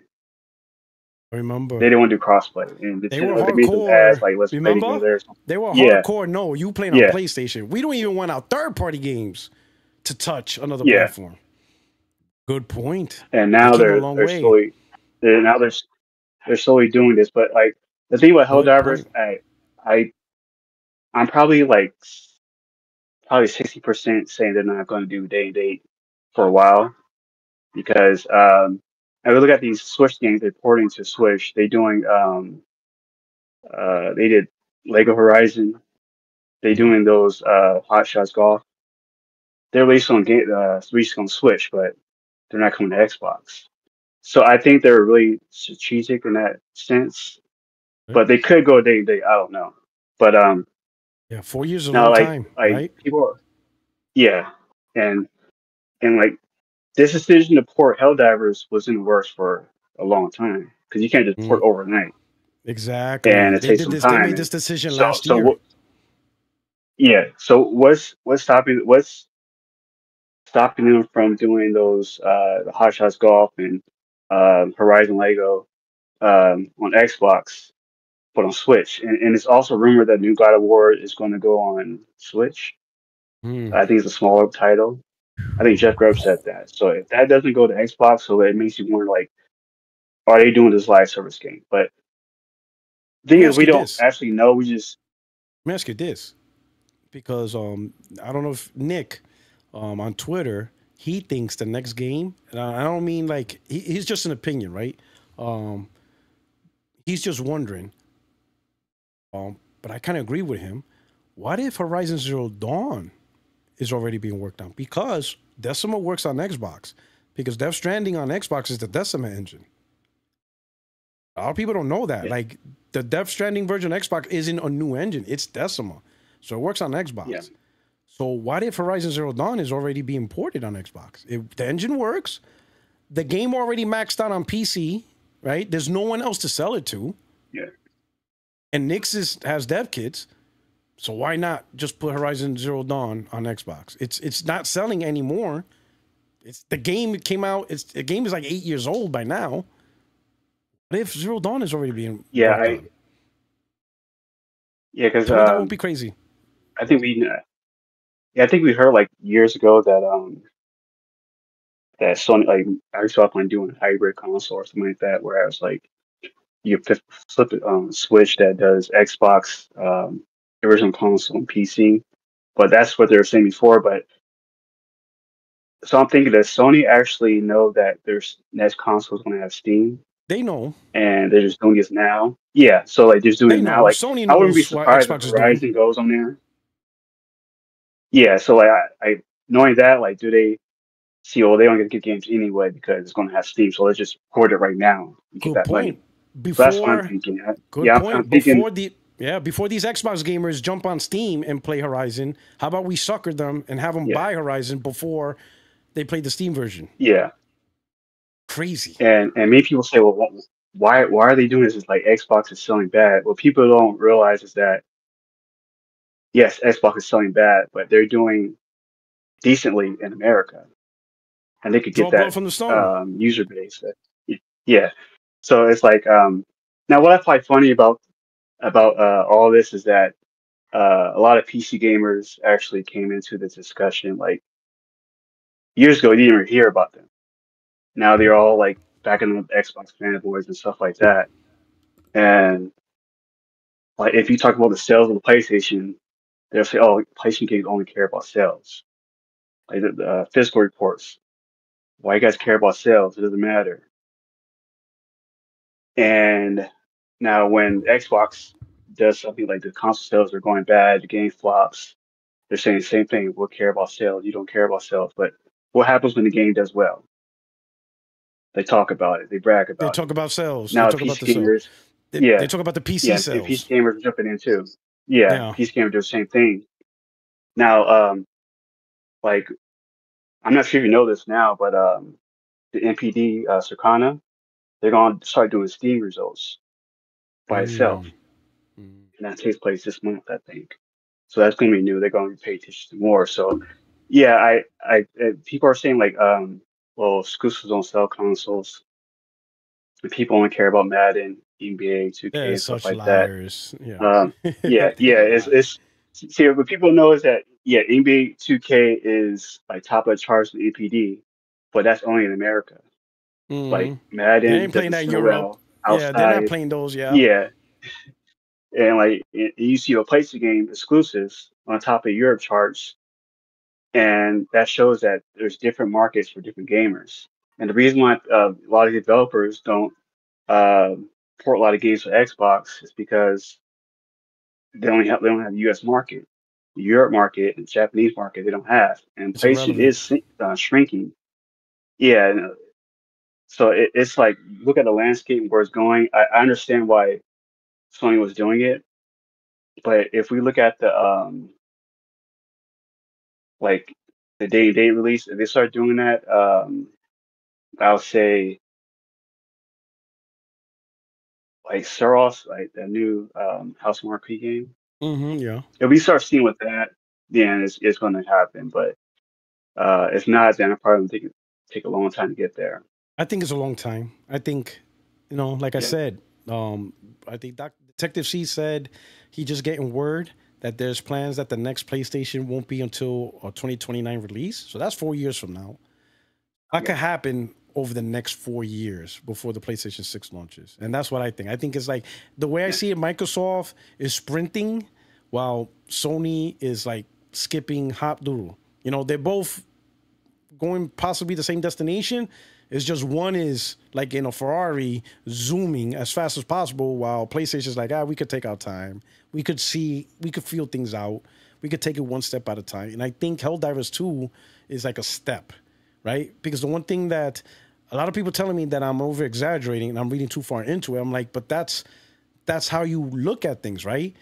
A: I remember
P: They didn't want to do crossplay, and
A: they were
P: they made them ads
A: hardcore.
P: like let's play
A: Remember?
P: together.
A: They were
P: Yeah.
A: hardcore. No, you playing on
P: Yeah.
A: PlayStation. We don't even want our third-party games to touch another
P: Yeah.
A: platform. Good point.
P: And now
A: They came a
P: they're
A: long
P: they're
A: way.
P: slowly they're slowly doing this. But like the thing about
A: Good
P: Helldivers,
A: point.
P: I'm probably like 60% saying they're not going to do day and date for a while because I look at these Switch games they're porting to Switch. They did Lego Horizon. They doing those Hot Shots Golf. They're released on Switch, but they're not coming to Xbox. So I think they're really strategic in that sense. But they could go day and date. I don't know. But
A: Yeah, 4 years is a
P: now
A: long
P: like
A: time, right?
P: people are, yeah, and like this decision to port Helldivers was in the works for a long time because you can't just port overnight.
A: Exactly.
P: And it takes some time.
A: They made this decision
P: So
A: last year.
P: So what's stopping them from doing those the Hot Shots Golf and Horizon Lego on Xbox, but on Switch? And it's also rumored that new God of War is going to go on Switch. I think it's a smaller title. I think Jeff Grubb said that. So if that doesn't go to Xbox, so it makes you wonder like, are they doing this live service game? But the thing is, we don't actually know. We just
A: Let me ask you this, because I don't know if Nick on Twitter, he thinks the next game, and I don't mean like he's just an opinion, right? He's just wondering. But I kind of agree with him. What if Horizon Zero Dawn is already being worked on? Because Decima works on Xbox. Because Death Stranding on Xbox is the Decima engine. A lot of people don't know that. Yeah. Like the Death Stranding version of Xbox isn't a new engine; it's Decima, so it works on Xbox. Yeah. So what if Horizon Zero Dawn is already being ported on Xbox? If the engine works, the game already maxed out on PC, right? There's no one else to sell it to.
P: Yeah.
A: And Nix has dev kits, so why not just put Horizon Zero Dawn on Xbox? It's not selling anymore. It's the game came out. The game is like 8 years old by now. What if Zero Dawn is already being
P: because
A: that won't be crazy.
P: I think we heard like years ago that that Sony like Microsoft might doing a hybrid console or something like that, whereas like you flip it on Switch that does Xbox original console and PC, but that's what they were saying before. But so I'm thinking that Sony actually know that their next console is going to have Steam.
A: They know,
P: and they're just doing this now. Yeah, so like they're just doing it now. Like
A: Sony knows
P: I wouldn't be surprised if Horizon goes on there. Yeah, so like I knowing that, like, do they see? Well, they don't get to get games anyway because it's going to have Steam. So let's just port it right now and get that money.
A: Before,
P: so that's what I'm thinking.
A: I'm thinking before these Xbox gamers jump on Steam and play Horizon, how about we sucker them and have them buy Horizon before they play the Steam version?
P: Yeah.
A: Crazy.
P: And many people say, well, why are they doing this? It's like Xbox is selling bad. What people don't realize is that yes, Xbox is selling bad, but they're doing decently in America, and they could get that
A: from the
P: user base. Yeah. So it's like now what I find funny about all this is that a lot of PC gamers actually came into this discussion like years ago. You didn't even hear about them. Now they're all like back in the Xbox fanboys and stuff like that. And like if you talk about the sales of the PlayStation, they'll say, "Oh, PlayStation games only care about sales." Like the physical reports. Why you guys care about sales? It doesn't matter. And now when Xbox does something like the console sales are going bad, the game flops, they're saying the same thing. We'll care about sales. You don't care about sales. But what happens when the game does well? They talk about it. They brag
A: They
P: about it.
A: talk about sales.
P: Now
A: They talk about
P: PC
A: the sales.
P: gamers,
A: They talk about the PC
P: and
A: sales.
P: PC gamers are jumping in too. Yeah, PC gamers do the same thing. Now, like I'm not sure if you know this now, but the NPD Circana, they're going to start doing Steam results by itself, and that takes place this month, I think. So that's going to be new. They're going to pay attention to more. So, yeah, people are saying like, well, exclusives don't sell consoles. And people only care about Madden, NBA, 2K, and stuff
A: Such
P: like
A: liars.
P: that. Yeah. It's see what people know is that NBA 2K is like top of the charts in NPD, but that's only in America. Like
A: They
P: Madden
A: ain't playing
P: doesn't
A: that in
P: sell
A: Europe.
P: well
A: Yeah, they're not
P: outside.
A: playing those.
P: Yeah, and like you see the PlayStation game exclusives on top of Europe charts, and that shows that there's different markets for different gamers. And the reason why a lot of developers don't port a lot of games to Xbox is because they don't have the U.S. market, the Europe market, and Japanese market they don't have, and
A: It's
P: PlayStation
A: irrelevant.
P: is shrinking. Yeah, so it's like look at the landscape and where it's going. I understand why Sony was doing it, but if we look at the like the day and date release, if they start doing that, I'll say like Suros, like the new House Marquee game.
A: Yeah.
P: If we start seeing with that, then it's going to happen. But if not, then it probably take a long time to get there.
A: I think it's a long time. I think, like I said, I think Detective C said he just getting word that there's plans that the next PlayStation won't be until a 2029 release. So that's 4 years from now. That could happen over the next 4 years before the PlayStation 6 launches. And that's what I think. I think it's like the way I see it, Microsoft is sprinting while Sony is like skipping hop doodle. They're both going possibly the same destination. It's just one is like in a Ferrari zooming as fast as possible while PlayStation's like, we could take our time. We could feel things out. We could take it one step at a time. And I think Helldivers 2 is like a step, right? Because the one thing that a lot of people telling me that I'm over exaggerating and I'm reading too far into it, I'm like, but that's how you look at things, right?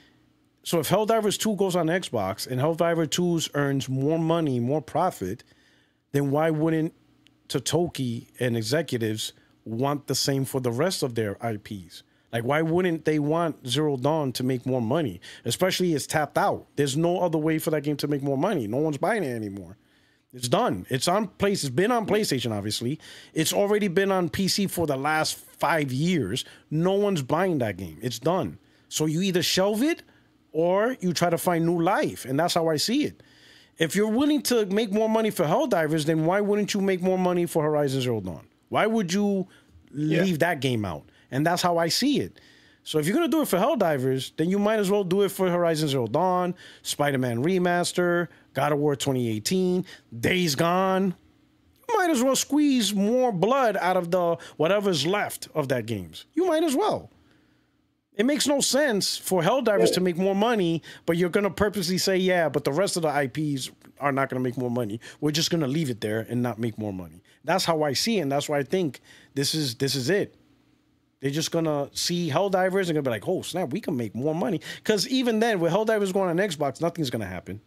A: So if Helldivers 2 goes on Xbox and Helldivers 2 earns more money, more profit, then why wouldn't Totoki and executives want the same for the rest of their IPs? Like, why wouldn't they want Zero Dawn to make more money? Especially it's tapped out. There's no other way for that game to make more money. No one's buying it anymore. It's done. It's been on PlayStation, obviously. It's already been on PC for the last 5 years. No one's buying that game. It's done. So you either shelve it or you try to find new life. And that's how I see it. If you're willing to make more money for Helldivers, then why wouldn't you make more money for Horizon Zero Dawn? Why would you leave that game out? And that's how I see it. So if you're going to do it for Helldivers, then you might as well do it for Horizon Zero Dawn, Spider-Man Remaster, God of War 2018, Days Gone. You might as well squeeze more blood out of the whatever's left of that games. You might as well. It makes no sense for Helldivers to make more money, but you're going to purposely say, but the rest of the IPs are not going to make more money. We're just going to leave it there and not make more money. That's how I see it, and that's why I think this is it. They're just going to see Helldivers and going to be like, oh, snap, we can make more money. Because even then, with Helldivers going on Xbox, nothing's going to happen.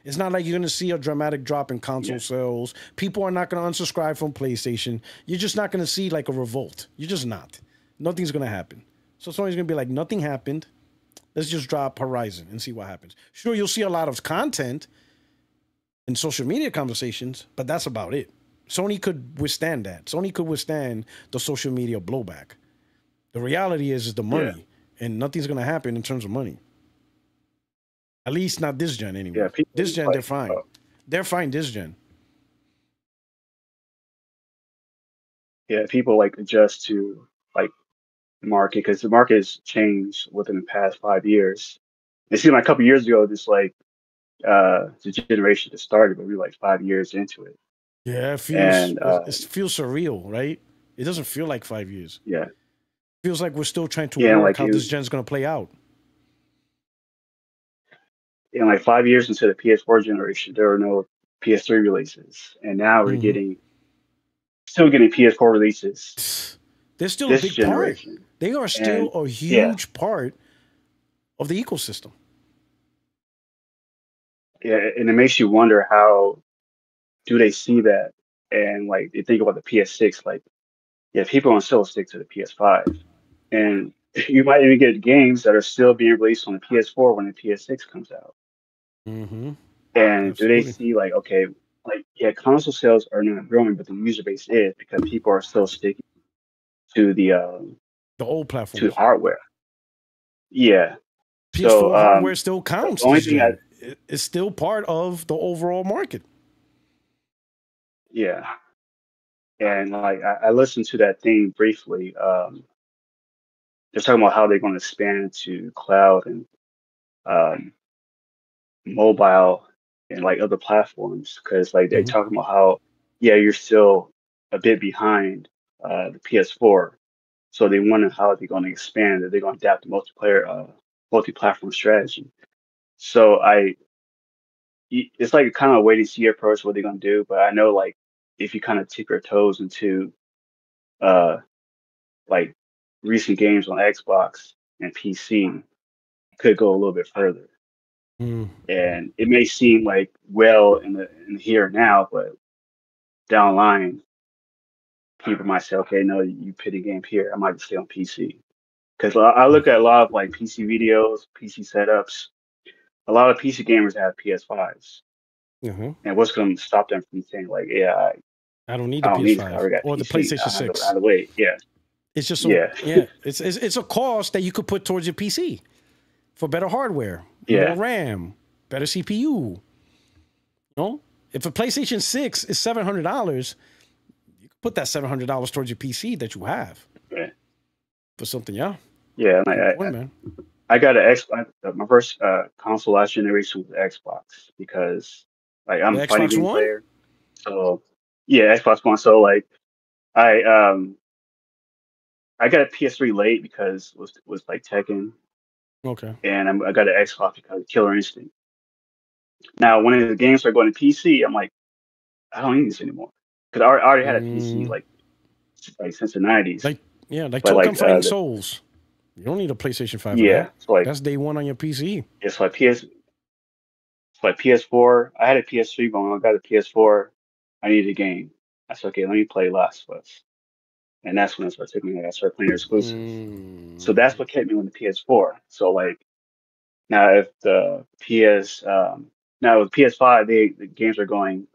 A: It's not like you're going to see a dramatic drop in console sales. People are not going to unsubscribe from PlayStation. You're just not going to see like a revolt. You're just not. Nothing's going to happen. So Sony's going to be like, nothing happened. Let's just drop Horizon and see what happens. Sure, you'll see a lot of content in social media conversations, but that's about it. Sony could withstand that. Sony could withstand the social media blowback. The reality is the money, and nothing's going to happen in terms of money. At least not this gen anyway.
P: Yeah, people
A: This gen,
P: like,
A: they're fine. They're fine this gen.
P: yeah, people like adjust to like the market because the market has changed within the past 5 years. It seemed like a couple years ago, just like the generation that started, but we were like 5 years into it.
A: Yeah, it feels surreal, right? It doesn't feel like 5 years.
P: Yeah.
A: It feels like we're still trying to
P: Yeah,
A: work
P: like
A: how this gen's going to play out.
P: And like 5 years into the PS4 generation, there were no PS3 releases, and now we're still getting PS4 releases.
A: They're still a big generation. Part. They are still a huge part of the ecosystem.
P: Yeah, and it makes you wonder how do they see that, and like they think about the PS6, like people are still stick to the PS5, and you might even get games that are still being released on the PS4 when the PS6 comes out.
A: Mm-hmm.
P: And do they see like, okay, like console sales are not growing, but the user base is because people are still sticking to the
A: old platform,
P: to hardware. Yeah.
A: PS4 hardware still counts. The only thing it's still part of the overall market.
P: Yeah. And like I listened to that thing briefly. They're talking about how they're going to expand to cloud and mobile and like other platforms, because like they're talking about how you're still a bit behind the PS4, so they wonder how they're going to expand. Are they going to adapt the multi-platform strategy? So it's like kind of a wait and see approach what they're going to do. But I know like if you kind of tip your toes into like recent games on Xbox and PC, could go a little bit further. And it may seem like in the here and now, but down the line, people might say, okay, no, you put a game here, I might just stay on PC. Because I look at a lot of like PC videos, PC setups. A lot of PC gamers have PS5s. And what's going to stop them from saying like,
A: I don't need the PS5 or the PlayStation 6.
P: Out of the way,
A: It's just it's a cost that you could put towards your PC for better hardware, more RAM, better CPU. You know, if a PlayStation 6 is $700, you can put that $700 towards your PC that you have for something.
P: Yeah, I got an Xbox. My first console last generation was the Xbox because like I'm a fighting game player. So Xbox One. So like I got a PS3 late because it was like Tekken.
A: Okay.
P: And I got an Xbox because of Killer Instinct. Now, when the games are going to PC, I'm like, I don't need this anymore because I already had a PC like since the '90s.
A: Like Token Fighting Souls. You don't need a PlayStation 5.
P: Yeah, so like
A: that's day one on your PC.
P: It's like PS4. I had a PS3, but when I got a PS4, I needed a game. I said, okay, let me play Last of Us. And that's when I started playing exclusives. So that's what kept me on the PS4. So like now if the now with PS5, the games are going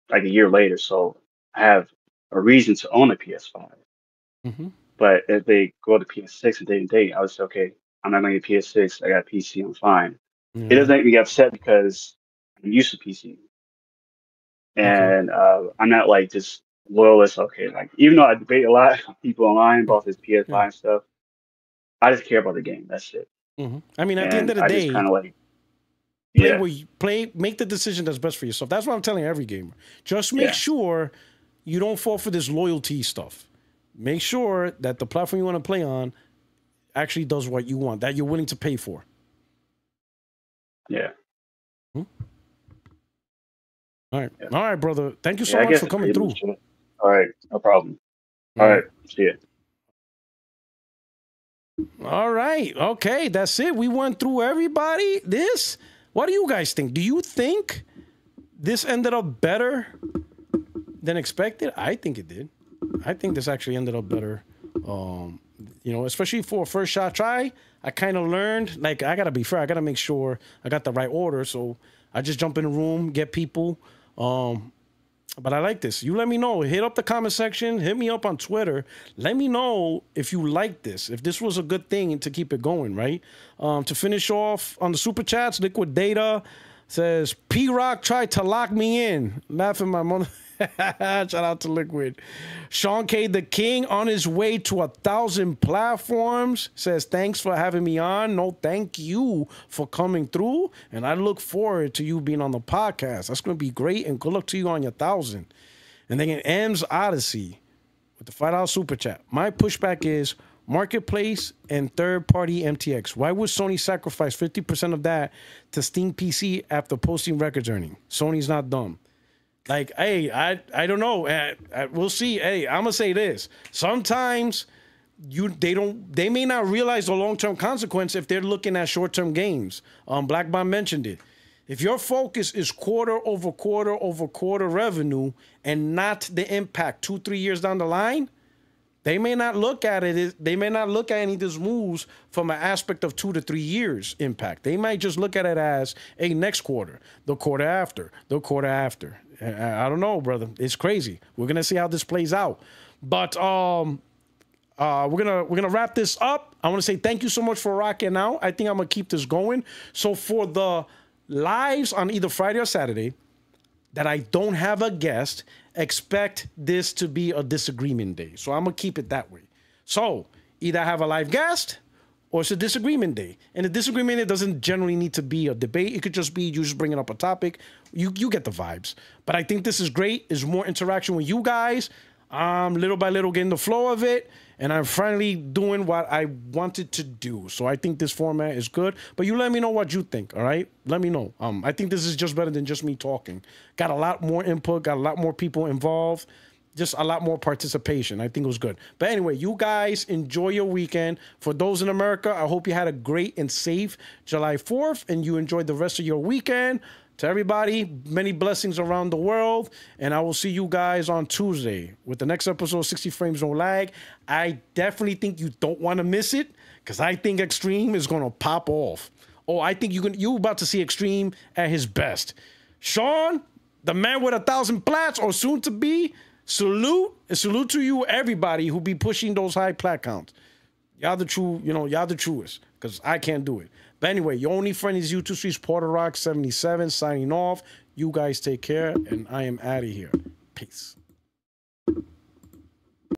P: like a year later. So I have a reason to own a PS5. But if they go to PS6 and day and date, I would say, okay, I'm not going to get PS6. I got a PC. I'm fine. It doesn't make me upset because I'm used to PC. And I'm not like just loyalist. Okay, like even though I debate a lot of people online about this PS5 and stuff, I just care about the game. That's it.
A: I mean, at the end of the day,
P: kind of like
A: make the decision that's best for yourself. That's what I'm telling every gamer. Just make sure you don't fall for this loyalty stuff. Make sure that the platform you want to play on actually does what you want, that you're willing to pay for.
P: Yeah.
A: All right. Yeah. All right, brother. Thank you so much for coming through.
P: All right. No problem. All right. See ya.
A: All right. Okay. That's it. We went through everybody. What do you guys think? Do you think this ended up better than expected? I think it did. I think this actually ended up better. Especially for a first shot try, I kind of learned, like, I got to be fair. I got to make sure I got the right order. So I just jump in the room, get people. But I like this. You let me know. Hit up the comment section. Hit me up on Twitter. Let me know if you like this. If this was a good thing to keep it going, right? To finish off on the super chats, Liquid Data says, P-Rock tried to lock me in. Laughing my mother. Shout out to Liquid. Sean K. the King on his way to 1,000 platforms says, thanks for having me on. No, thank you for coming through. And I look forward to you being on the podcast. That's going to be great. And good luck to you on your 1,000. And then M's Odyssey with the $5 super chat. My pushback is marketplace and third-party MTX. Why would Sony sacrifice 50% of that to Steam PC after posting records earning? Sony's not dumb. Like, hey, I don't know. We'll see. Hey, I'm gonna say this. Sometimes they may not realize the long-term consequence if they're looking at short-term gains. Black Bomb mentioned it. If your focus is quarter over quarter revenue and not the impact 2-3 years down the line, they may not look at it. They may not look at any of these moves from an aspect of 2 to 3 years impact. They might just look at it as a next quarter, the quarter after, the quarter after. I don't know, brother. It's crazy. We're gonna see how this plays out. But we're gonna wrap this up. I want to say thank you so much for rocking out. I think I'm gonna keep this going. So for the lives on either Friday or Saturday that I don't have a guest, expect this to be a disagreement day. So I'm gonna keep it that way. So either I have a live guest or it's a disagreement day. And a disagreement, it doesn't generally need to be a debate. It could just be you just bringing up a topic. You get the vibes. But I think this is great. There's more interaction with you guys. Little by little getting the flow of it. And I'm finally doing what I wanted to do. So I think this format is good. But you let me know what you think, all right? Let me know. I think this is just better than just me talking. Got a lot more input. Got a lot more people involved. Just a lot more participation. I think it was good. But anyway, you guys enjoy your weekend. For those in America, I hope you had a great and safe July 4th and you enjoyed the rest of your weekend. To everybody, many blessings around the world. And I will see you guys on Tuesday with the next episode, 60 Frames No Lag. I definitely think you don't want to miss it because I think Extreme is going to pop off. Oh, I think you're about to see Extreme at his best. Sean, the man with 1,000 plats or soon to be, salute to you, everybody who be pushing those high plat counts. Y'all the true, y'all the truest, because I can't do it. But anyway, your only friend is YouTube Streets, Puertorock77 signing off. You guys take care, and I am out of here. Peace.